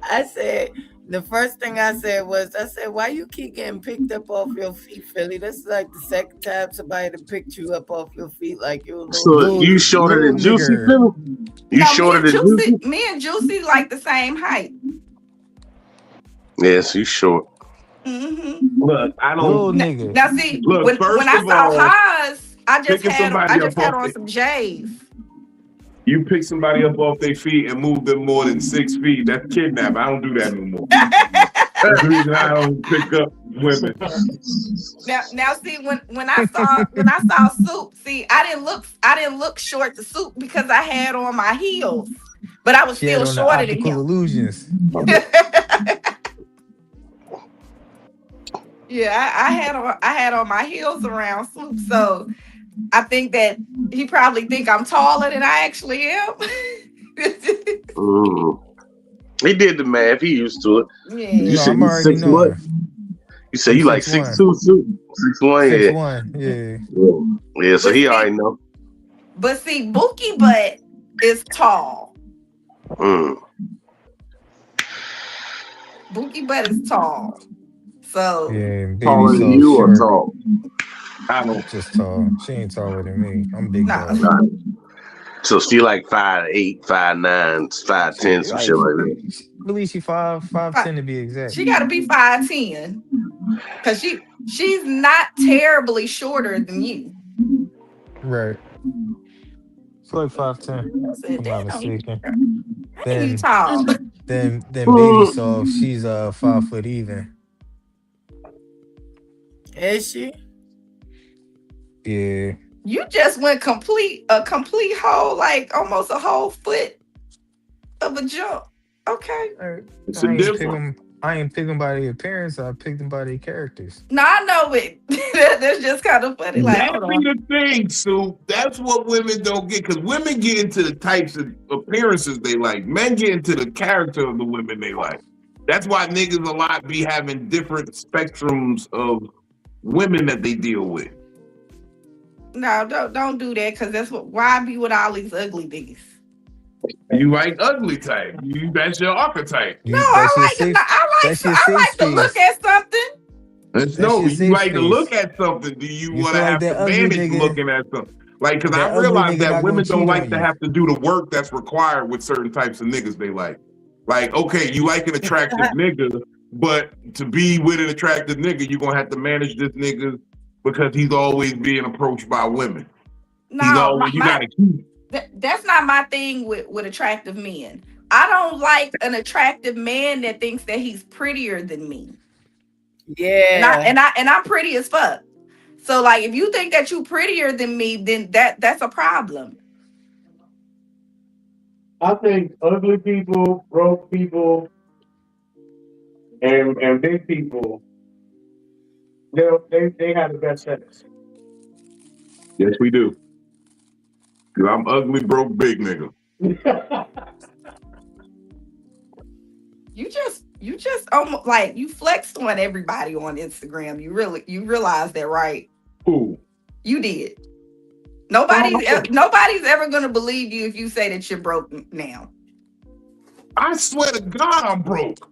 I said, the first thing I said was, why you keep getting picked up off your feet, Philly? That's like the second time somebody done picked you up off your feet like you a little. So you shorter than Juicy, Philly? You shorter than Juicy? Me and Juicy like the same height. Yes, you short. Mm-hmm. Look, I don't. Little nigga. Now see, Look, when I saw Haas, I just had on some J's. You pick somebody up off their feet and move them more than 6 feet. That's kidnapping. I don't do that no more. That's the reason I don't pick up women. Now see when I saw Soup, see I didn't look short to Soup because I had on my heels, but I was still shorter than him. Illusions. Yeah, I had on my heels around Soup, so I think that he probably think I'm taller than I actually am. He did the math. He used to it. Yeah. You said you 6'1". You said you like 6'2", 6'1", yeah. 6'1", yeah. Yeah, so he already know. But see, Bookie Butt is tall. Bookie Butt is tall. So yeah, baby, taller than you or tall? I don't. Just tall. She ain't taller than me. I'm big dog. So she like 5'8", 5'9", 5'10", some shit like that. I believe she 5'10" to be exact. She got to be 5'10", because she's not terribly shorter than you. Right. She's like 5'10". Said, I'm not mistaken. Then you tall. Then baby soft. She's 5 foot even. Is she? Yeah. You just went a complete whole, like almost a whole foot of a jump. Okay. It's a difference. I ain't picking by their appearance. I picked them by their characters. No, I know it. That's just kind of funny. Like, That's the thing, Sue. That's what women don't get, because women get into the types of appearances they like. Men get into the character of the women they like. That's why niggas a lot be having different spectrums of women that they deal with. No, don't do that, because that's why I be with all these ugly niggas. You like ugly type. That's your archetype. I like to look at something. You like to look at something. Do you want to have to manage looking at something? Like, because I realize that women don't like to have to do the work that's required with certain types of niggas they like. Like, okay, you like an attractive nigga, but to be with an attractive nigga, you're going to have to manage this nigga because he's always being approached by women. No, you got to keep. That's not my thing with attractive men. I don't like an attractive man that thinks that he's prettier than me. Yeah. And I'm pretty as fuck. So like, if you think that you prettier than me, then that's a problem. I think ugly people, broke people, and big people, they have the best sex. Yes, we do. Cause I'm ugly, broke, big nigga. You just almost like you flexed on everybody on Instagram. You realize that, right? Who? You did. Nobody's ever gonna believe you if you say that you're broke now. I swear to God, I'm broke.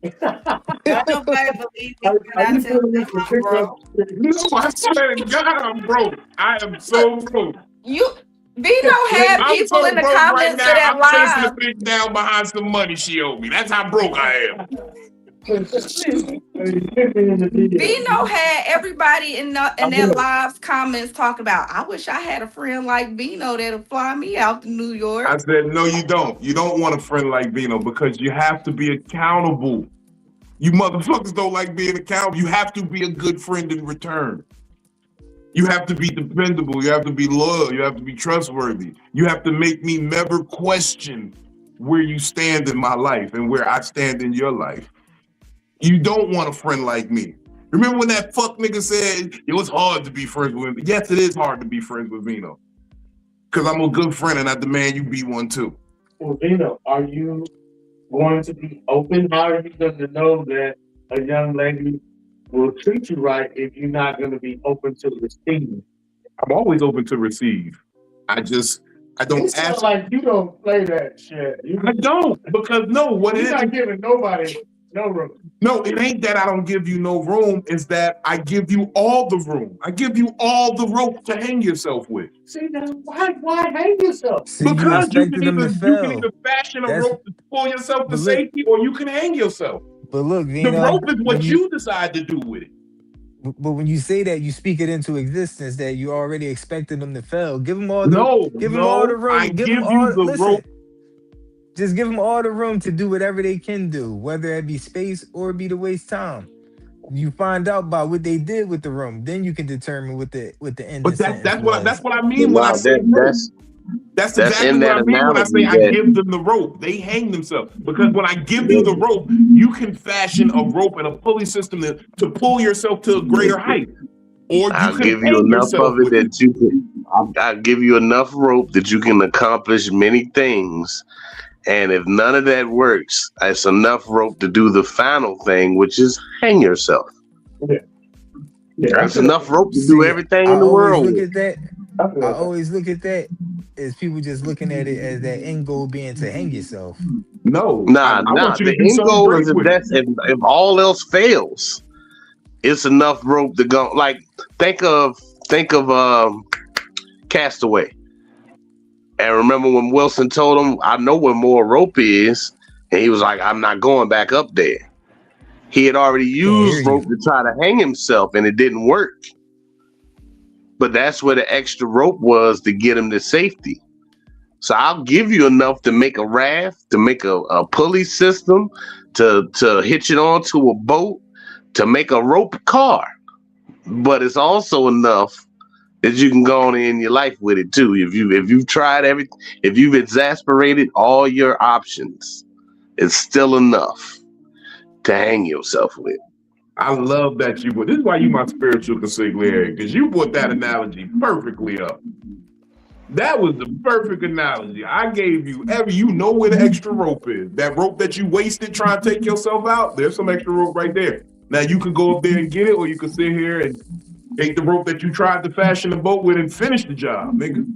Don't nobody believe me Are when I you tell doing them this to I'm pick broke. up? No, I swear to God, I'm broke. I am so broke. Vino had I'm people so in the broke right comments to now. that I'm chasing a live. bitch down behind some money she owed me. That's how broke I am. Vino had everybody in their lives comments talking about, I wish I had a friend like Vino that'll fly me out to New I York. said, no, you don't. You don't want a friend like Vino because you have to be accountable. You motherfuckers don't like being accountable. You have to be a good friend in return. You have to be dependable. You have to be loyal. You have to be trustworthy. You have to make me never question where you stand in my life and where I stand in your life. You don't want a friend like me. Remember when that fuck nigga said it was hard to be friends with him? Yes, it is hard to be friends with Vino. Because I'm a good friend and I demand you be one too. Well, Vino, are you going to be open? How are you going to know that a young lady will treat you right if you're not going to be open to receiving? I'm always open to receive. I don't It sounds ask. like you don't play that shit. I don't, because no, what it You're is. not giving nobody no room. No, it ain't that I don't give you no room. It's that I give you all the room. I give you all the rope to hang yourself with. See now, why hang yourself? See, you Because you expected can them to either fail. fashion a That's rope to pull yourself to but look, safety, or you can hang yourself. but look, The Vino, rope is when what you decide to do with it. but when you say that, you speak it into existence that you already expected them to fail. Give them all the No, I room. Give them give you all. the Listen, rope. just give them all the room to do whatever they can do, whether it be space or be to waste time. You find out about what they did with the room, then you can determine what the ending But sentence that's was. what I mean when I Wow, say rope. That's that's exactly in what that I mean when I say analogy I that give them the rope. They hang themselves. Because when I give you the rope, you can fashion a rope and a pulley system to pull yourself to a greater height. Or you I'll can give you hang enough yourself of it with it. that you can. I'll give you enough rope that you can accomplish many things. And if none of that works, it's enough rope to do the final thing, which is hang yourself. Yeah, That's enough rope to do See, everything I in the always world look with. at that. I feel I that. always look at that as people just looking at it as that end goal being to hang yourself. No, Nah, I nah. want you to The do end something goal is great with it. if all else fails, it's enough rope to go. Like think of Castaway. And remember when Wilson told him, "I know where more rope is," and he was like, "I'm not going back up there." He had already Can't hear used you. rope to try to hang himself, and it didn't work. But that's where the extra rope was to get him to safety. So I'll give you enough to make a raft, to make a pulley system, to hitch it onto a boat, to make a rope car. But it's also enough that you can go on in your life with it too. If you've tried everything, if you've exasperated all your options, it's still enough to hang yourself with. I love that you would. This is why you my spiritual consigliere, because you put that analogy perfectly up. That was the perfect analogy. I gave you you know where the extra rope is. That rope that you wasted trying to take yourself out, there's some extra rope right there. Now you can go up there and get it, or you can sit here and take the rope that you tried to fashion a boat with and finish the job, nigga.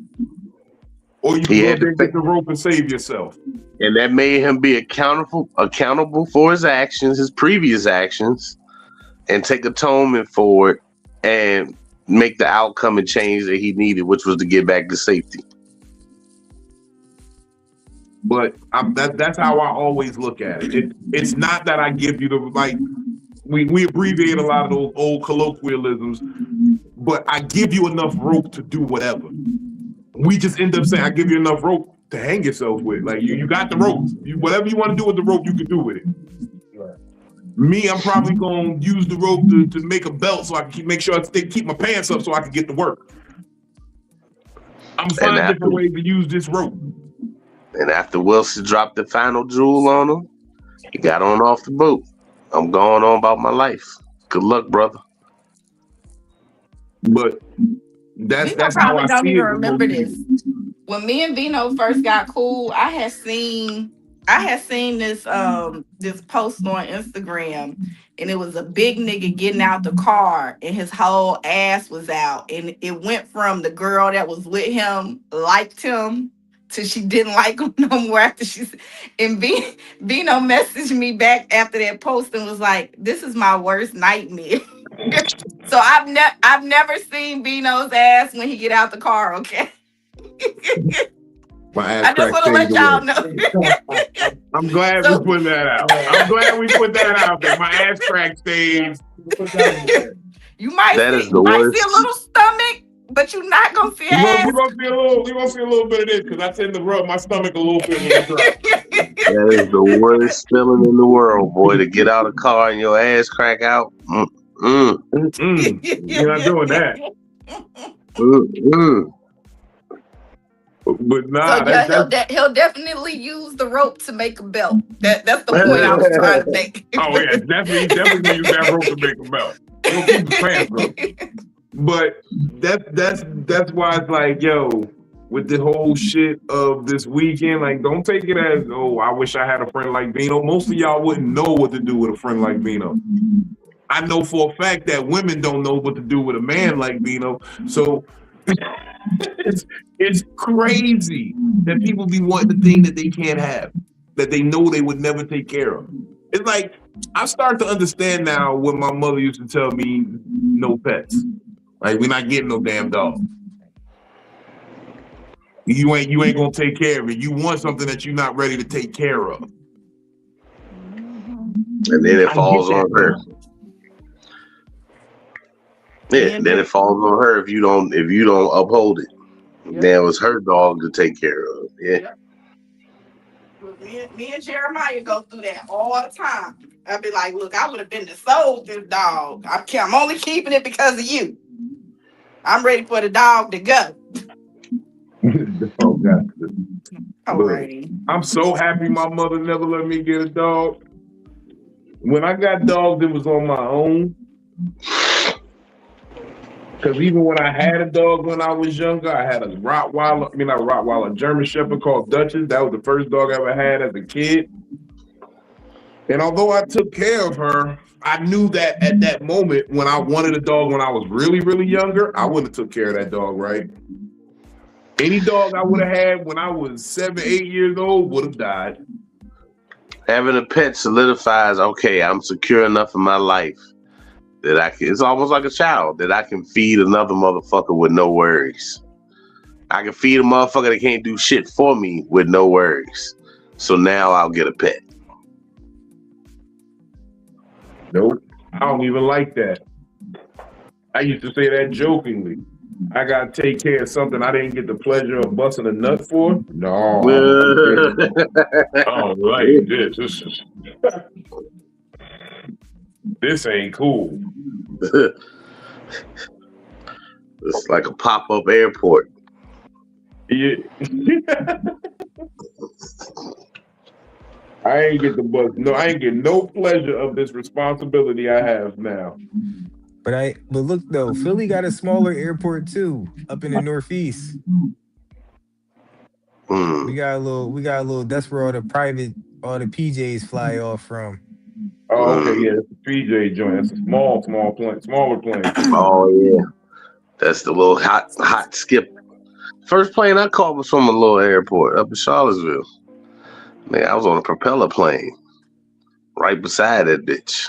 Or you can He go had up there to, and get the rope and save yourself. and that made him be accountable for his actions, his previous actions, and take atonement for it, and make the outcome and change that he needed, which was to get back to safety. But that's how I always look at it. It's not that I give you the like. We abbreviate a lot of those old colloquialisms, but I give you enough rope to do whatever. We just end up saying I give you enough rope to hang yourself with. Like you got the rope. Whatever you want to do with the rope, you can do with it. Me, I'm probably gonna use the rope to make a belt so I can make sure I keep my pants up so I can get to work. I'm finding different ways to use this rope. And after Wilson dropped the final jewel on him, he got on off the boat. I'm going on about my life. Good luck, brother. But Vino that's how probably I don't see even it. remember this. When me and Vino first got cool, I had seen this post on Instagram, and it was a big nigga getting out the car and his whole ass was out. And it went from the girl that was with him liked him till she didn't like him no more after and Vino messaged me back after that post and was like, "This is my worst nightmare." So I've never seen Vino's ass when he get out the car. Okay. My ass I just crack want to let stayed y'all away. know. I'm glad So- we put that out. I'm glad we put that out there. My ass crack stays. You might That see, is the you might worst. see a little stomach, but you're not gonna see We're ass. gonna see a little bit of this because I tend to rub my stomach a little bit when I drive. That is the worst feeling in the world, boy, to get out of the car and your ass crack out. You're not doing that. But nah, So yeah, that's he'll definitely use the rope to make a belt. That's the point I was trying to make. oh yeah, definitely gonna use that rope to make a belt. He'll keep his pants up. But that's why it's like, yo, with the whole shit of this weekend, like, don't take it as, oh, I wish I had a friend like Vino. Most of y'all wouldn't know what to do with a friend like Vino. I know for a fact that women don't know what to do with a man like Vino. So it's crazy that people be wanting the thing that they can't have, that they know they would never take care of. It's like, I start to understand now when my mother used to tell me no pets. Like, we're not getting no damn dog. You ain't gonna take care of it. You want something that you're not ready to take care of. And then it falls on her. Yeah, then it falls on her if you don't uphold it. Yep. Then it's her dog to take care of. Yeah. Me and Jeremiah go through that all the time. I'd be like, look, I would have been to sold this dog. I'm only keeping it because of you. I'm ready for the dog to go. Oh God. Alrighty. I'm so happy my mother never let me get a dog. When I got dogs, it was on my own. Because even when I had a dog when I was younger, I had a a German Shepherd called Duchess. That was the first dog I ever had as a kid. And although I took care of her, I knew that at that moment when I wanted a dog when I was really, really younger, I wouldn't have took care of that dog, right? Any dog I would have had when I was 7, 8 years old would have died. Having a pet solidifies, okay, I'm secure enough in my life that it's almost like a child, that I can feed another motherfucker with no worries. I can feed a motherfucker that can't do shit for me with no worries. So now I'll get a pet. Nope. I don't even like that. I used to say that jokingly. I gotta take care of something I didn't get the pleasure of busting a nut for. No, I don't like this. This ain't cool. It's like a pop-up airport. Yeah. I ain't get the bus. No, I ain't get no pleasure of this responsibility I have now. But look though, Philly got a smaller airport too, up in the Northeast. We got a little. That's where all the PJs fly off from. Oh, okay, yeah, it's a PJ joint. It's a small plane, smaller plane. Oh yeah, that's the little hot skip. First plane I caught was from a little airport up in Charlottesville. Man, I was on a propeller plane, right beside that bitch.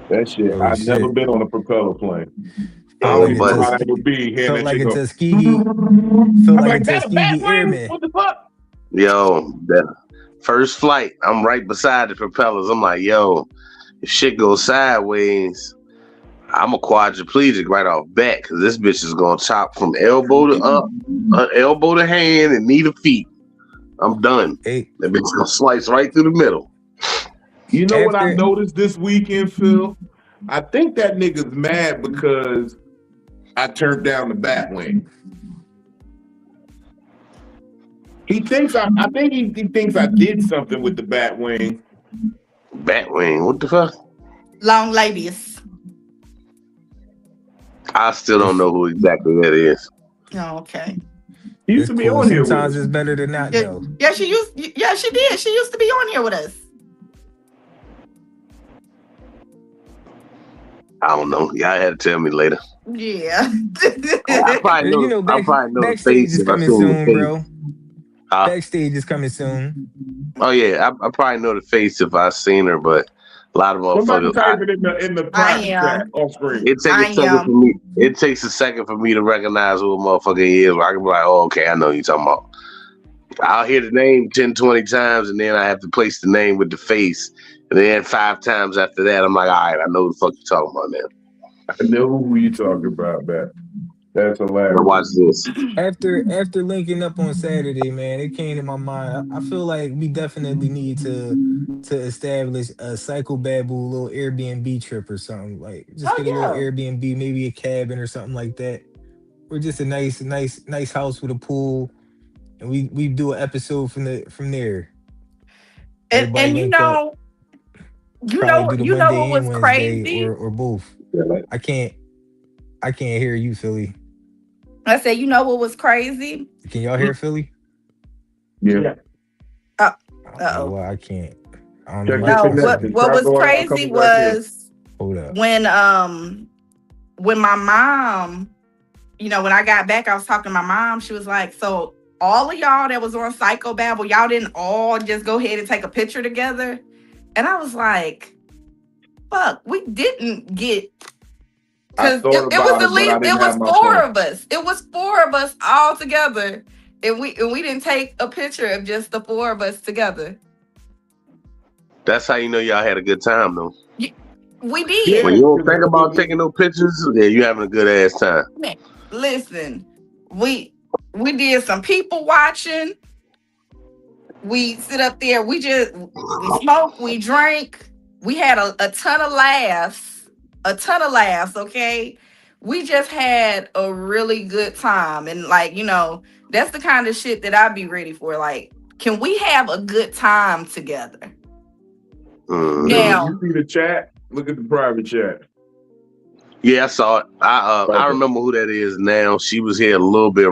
That shit. Oh, I've shit. never been on a propeller plane. I Felt don't like know a how that would be. Hearing Felt that like shit a go, Tuskegee. Felt like a Tuskegee airman. What the fuck? Yo, that first flight, I'm right beside the propellers. I'm like, yo, if shit goes sideways, I'm a quadriplegic right off bat because this bitch is gonna chop from elbow to up, elbow to hand, and knee to feet. I'm done. Hey, That bitch gonna slice right through the middle. You know what I After- noticed this weekend, Phil? I think that nigga's mad because I turned down the bat wing. He thinks I think he thinks I did something with the bat wing. Batwing, what the fuck? Long ladies. I still don't know who exactly that is. Oh, okay. He used it's to be cool. on here with Sometimes us. it's better than not know. Yeah, she did. She used to be on here with us. I don't know. Y'all had to tell me later. Yeah. I probably know. You know, I probably know the backstage face is if I coming seen the soon, face. bro. Huh? Backstage is coming soon. Oh yeah, I probably know the face if I seen her, but a lot of Somebody motherfuckers. type it in the I private chat am. off screen. It takes I a second am. for me. It takes a second for me to recognize who a motherfucker is. I can be like, oh, okay, I know who you're talking about. I'll hear the name 10, 20 times, and then I have to place the name with the face. And then 5 times after that, I'm like, all right, I know who the fuck you're talking about now. I know who you talking about, man. That's hilarious. Now watch this. After linking up on Saturday, man, it came to my mind. I feel like we definitely need to establish a Psycho-Babble little Airbnb trip or something. Like just Oh get a little yeah. Airbnb, maybe a cabin or something like that. Or just a nice house with a pool, and we do an episode from there. Everybody And link up. Probably do the you know Monday what and was Wednesday crazy? or both. Yeah, like, I can't hear you, Philly. I said, you know what was crazy? Can y'all hear Philly? yeah. Uh-oh. Well, I can't. I don't Check know. your No, connection. what Try was going out, crazy coming back in. was Hold up. when my mom, you know, when I got back, I was talking to my mom. She was like, so all of y'all that was on Psycho-Babble, y'all didn't all just go ahead and take a picture together? And I was like, fuck, we didn't get, I because thought it was about at it, but I least, didn't it was have my 4 phone. of us. It was 4 of us all together. And we didn't take a picture of just the 4 of us together. That's how you know y'all had a good time, though. We did. Yeah. When you don't think about taking no pictures, yeah, you having a good ass time. Man, listen, we did some people watching. We sit up there. We smoked. We drank. We had a ton of laughs. Okay, we just had a really good time, and like, you know, that's the kind of shit that I'd be ready for. Like, can we have a good time together? Mhm. Now, You see the chat? Look at the private chat. Yeah, I saw it. I remember who that is now. She was here a little bit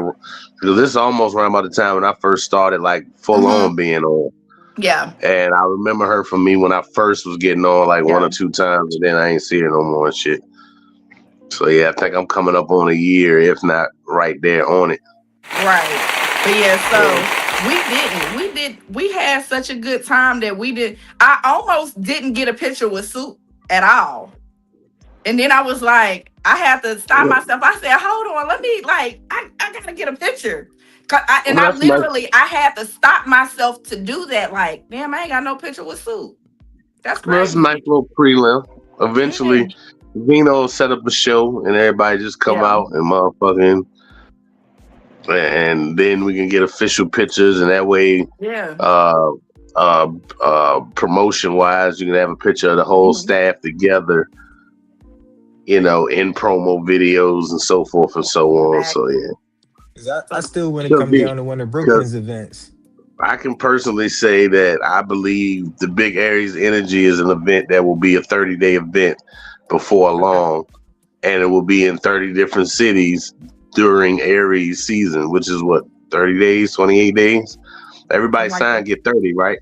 because this is almost around about the time when I first started, like full on being on. yeah. And I remember her from me when I first was getting on, like 1 or 2 times, and then I ain't see her no more and shit. So yeah, I think I'm coming up on a year, if not right there on it. Right. But yeah, so we had such a good time that I almost didn't get a picture with Soup at all. And then I was like, I had to stop myself. I said, hold on, let me, like, I gotta get a picture. I had to stop myself to do that. Like, damn, I ain't got no picture with Soup. That's crazy. That's a nice little prelim. Eventually, Vino set up a show and everybody just come out and motherfucking, and then we can get official pictures, and that way, promotion wise, you can have a picture of the whole staff together, you know, in promo videos and so forth and so on. So yeah, I still want to come down to one of Brooklyn's events. I can personally say that I believe the Big Aries Energy is an event that will be a 30-day event before long, and it will be in 30 different cities during Aries season, which is what, 30 days, 28 days? Everybody sign get 30, right?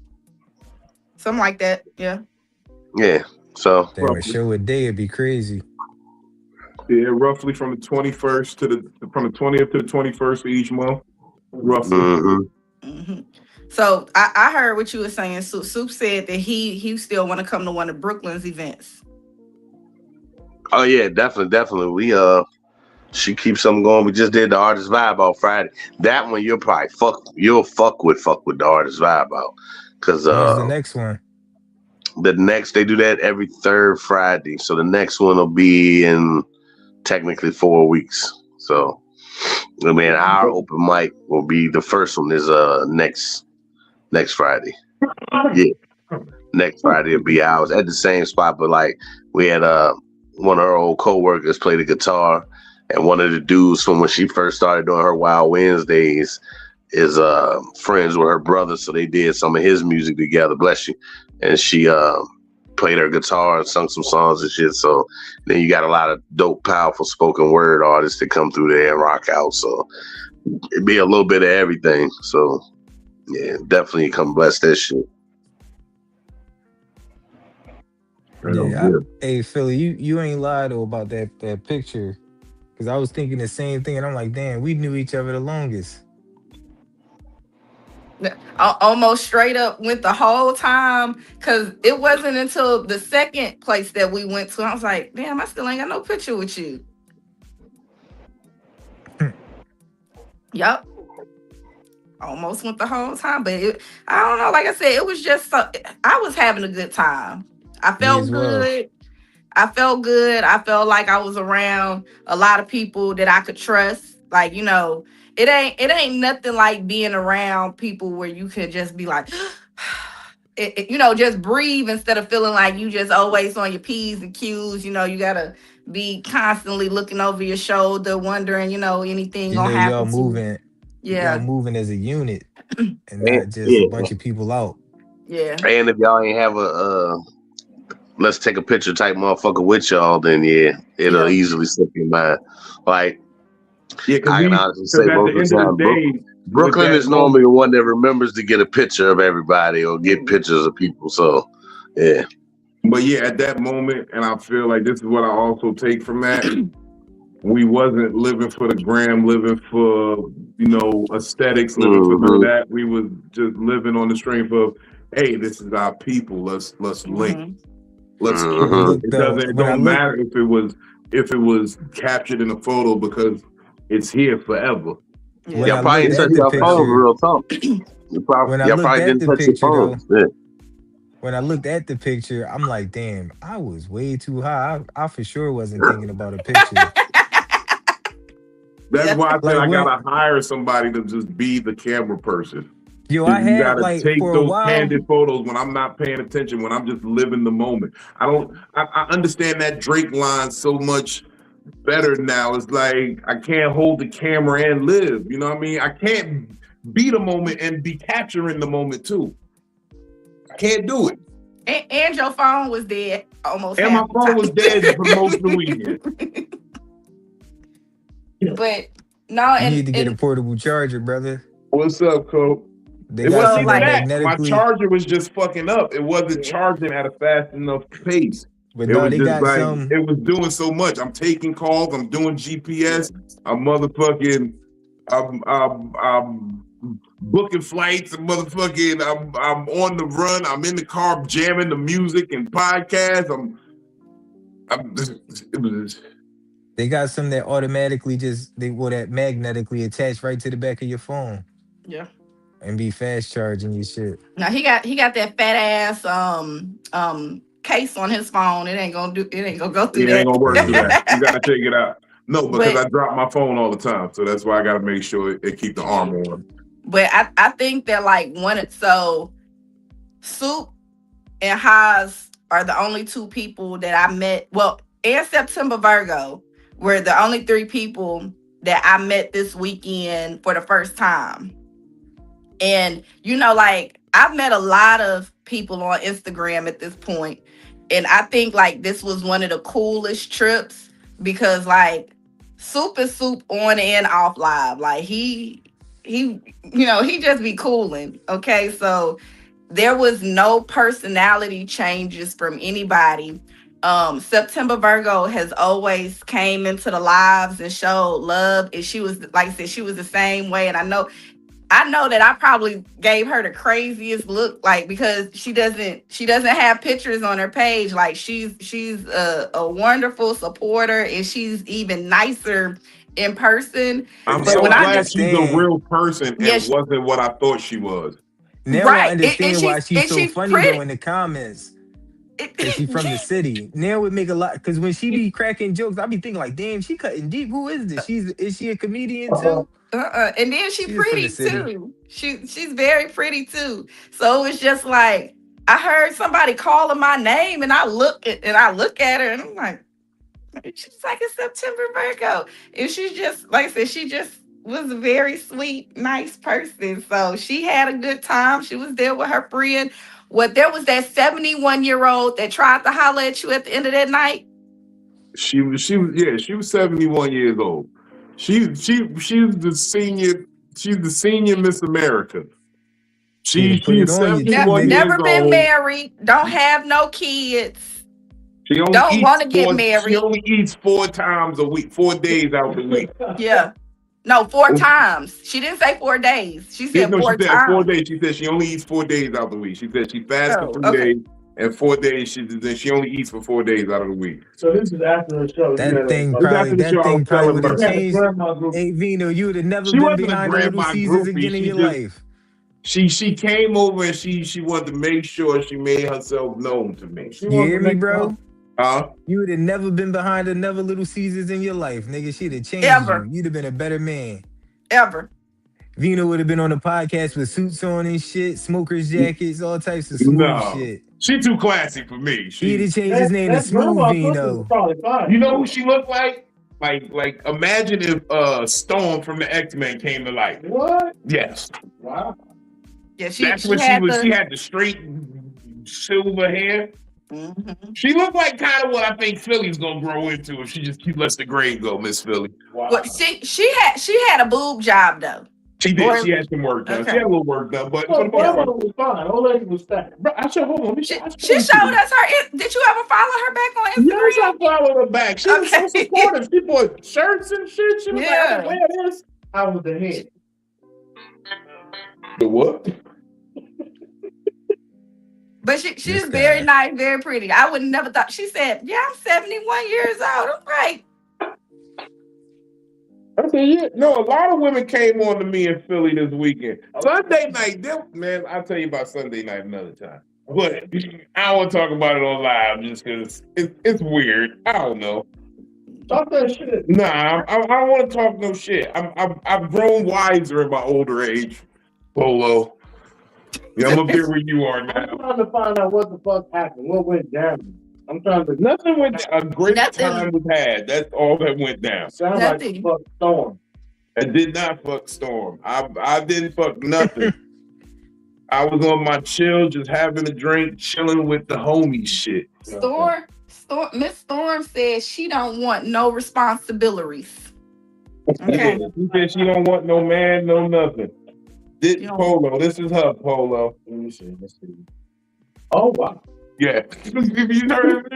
Something like that, yeah. Yeah, so. Damn, a show a day would be crazy. Yeah, roughly from the 21st from the 20th to the 21st of each month, roughly. Mm-hmm. So I heard what you were saying. Soup said that he still want to come to one of Brooklyn's events. Oh yeah, definitely. We she keeps something going. We just did the Artist Vibe out Friday. That one you'll probably fuck with the Artist Vibe out, because when's the next one? They do that every 3rd Friday. So the next one will be in technically 4 weeks. So I mean, our open mic will be, the first one is next Friday. Yeah, next Friday will be ours at the same spot. But like, we had one of our old co-workers play the guitar, and one of the dudes from when she first started doing her Wild Wednesdays is friends with her brother, so they did some of his music together. Bless you. And she played her guitar and sung some songs and shit. So then you got a lot of dope, powerful spoken word artists that come through there and rock out. So it'd be a little bit of everything. So yeah, definitely come bless that shit. Yeah, hey Philly, you ain't lied though about that picture. Cause I was thinking the same thing, and I'm like, damn, we knew each other the longest. I almost straight up went the whole time because it wasn't until the second place that we went to. I was like, damn, I still ain't got no picture with you. Yep. Almost went the whole time, but I don't know. Like I said, it was just I was having a good time. I felt good. I felt good. I felt like I was around a lot of people that I could trust. Like, it ain't nothing like being around people where you could just be like, just breathe instead of feeling like you just always on your P's and Q's. You gotta be constantly looking over your shoulder, wondering, anything gonna happen. Y'all moving as a unit and not just a bunch of people out. Yeah. And if y'all ain't have a let's take a picture type motherfucker with y'all, then it'll easily slip your mind. Like, I can honestly say most of the time, Brooklyn is normally the one that remembers to get a picture of everybody or get pictures of people. So, yeah. But yeah, at that moment, and I feel like this is what I also take from that. We wasn't living for the gram, living for, aesthetics, living for none of that. We was just living on the strength of, hey, this is our people. Let's link. Let's it don't matter if it was captured in a photo because it's here forever. Y'all probably didn't touch your phone, real talk. Y'all probably didn't touch your phone. When I looked at the picture, I'm like, damn, I was way too high. I for sure wasn't thinking about a picture. That's why I said I gotta hire somebody to just be the camera person. Yo, I had take for those a while, candid photos when I'm not paying attention, when I'm just living the moment. I understand that Drake line so much better now. It's like I can't hold the camera and live. You know what I mean? I can't be the moment and be capturing the moment too. I can't do it. And your phone was dead almost. And my phone was dead for most of the weekend. But no, you need to get a portable charger, brother. What's up, Cole? It wasn't like my charger was just fucking up. It wasn't charging at a fast enough pace. But no, they got some. It was doing so much. I'm taking calls. I'm doing GPS. I'm motherfucking. I'm booking flights. I'm motherfucking. I'm on the run. I'm in the car jamming the music and podcasts. They got some that automatically that magnetically attach right to the back of your phone. Yeah. And be fast charging your shit. Now he got that fat ass case on his phone. It ain't gonna go through that. It ain't gonna work through that. You gotta take it out. No, because I drop my phone all the time, so that's why I gotta make sure it keep the arm on. But I think that Soup and Haas are the only two people that I met. Well, and September Virgo were the only three people that I met this weekend for the first time. And, I've met a lot of people on Instagram at this point. And I think, this was one of the coolest trips because, Soup is Soup on and off live. He just be cooling. Okay, so there was no personality changes from anybody. September Virgo has always came into the lives and showed love. And she was, like I said, she was the same way. And I know that I probably gave her the craziest look, because she doesn't have pictures on her page. She's a wonderful supporter, and she's even nicer in person. I'm so glad she's a real person and wasn't what I thought she was. Now I understand why she's so funny though in the comments. Because she's from the city. Now it would make a lot, because when she be cracking jokes, I be thinking damn, she cutting deep. Who is this? Is she a comedian too? And then she's pretty too. She's very pretty too. So it's just I heard somebody calling my name, and I look at her, and I'm like, she's like a September Virgo, and she's just like I said, she just was a very sweet, nice person. So she had a good time. She was there with her friend. There was that 71-year-old that tried to holler at you at the end of that night. She was 71 years old. She's the senior. She's the senior Miss America. She's 71 years old. Never been married. Don't have no kids. She only Don't eats want to get She married. only eats 4 times a week, 4 days out the week. Yeah. No, 4 times. She didn't say 4 days. She said No, 4 she said 4 times. days. She said she only eats 4 days out the week. She said she fasts for 3 okay. days and 4 days she only eats for 4 days out of the week. So this is after the show. That thing After probably, the show, I was probably telling would have her. changed. Grandma group. Hey Vino, you would have never She been wasn't a behind the Little grandma Caesars groupie. again in She your just- life. She came over and she wanted to make sure she made herself known to me. She You wants hear to me, make bro? fun. Huh? You would have never been behind another Little Caesars in your life, nigga. She'd have changed Ever. you. You'd have been a better man. Ever. Vino would have been on the podcast with suits on and shit, smokers jackets, all types of smooth No. shit. She too classy for me. He'd have changed his name to That Smooth grandma Vino. was probably fine. You know who she looked like? Like imagine if Storm from the X-Men came to life. What? Yes. Wow. Yeah, That's what she was. She had the straight silver hair. Mm-hmm. She looked like kind of what I think Philly's gonna grow into if she just lets the grade go, Miss Philly. Wow. Well, she had a boob job though. She did. Or- She had some work done. Okay. She had a little work done, but Well, for the most grandma part, was fine. Old lady was fat. Bro, I should hold on. Let me She show showed us her. Did you ever follow her back on Instagram? yes, I followed her back. She was so Okay. supportive. She bought shirts and shit. She was like, Yeah. "I can wear this." I was the head. The what? But she's This very guy. nice, very pretty. I would never thought. She said, "Yeah, I'm 71 years old." I'm like, I said, yeah. No, a lot of women came on to me in Philly this weekend. Sunday night, man, I'll tell you about Sunday night another time. But I don't want to talk about it on live just because it's weird. I don't know. Talk that shit. Nah, I don't want to talk no shit. I've grown wiser in my older age, Polo. Yeah, I'm up there where you are I'm now. trying to find out what the fuck happened. What went down? I'm trying to. Nothing went down. A great Nothing. time was had. That's all that went down. Sound like Nothing. fuck Storm. I did not fuck Storm. I didn't fuck nothing. I was on my chill, just having a drink, chilling with the homies shit. Miss Storm says she don't want no responsibilities. Okay. She said she don't want no man, no nothing. This You don't- Polo, this is her Polo. Let me see. Let's see. Oh wow. Yeah. You heard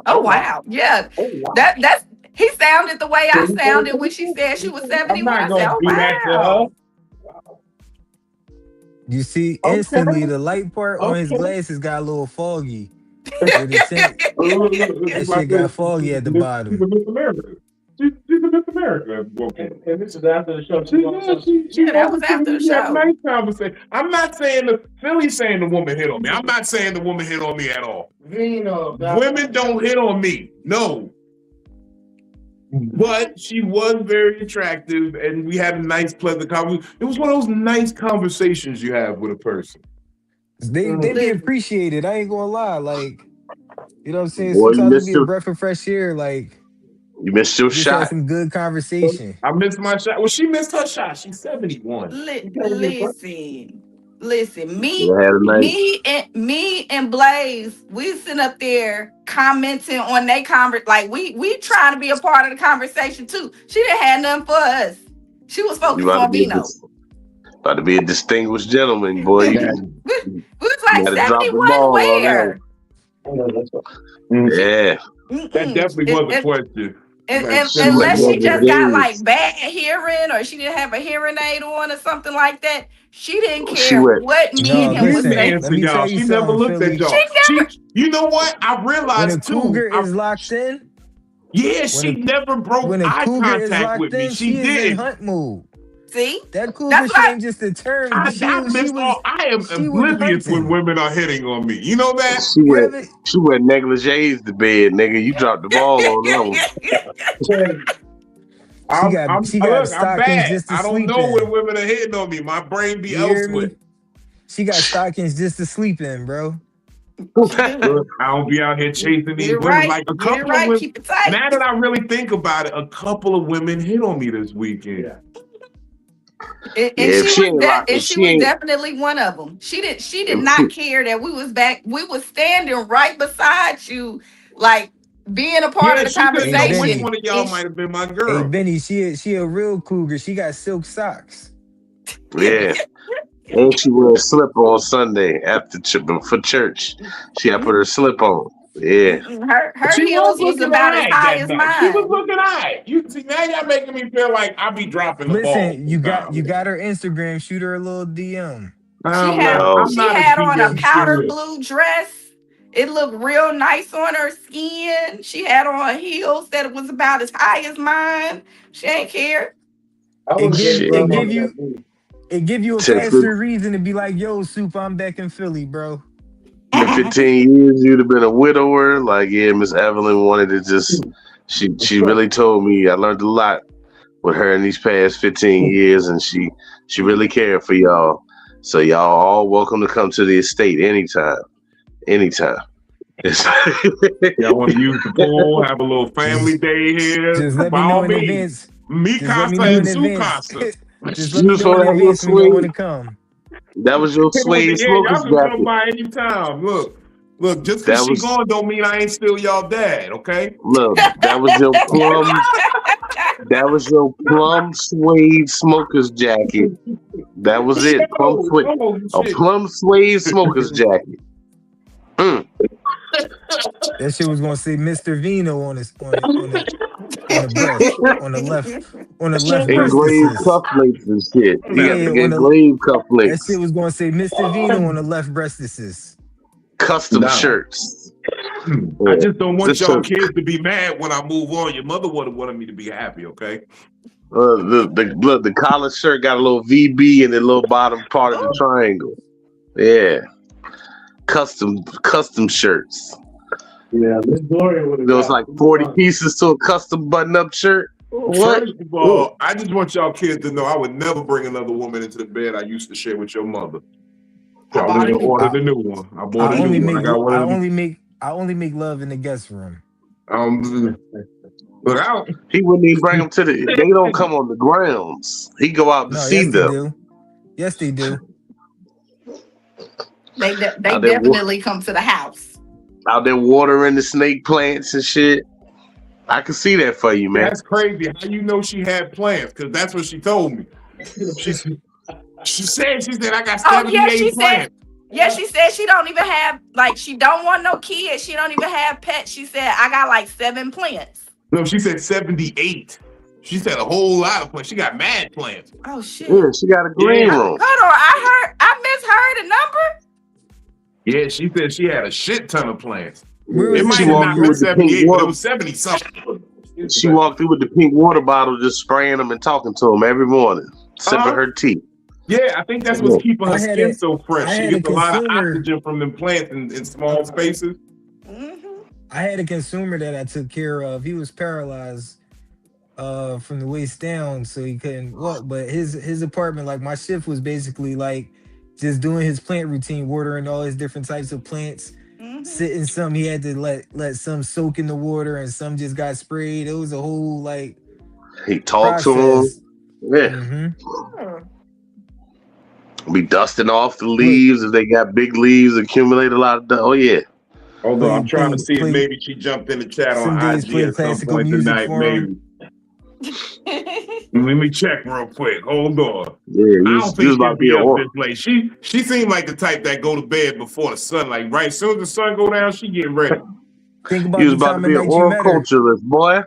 Oh wow, yeah. Oh wow. That's he sounded the way I sounded when she said she was I'm 71. not I gonna said, "Oh do that to wow." her. You see, Okay. instantly the light part on his Okay. glasses got a little foggy. With the tint. That shit got foggy at the bottom. She's a Miss America. She's a Miss America. Okay. And this is after the show. Yeah, that was after the We had a show. nice conversation. I'm not saying Philly's saying the woman hit on me. I'm not saying the woman hit on me at all. Vino. Women don't hit on me. No. But she was very attractive and we had a nice, pleasant conversation. It was one of those nice conversations you have with a person. They be appreciated. I ain't gonna lie. Like, you know what I'm saying? Boy, you Sometimes missed it be a your- breath of fresh air. Like, You missed your just had shot. some good conversation. I missed my shot. Well, she missed her shot. She's 71. Listen. You had a nice. Me and Blaze, we sitting up there commenting on they like we trying to be a part of the conversation too. She didn't have nothing for us. She was focused You on Vino. about to be a distinguished gentleman, boy. We was like You gotta drop the 71 ball on where? Yeah. That definitely was a question. Unless she just got Davis. like bad hearing or she didn't have a hearing aid on or something like that. She didn't She care went- what me No, and him was listen, saying. let me y'all. tell you She never something, looked Philly. at y'all. You know what? I When realized a too. cougar is locked in, Yeah, she never broke when a eye cougar is contact locked with me. in, She is in did. hunt mode. See? That cougar That's shit why- ain't just a term. I She am am she was oblivious when hunting. women are hitting on me. You know that? She You went, ever- she went negligees to bed, nigga. You dropped the ball on that one. She got I'm stockings bad. just to I don't sleep know in. when women are hitting on me. My brain be You hear elsewhere. me? She got stockings just to sleep in, bro. I don't be out here chasing these Get it women. right. Like a Get couple it of right. women. Keep it tight. Now that I really think about it, a couple of women hit on me this weekend. Yeah. And if she ain't locked- if she she was ain't- definitely one of them. She did If not she- care that we was back. We was standing right beside you, like being a part of the she couldn't know conversation. which one of y'all And might have been my Hey girl. Benny, she a real cougar. She got silk socks. Yeah. And she wear a slip on Sunday after for church. She had to put her slip on. Yeah. Her She heels was looking about as alright high that as night. She was mine. looking alright. You see, now y'all making me feel like I be dropping the ball Listen, sometimes. you got her Instagram. Shoot her a little DM. She I'm had not. No. I'm she not a had on a DM powder serious. blue dress. It looked real nice on her skin. She had on heels that was about as high as mine. She ain't care. I It would have give gave Shit. it love give on you that dude. it give you a Since the, faster reason to be like, yo, Soup, I'm back in Philly, bro. the 15 years you'd have been a widower. Like, yeah, Miss Evelyn wanted to just. She really told me I learned a lot with her in these past 15 years, and she really cared for y'all. So y'all all welcome to come to the estate anytime. Anytime. Y'all want to use the pool? Have a little family day here? Just let By me know all in means, advance. me Just let me casa know in and Sue advance. casa. Just let me Just know want in to have your advance when y'all want suede. to come. That was your suede Yeah, y'all smoker's can come jacket. by anytime. Look. Just That because she was gone don't mean I ain't still y'all dad. Okay. look. That was your plum. That was your plum suede smoker's jacket. That was it. Plum Oh, suede. oh A shit. plum suede smoker's jacket. Mm. That shit was gonna say Mr. Vino on the breast, on the left Engraved breastises. cufflinks and shit. He got Yeah, the engraved that shit cufflinks. was gonna say Mr. Vino on the left breastises. Custom Nah. shirts. I Yeah. just don't want This y'all shirt. kids to be mad when I move on. Your mother would have wanted me to be happy. Okay. The collar shirt got a little VB in the little bottom part of the Ooh, triangle. Yeah. Custom shirts. Yeah, Miss Gloria would have There was got like it. 40 pieces to a custom button-up shirt. What? First of all, I just want y'all kids to know I would never bring another woman into the bed I used to share with your mother. So I I bought went a and new ordered I, a new one. I bought I a new only one. make I got one of them. I only make love in the guest room. Look out. He wouldn't even bring them to the. They don't come on the grounds. He go out to No, see yes they them. do. Yes they do. They Out there, definitely come to the house. out there watering the snake plants and shit. I can see that for you, man. That's crazy. How you know she had plans? Because that's what she told me. She said I got Oh yeah, 78 plants. she said she don't even have she don't want no kids. She don't even have pets. She said I got like 7 plants. No, she said 78. She said a whole lot of plants. She got mad plants. Oh shit. Yeah, she got a green Yeah. room. Hold on, I misheard a number. Yeah, she said she had a shit ton of plants. Where It was might She this have in New walked not through been York? with the pink 78, but it water. was 70 something. She walked through with the pink water bottle, just spraying them and talking to them every morning, sipping her tea. Yeah, I think that's Yeah. what's keeping her I had skin a so fresh. I She had a gets a lot of consumer oxygen from them plants in small spaces. I had a consumer that I took care of. He was paralyzed from the waist down, so he couldn't walk. But his apartment, like my shift was basically like just doing his plant routine, watering all his different types of plants. Sitting some he had to let some soak in the water and some just got sprayed. It was a whole like He talked to process. them. Yeah. Mm-hmm. Be dusting off the Play leaves if they got big leaves, accumulate a lot of dust. Oh yeah. Hold on, I'm trying to see if play maybe she jumped in the chat on some days IG play at some classical point music tonight. for him. Maybe. Let me check real quick. Hold on. Yeah, I you don't was think about she'll to be be an up or. this late. She seemed like the type that go to bed before the sun. Like right as soon as the sun go down, she getting ready. Think You about was the about to time of be an night you met her. horticulturalist, boy.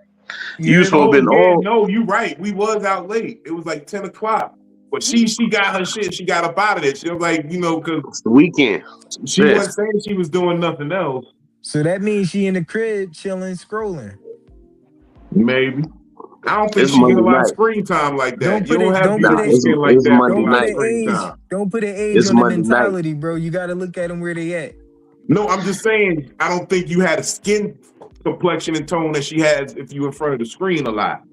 You You heard supposed me? to been Oh yeah, all no, you right. We was out late. It was like 10 o'clock. But she got her shit. She got up out of there. She was like, because it's the weekend. she Yeah. wasn't saying she was doing nothing else. So that means she in the crib chilling, scrolling. Maybe. I don't think It's she get a Monday lot of night. screen time like that. Don't You put don't it. have Don't put Nah, beautiful it. skin like it's that with a Monday Don't lot put of night. an screen age. time. Don't put an age It's on the Monday night. mentality, bro. You got to look at them where they at. No, I'm just saying, I don't think you had a skin complexion and tone that she has if you in front of the screen a lot.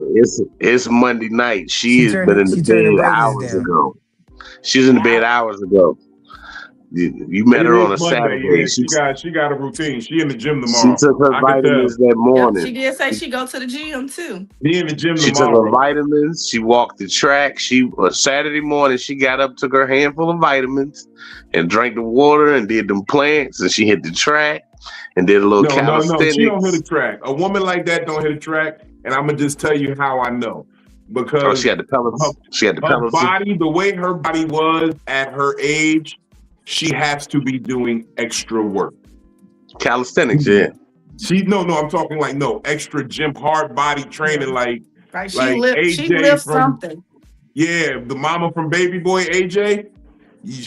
It's Monday night. She has been in the She turning bed brightness hours down. ago. She's in the bed hours ago. You met It her is on a Monday, Saturday. yeah. She got a routine. She in the gym She tomorrow. took her I can tell. vitamins that Yep, morning. she did say she go to the gym too. She in the gym She took her tomorrow. vitamins. She walked the track. Saturday morning she got up, took her handful of vitamins, and drank the water and did them plants. And she hit the track and did a little No. She calisthenics. don't hit a track. A woman like that don't hit a track. And I'm gonna just tell you how I know. Because she had the pellets. She had the her pellets. body, the way her body was at her age, she has to be doing extra work. Calisthenics, yeah. I'm talking like extra gym, hard body training, like she AJ lifts from something. the mama from Baby Boy AJ.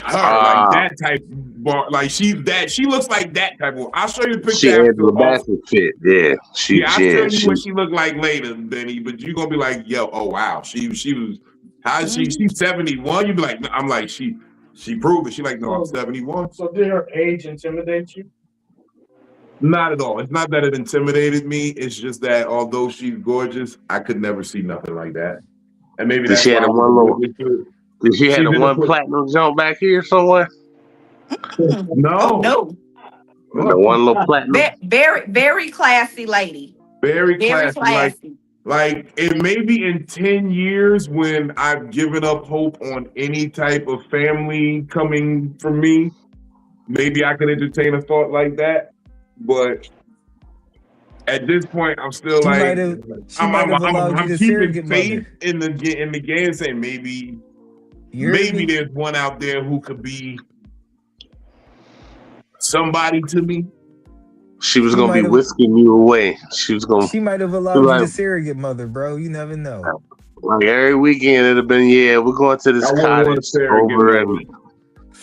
Her like that type bar, like she looks like that type of. I'll show you the picture She after. Angela Bassett fit, yeah. I'll show you what she looked like later, Benny. But you're gonna be like, yo, oh wow, she was. How is she's 71. You be like, I'm like she proved it. She like, no, I'm 71. So did her age intimidate you? Not at all. It's not that it intimidated me. It's just that although she's gorgeous, I could never see nothing like that. And maybe that's she had why Did she have the one platinum jump back here somewhere? No. No. The one little platinum. Very, very classy lady. Very classy. Like it may be in 10 years when I've given up hope on any type of family coming from me, maybe I could entertain a thought like that. But at this point, I'm still I'm keeping faith in the game, saying maybe there's one out there who could be somebody to me. She was gonna be whisking you away. She might have allowed you to surrogate mother, bro. You never know. Like every weekend, it'd have been, we're going to this cottage over and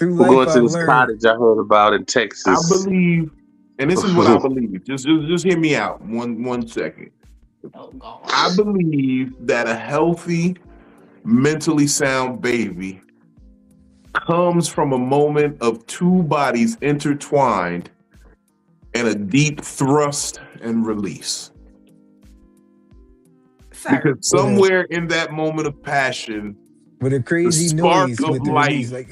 we're going to this cottage I heard about in Texas. I believe, and this is what I believe. Just hear me out. One second. I believe that a healthy, mentally sound baby comes from a moment of two bodies intertwined and a deep thrust and release. Because somewhere in that moment of passion, with a crazy noise, of with the life, release, like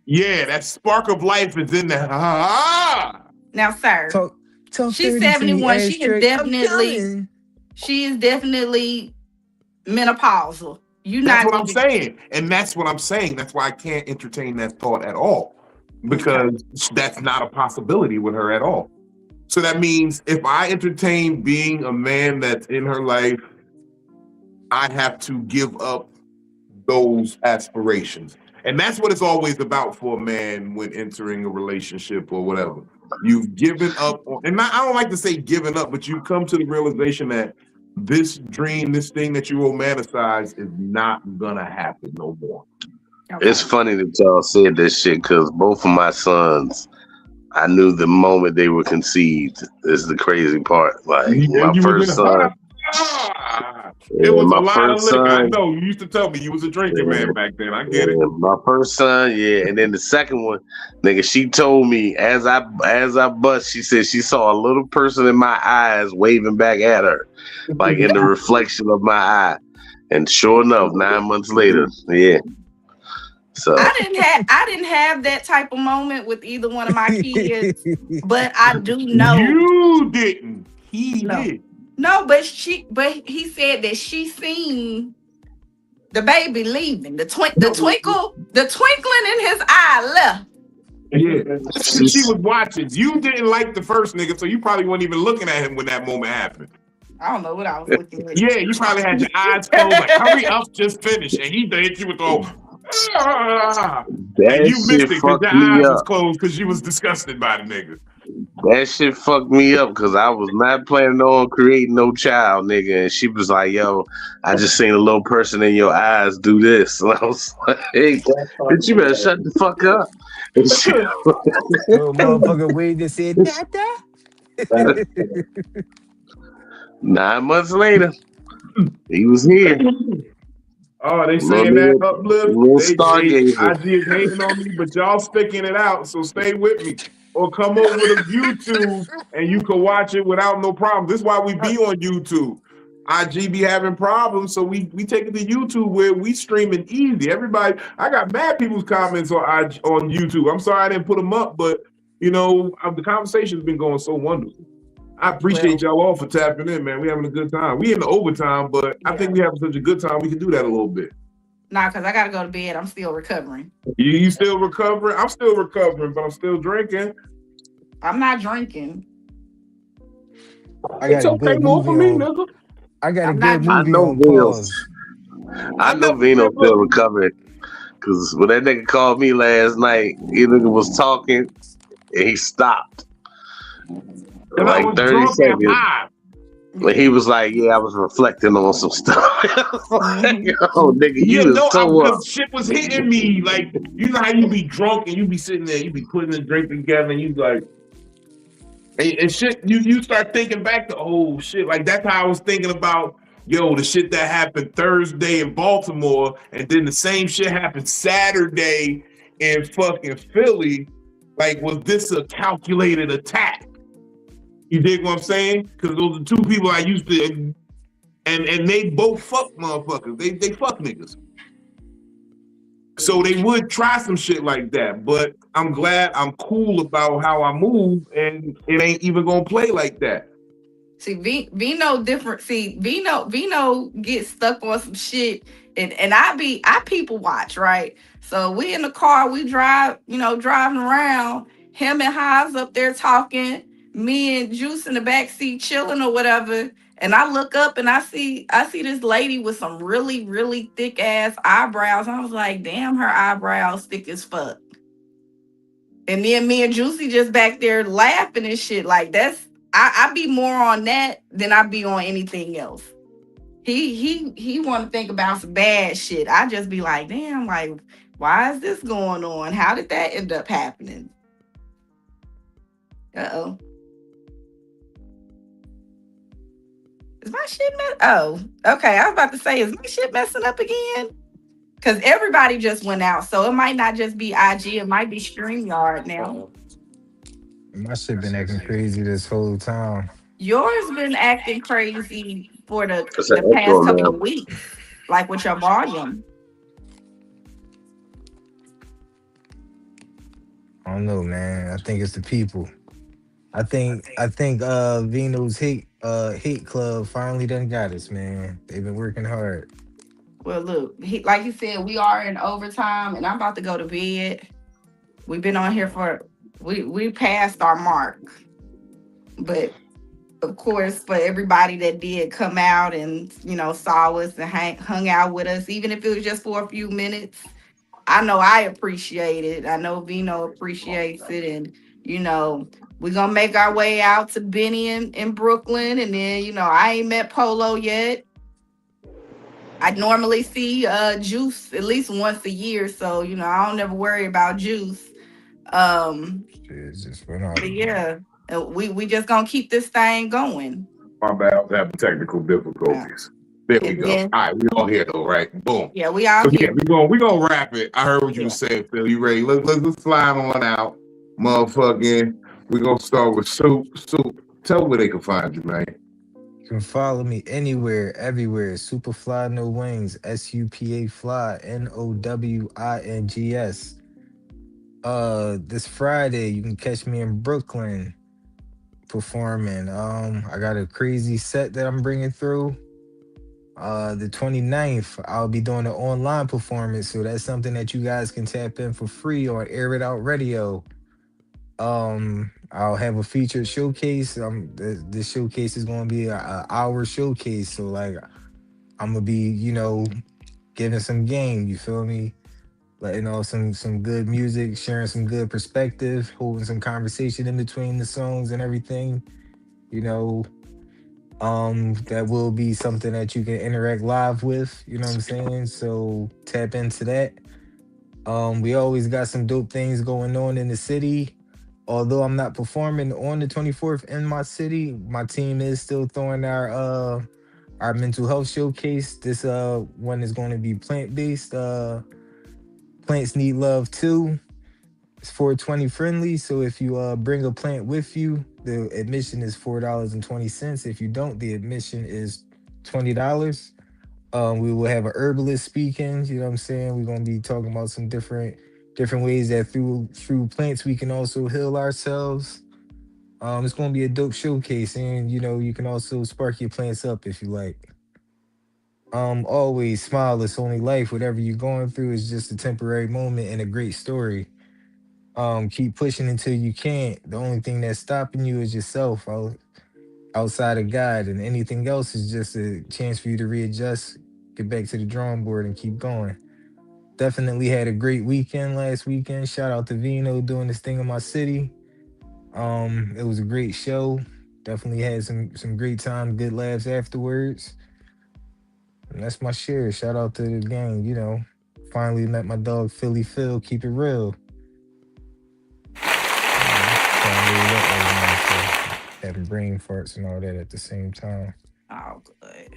yeah, that spark of life is in there. Now, sir, she's 71. She is definitely menopausal. That's what I'm saying, and that's what I'm saying. That's why I can't entertain that thought at all, because that's not a possibility with her at all. So that means if I entertain being a man that's in her life, I have to give up those aspirations. And that's what it's always about for a man when entering a relationship or whatever. You've given up, and I don't like to say given up, but you come to the realization that this dream, this thing that you romanticize is not gonna happen no more. Okay. It's funny that y'all said this shit because both of my sons, I knew the moment they were conceived. Is the crazy part. Like my first son. It was a lot of liquor. I know you used to tell me you was a drinking man back then. I get it. My first son, and then the second one, nigga, she told me as I bust, she said she saw a little person in my eyes waving back at her, like in the reflection of my eye. And sure enough, 9 months later, So I didn't have that type of moment with either one of my kids, but I do know you didn't. He did. No, but he said that she seen the baby leaving. The twinkling in his eye left. Yeah, she was watching. You didn't like the first nigga, so you probably weren't even looking at him when that moment happened. I don't know what I was looking at. Yeah, you probably had your eyes closed, like hurry up, just finish, and he hit you with the. And you missed it because your eyes was closed because you was disgusted by the nigga. That shit fucked me up because I was not planning on creating no child, nigga. And she was like, yo, I just seen a little person in your eyes do this. And I was like, hey, bitch, you better shut the fuck up. And she, little motherfucker waved and said, Dada. 9 months later, he was here. Oh, they saying that uplift. IG is hating on me, but y'all sticking it out, so stay with me. Or come over to YouTube and you can watch it without no problem. This is why we be on YouTube. IG be having problems, so we take it to YouTube where we streaming easy. Everybody, I got mad people's comments on YouTube. I'm sorry I didn't put them up, but the conversation's been going so wonderful. I appreciate y'all all for tapping in, man. We having a good time. We in the overtime, but I think we having such a good time. We can do that a little bit. Nah, because I got to go to bed. I'm still recovering. You still recovering? I'm still recovering, but I'm still drinking. I'm not drinking. It's okay, more for me, nigga. I got a good movie on pause. I know Vino's still recovering. Because when that nigga called me last night, he nigga was talking and he stopped. And I like was 30 drunk and seconds. high. But he was like, "Yeah, I was reflecting on some stuff." I was like, Mhm. "Oh, nigga, Yeah, you is no, so up." because shit was hitting me. Like, you know how you be drunk and you be sitting there, you be putting the drink together, and you like, and shit. You start thinking back to oh shit, like that's how I was thinking about yo the shit that happened Thursday in Baltimore, and then the same shit happened Saturday in fucking Philly. Like, was this a calculated attack? You dig what I'm saying? Because those are two people I used to, and they both fuck motherfuckers. They fuck niggas. So they would try some shit like that, but I'm glad I'm cool about how I move, and it ain't even gonna play like that. See, Vino different. See, Vino gets stuck on some shit, and I people watch, right? So we in the car, we drive, driving around. Him and Haas up there talking, me and Juice in the back seat chilling or whatever. And I look up and I see this lady with some really really thick ass eyebrows. I was like, damn, her eyebrows thick as fuck. And then me and Juicy just back there laughing and shit. Like that's I be more on that than I be on anything else. He want to think about some bad shit. I just be like, damn, like why is this going on? How did that end up happening? Uh-oh. Is my shit oh, okay. I was about to say, is my shit messing up again? Because everybody just went out. So it might not just be IG, it might be StreamYard now. My shit been acting crazy this whole time. Yours been acting crazy for It's an the past echo couple now. of weeks, like with your volume. I don't know, man. I think it's the people. I think Vino's hate club finally done got us, man. They've been working hard. Well, look, like you said, we are in overtime, and I'm about to go to bed. We've been on here for we passed our mark, but of course, for everybody that did come out and saw us and hung out with us, even if it was just for a few minutes, I know I appreciate it. I know Vino appreciates it, and we're gonna make our way out to Benny in Brooklyn, and then I ain't met Polo yet. I normally see Juice at least once a year, so I don't ever worry about Juice. Shit, it's just went off But again. yeah, we just gonna keep this thing going. My bad, I was having technical Uh, difficulties. There we and go. All then right, we all here though, right? Boom. yeah, we out So yeah, here. we gonna wrap it. I heard what you were Yeah. saying, Phil. You ready? Let's slide on out, motherfucking. We gonna start with Soup. Soup. Tell where they can find you, man. You can follow me anywhere, everywhere. Superfly No Wings, SUPA Fly, NOWINGS. This Friday you can catch me in Brooklyn performing. I got a crazy set that I'm bringing through. The 29th, I'll be doing an online performance, so that's something that you guys can tap in for free on Air It Out Radio. I'll have a featured showcase. This showcase is going to be a hour showcase, so like I'm gonna be, giving some game. You feel me? Letting off some good music, sharing some good perspective, holding some conversation in between the songs and everything. You know, that will be something that you can interact live with. You know what I'm saying? So tap into that. We always got some dope things going on in the city. Although I'm not performing on the 24th in my city, my team is still throwing our mental health showcase. This one is going to be plant based. Plants need love too. It's 420 friendly. So if you bring a plant with you, the admission is $4.20. If you don't, the admission is $20. We will have a herbalist speaking. You know what I'm saying? We're gonna be talking about some different ways that through plants we can also heal ourselves. It's gonna be a dope showcase, and you can also spark your plants up if you like. Always smile. It's only life. Whatever you're going through is just a temporary moment and a great story. Keep pushing until you can't. The only thing that's stopping you is yourself outside of God, and anything else is just a chance for you to readjust, get back to the drawing board, and keep going. Definitely had a great weekend last weekend. Shout out to Vino doing this thing in my city. It was a great show. definitely had some great time, good laughs afterwards. And that's my share. Shout out to the gang. Finally met my dog Philly Phil. Keep it real. Trying to live it up right now, so having brain farts and all that at the same time. Oh, good.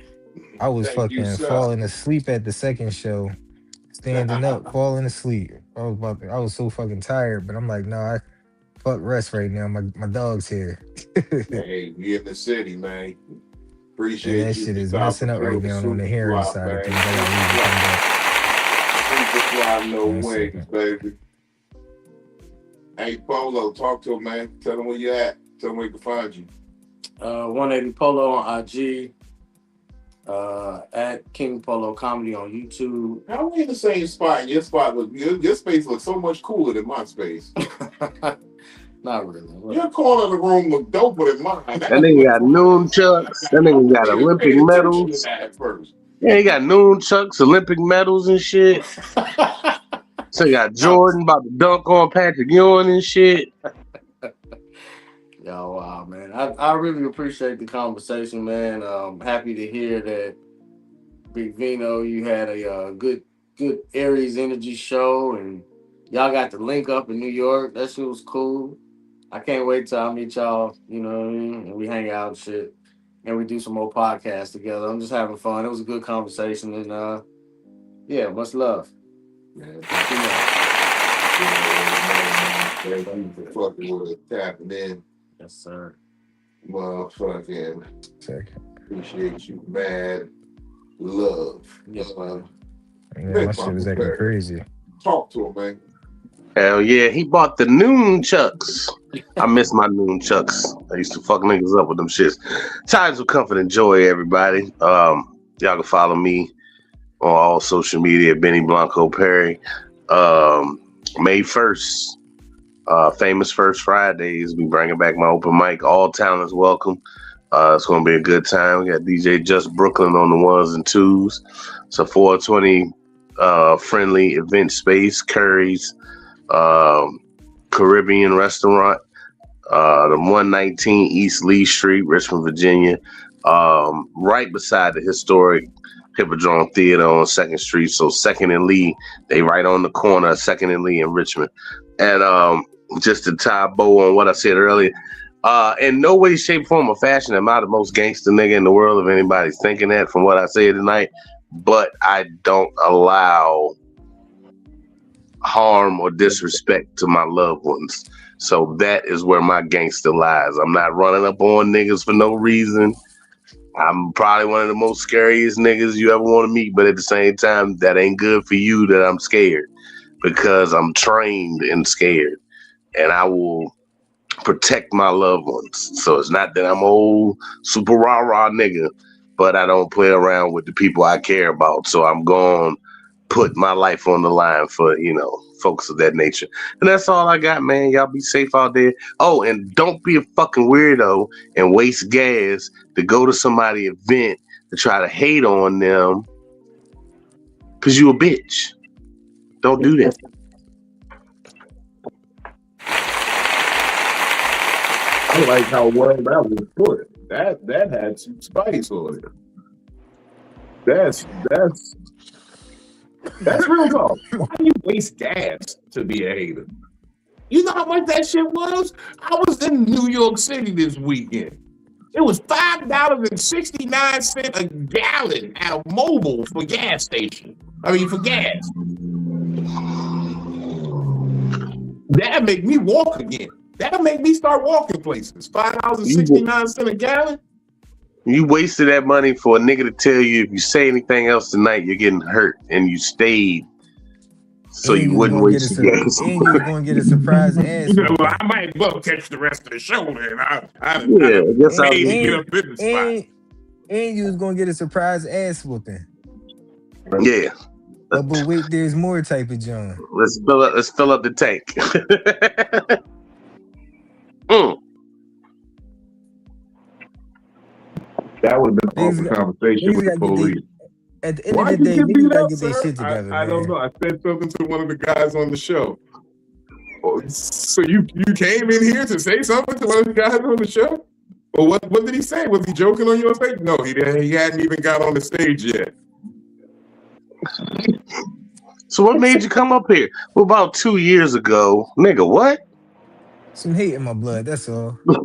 I was Thank you, fucking sir. falling asleep at the second show, standing up, falling asleep. I was so fucking tired, but I'm like, no, I fuck rest right now. My dog's here. Hey, we in the city, man. And Appreciate that you shit for is stopping messing up right through the now on the super hearing fly, side of man. things. I gotta leave and come back. Super fly, no One way, second. baby. Hey, Polo, talk to him, man. Tell him where you at. Tell him where he can find you. 180 Polo on IG. At King Polo Comedy on YouTube. How are we in the same spot? And your space looks so much cooler than my space. Not really. Your corner of the room look doper than mine. That nigga got noon chucks. That nigga got Olympic medals. At first. Yeah, he got noon chucks, Olympic medals and shit. So he got Jordan about to dunk on Patrick Ewing and shit. Yo, wow, man. I really appreciate the conversation, man. Happy to hear that Big Vino, you had a good Aries energy show, and y'all got the link up in New York. That shit was cool. I can't wait till I meet y'all, you know what I mean? And we hang out and shit. And we do some more podcasts together. I'm just having fun. It was a good conversation, and yeah, much love. Man, thank you for fucking with us, tapping in. Yes, sir. Motherfucking Second. appreciate you, man. Love. Yes, man. Yeah, my shit was acting crazy. Talk to him, man. Hell yeah, he bought the noon chucks. I miss my noon chucks. I used to fuck niggas up with them shits. Times of comfort and joy, everybody. Y'all can follow me on all social media, Benny Blanco Perry. May 1st, Famous First Fridays, we bringing back my open mic. All talent is welcome. It's going to be a good time. We got DJ Just Brooklyn on the ones and twos. It's a 420 friendly event space, Curry's Caribbean restaurant, the 119 East Lee Street, Richmond, Virginia, right beside the historic Hippodrome Theater on 2nd Street. So 2nd and Lee, they right on the corner of 2nd and Lee in Richmond. And just to tie a bow on what I said earlier, in no way, shape, form, or fashion am I the most gangster nigga in the world, if anybody's thinking that from what I say tonight. But I don't allow harm or disrespect to my loved ones. So that is where my gangster lies. I'm not running up on niggas for no reason. I'm probably one of the most scariest niggas you ever want to meet, but at the same time, that ain't good for you that I'm scared, because I'm trained and scared, and I will protect my loved ones. So it's not that I'm old, super rah-rah nigga, but I don't play around with the people I care about. So I'm going to put my life on the line for, folks of that nature. And that's all I got, man. Y'all be safe out there. Oh, and don't be a fucking weirdo and waste gas to go to somebody's event to try to hate on them because you a bitch. Don't do that. I like how well that was put. That had some spice on it. That's real talk. Why do you waste gas to be a hater? You know how much that shit was? I was in New York City this weekend. It was $5.69 a gallon at a mobile for gas station. For gas. That'll make me walk again. That'll make me start walking places. $5.69 a gallon. You wasted that money for a nigga to tell you if you say anything else tonight, you're getting hurt, and you stayed so you wouldn't waste your gas. And you was going to get a surprise ass. I might well catch the rest of the show, man. And you was going to get a surprise ass whooping. Yeah. But wait, there's more type of John. Let's fill up the tank. That would have been an awful conversation with the police. At the end of the day, niggas gotta get their shit together. I don't know. I said something to one of the guys on the show. So you came in here to say something to one of the guys on the show? But what did he say? Was he joking on your stage? No, he didn't. He hadn't even got on the stage yet. So what made you come up here? Well, about 2 years ago, nigga. What? Some hate in my blood. That's all. You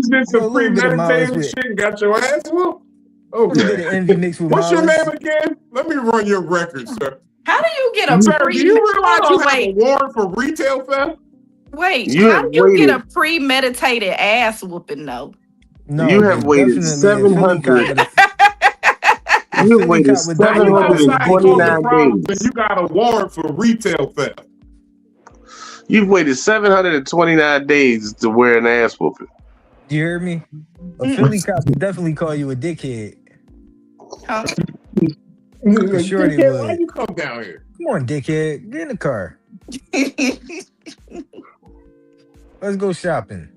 did some A little bit of malice premeditated with- shit and got your ass whooped? A little bit of Okay. envy mixed with What's your malice. name again? Let me run your record, sir. How do you get a Sir, do you realize you have a wait, warrant for retail theft? wait? You How have do you get a waited- premeditated ass whooping though? No, You have but waited definitely a Philly 700. cop with You Philly waited cop with How you diamonds. outside causing 729 problems days. and you got a warrant for retail theft? You've waited 729 days to wear an ass whooping. You heard me? A Philly cop would definitely call you a dickhead. Huh? For sure they Dickhead, why would. you come down here? Come on, dickhead. Get in the car. Let's go shopping.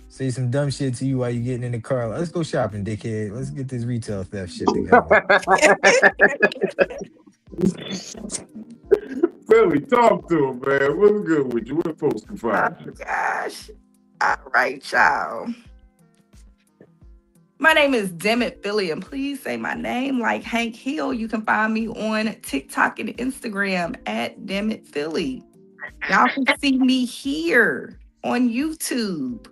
Say some dumb shit to you while you're getting in the car. Let's go shopping, dickhead. Let's get this retail theft shit together. Philly, talk to him, man. What's good with you? Where folks can find Oh you? gosh. All right, y'all. My name is DamnItPhilly, and please say my name like Hank Hill. You can find me on TikTok and Instagram at DamnItPhilly. Y'all can see me here on YouTube.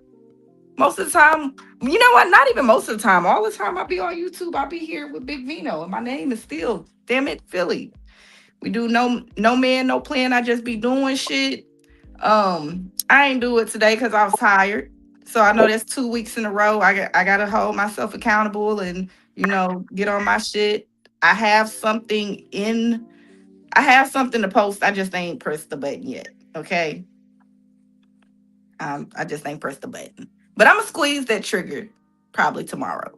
Most of the time, you know what? Not even most of the time. All the time I be on YouTube, I be here with Big Vino, and my name is still DamnItPhilly. We do no man, no plan. I just be doing shit. I ain't do it today because I was tired. So I know that's 2 weeks in a row. I gotta hold myself accountable and get on my shit. I have something to post. I just ain't pressed the button yet. Okay. I just ain't pressed the button. But I'm gonna squeeze that trigger probably tomorrow.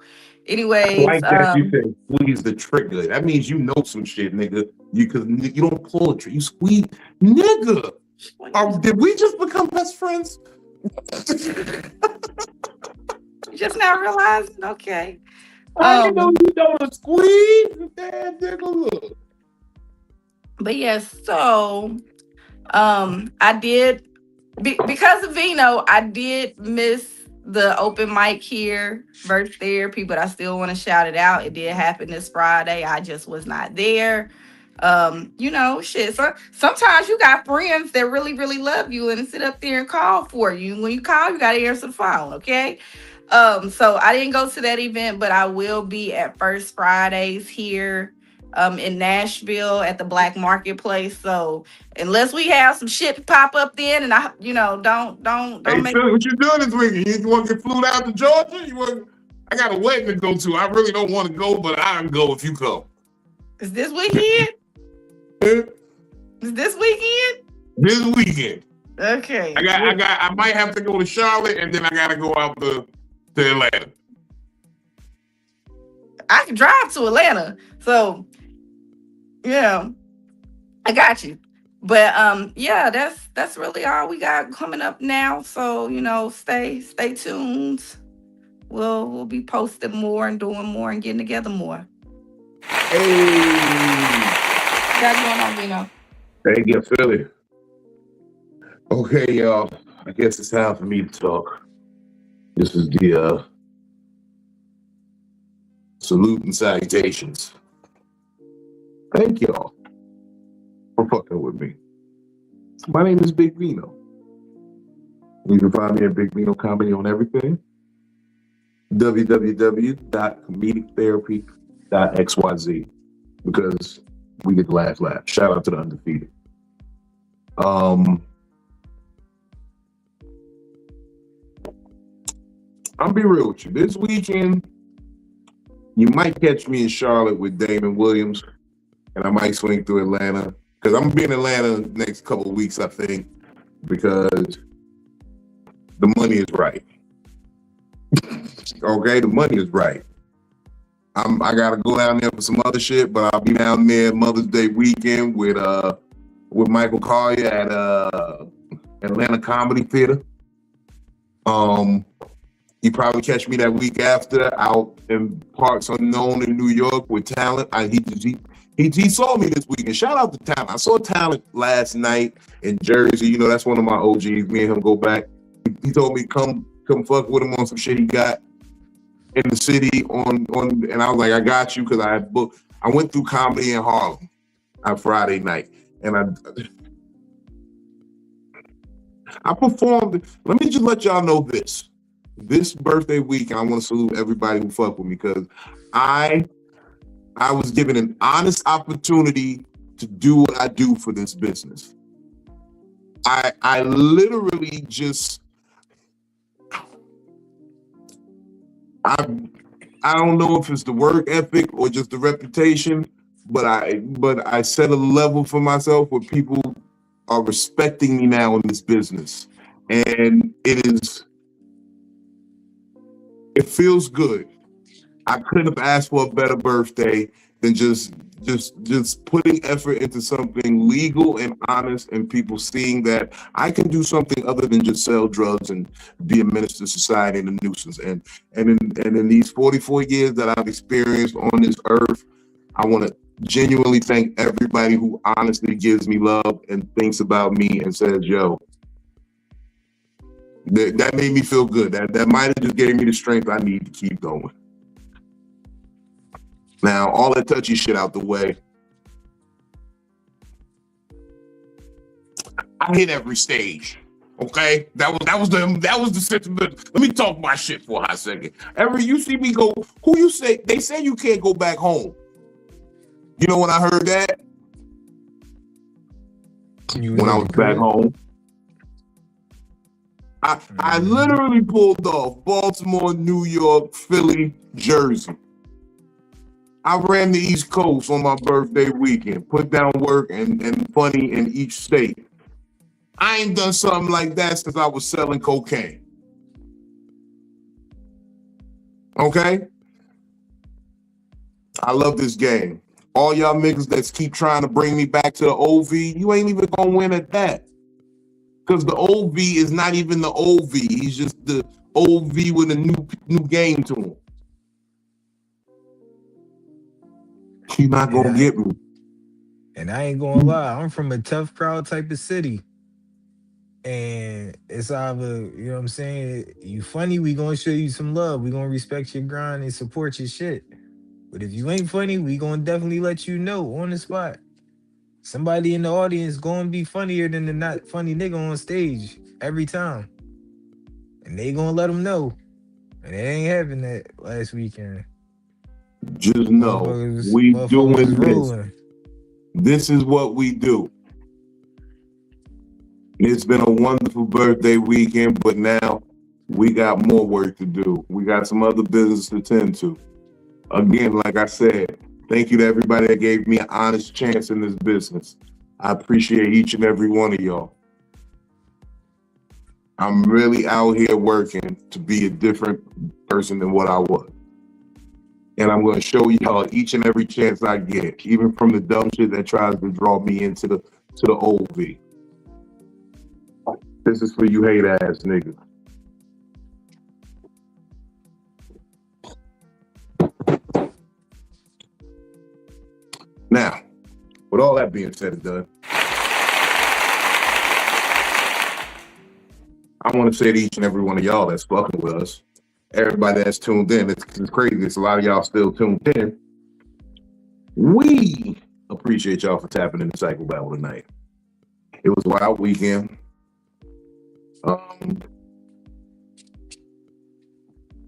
Anyways, Like that, you said squeeze the trigger. That means you know some shit, nigga. You don't pull a trigger. You squeeze, nigga. Did we just become best friends? just now realizing, okay. I know you don't squeeze that nigga. Look. But yes, so I did because of Vino, I did miss the open mic here, Verse Therapy, but I still want to shout it out. It did happen this Friday. I just was not there. Shit. So sometimes you got friends that really, really love you and sit up there and call for you. When you call, you gotta answer the phone, okay? So I didn't go to that event, but I will be at First Fridays here in Nashville at the Black Marketplace. So unless we have some shit pop up then, and I, don't Hey, make. Philly, what you doing this weekend? You want to get flew out to Georgia? I got a wedding to go to. I really don't want to go, but I can go if you come. Is this weekend? Is this weekend? This weekend. Okay. I might have to go to Charlotte, and then I gotta go out to Atlanta. I can drive to Atlanta, so yeah, I got you. But that's really all we got coming up now. So stay tuned. We'll be posting more and doing more and getting together more. Hey. Got going on, Vino? Thank you, Philly. Okay, y'all. I guess it's time for me to talk. This is the salute and salutations. Thank y'all for fucking with me. My name is Big Vino. You can find me at Big Vino Comedy on everything. www.comedictherapy.xyz because we get the laugh. Shout out to the undefeated. I'll be real with you. This weekend, you might catch me in Charlotte with Damon Williams, and I might swing through Atlanta because I'm gonna be in Atlanta the next couple of weeks, I think, because the money is right. Okay, the money is right. I gotta go down there for some other shit, but I'll be down there Mother's Day weekend with Michael Collier at Atlanta Comedy Theater. You probably catch me that week after out in parts unknown in New York with Talent. He saw me this weekend. Shout out to Talent. I saw Talent last night in Jersey. That's one of my OGs. Me and him go back. He told me come come fuck with him on some shit he got in the city on, and I was like, I got you, because I went through comedy in Harlem on Friday night, and I performed. Let me just let y'all know this birthday week, and I want to salute everybody who fuck with me, because I was given an honest opportunity to do what I do for this business. I literally just, I don't know if it's the work ethic or just the reputation, but I set a level for myself where people are respecting me now in this business, and it feels good. I couldn't have asked for a better birthday than just putting effort into something legal and honest, and people seeing that I can do something other than just sell drugs and be a menace to society and a nuisance. And in these 44 years that I've experienced on this earth, I want to genuinely thank everybody who honestly gives me love and thinks about me and says, yo, that made me feel good. That might have just gave me the strength I need to keep going. Now, all that touchy shit out the way. I hit every stage. Okay, that was the sentiment. Let me talk my shit for a hot second. You see me go. Who you say? They say you can't go back home. You know when I heard that? When I was back home. I literally pulled off Baltimore, New York, Philly, Jersey. I ran the East Coast on my birthday weekend, put down work and funny in each state. I ain't done something like that since I was selling cocaine. Okay? I love this game. All y'all niggas that keep trying to bring me back to the OV, you ain't even gonna win at that. Because the OV is not even the OV. He's just the OV with a new game to him. You're not gonna get me. And I ain't gonna lie, I'm from a tough crowd type of city. And it's either, you know what I'm saying, you funny, we gonna show you some love. We gonna respect your grind and support your shit. But if you ain't funny, we gonna definitely let you know on the spot. Somebody in the audience gonna be funnier than the not funny nigga on stage every time. And they gonna let them know. And it ain't happened that last weekend. Just know, we doing this. Rolling. This is what we do. It's been a wonderful birthday weekend, but now we got more work to do. We got some other business to tend to. Again, like I said, thank you to everybody that gave me an honest chance in this business. I appreciate each and every one of y'all. I'm really out here working to be a different person than what I was. And I'm going to show y'all each and every chance I get, even from the dumb shit that tries to draw me into the OV. This is for you hate ass niggas. Now, with all that being said and done, I want to say to each and every one of y'all that's fucking with us, everybody that's tuned in, it's crazy. It's a lot of y'all still tuned in. We appreciate y'all for tapping into Psycho-Babble tonight. It was a wild weekend.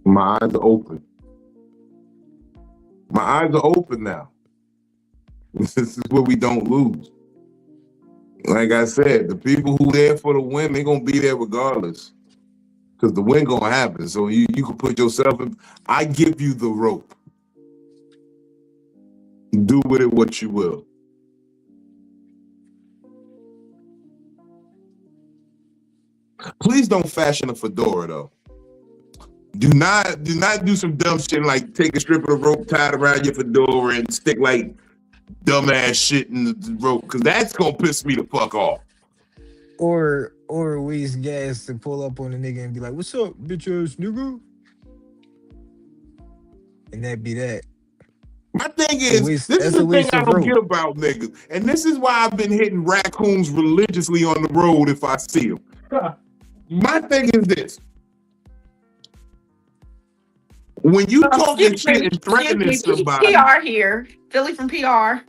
My eyes are open. My eyes are open now. This is what we don't lose. Like I said, the people who there for the win, they're going to be there regardless. Because the win going to happen. So you can put yourself in. I give you the rope. Do with it what you will. Please don't fashion a fedora, though. Do not do some dumb shit like take a strip of the rope tied around your fedora and stick like dumbass shit in the rope, because that's gonna piss me the fuck off. Or waste gas to pull up on a nigga and be like, "What's up, bitch ass nigga?" And that be that. My thing is, this is the thing I don't get about niggas, and this is why I've been hitting raccoons religiously on the road if I see them. My thing is this: When you talking Excuse shit me, and threatening excuse me, somebody, PR here. Philly from PR.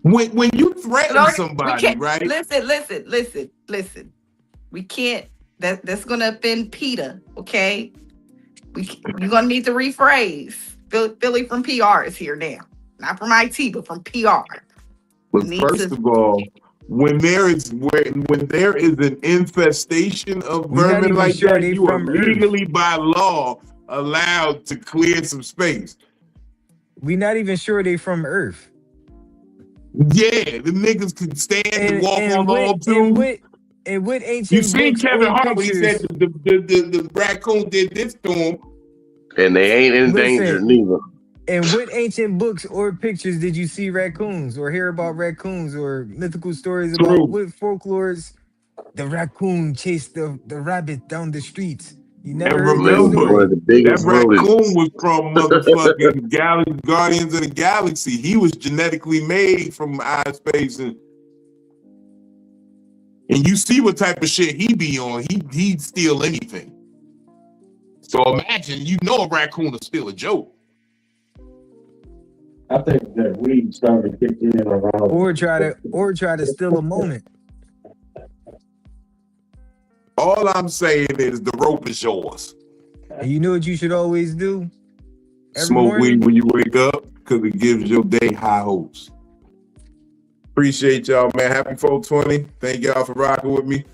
when you threaten Lord, we somebody, can't right? listen. We can't. That's gonna offend Peter. Okay, you're gonna need to rephrase. Philly from PR is here now, not from IT, but from PR. But first of all, when there is an infestation of We're not vermin even like sure that, they you are from Earth. legally by law allowed to clear some space. We're not even sure they from Earth. Yeah, the niggas can stand and walk on all two. And what ancient You seen books Kevin or Hart when he said pictures? the raccoon did this to him. And they ain't endangered Listen, neither. and what ancient books or pictures did you see raccoons or hear about raccoons or mythical stories about True. what folklores? The raccoon chased the rabbit down the streets. You never And heard that Nigga was one remember, of story. the that biggest rodents. raccoon was from motherfucking Guardians of the Galaxy. He was genetically made from outer space, and you see what type of shit he be on. He'd steal anything. So imagine, a raccoon will steal a joke. I think that weed started to kick in around. Or try to steal a moment. All I'm saying is the rope is yours. And you know what you should always do? Every Smoke morning? weed when you wake up because it gives your day high hopes. Appreciate y'all, man. Happy 420. Thank y'all for rocking with me.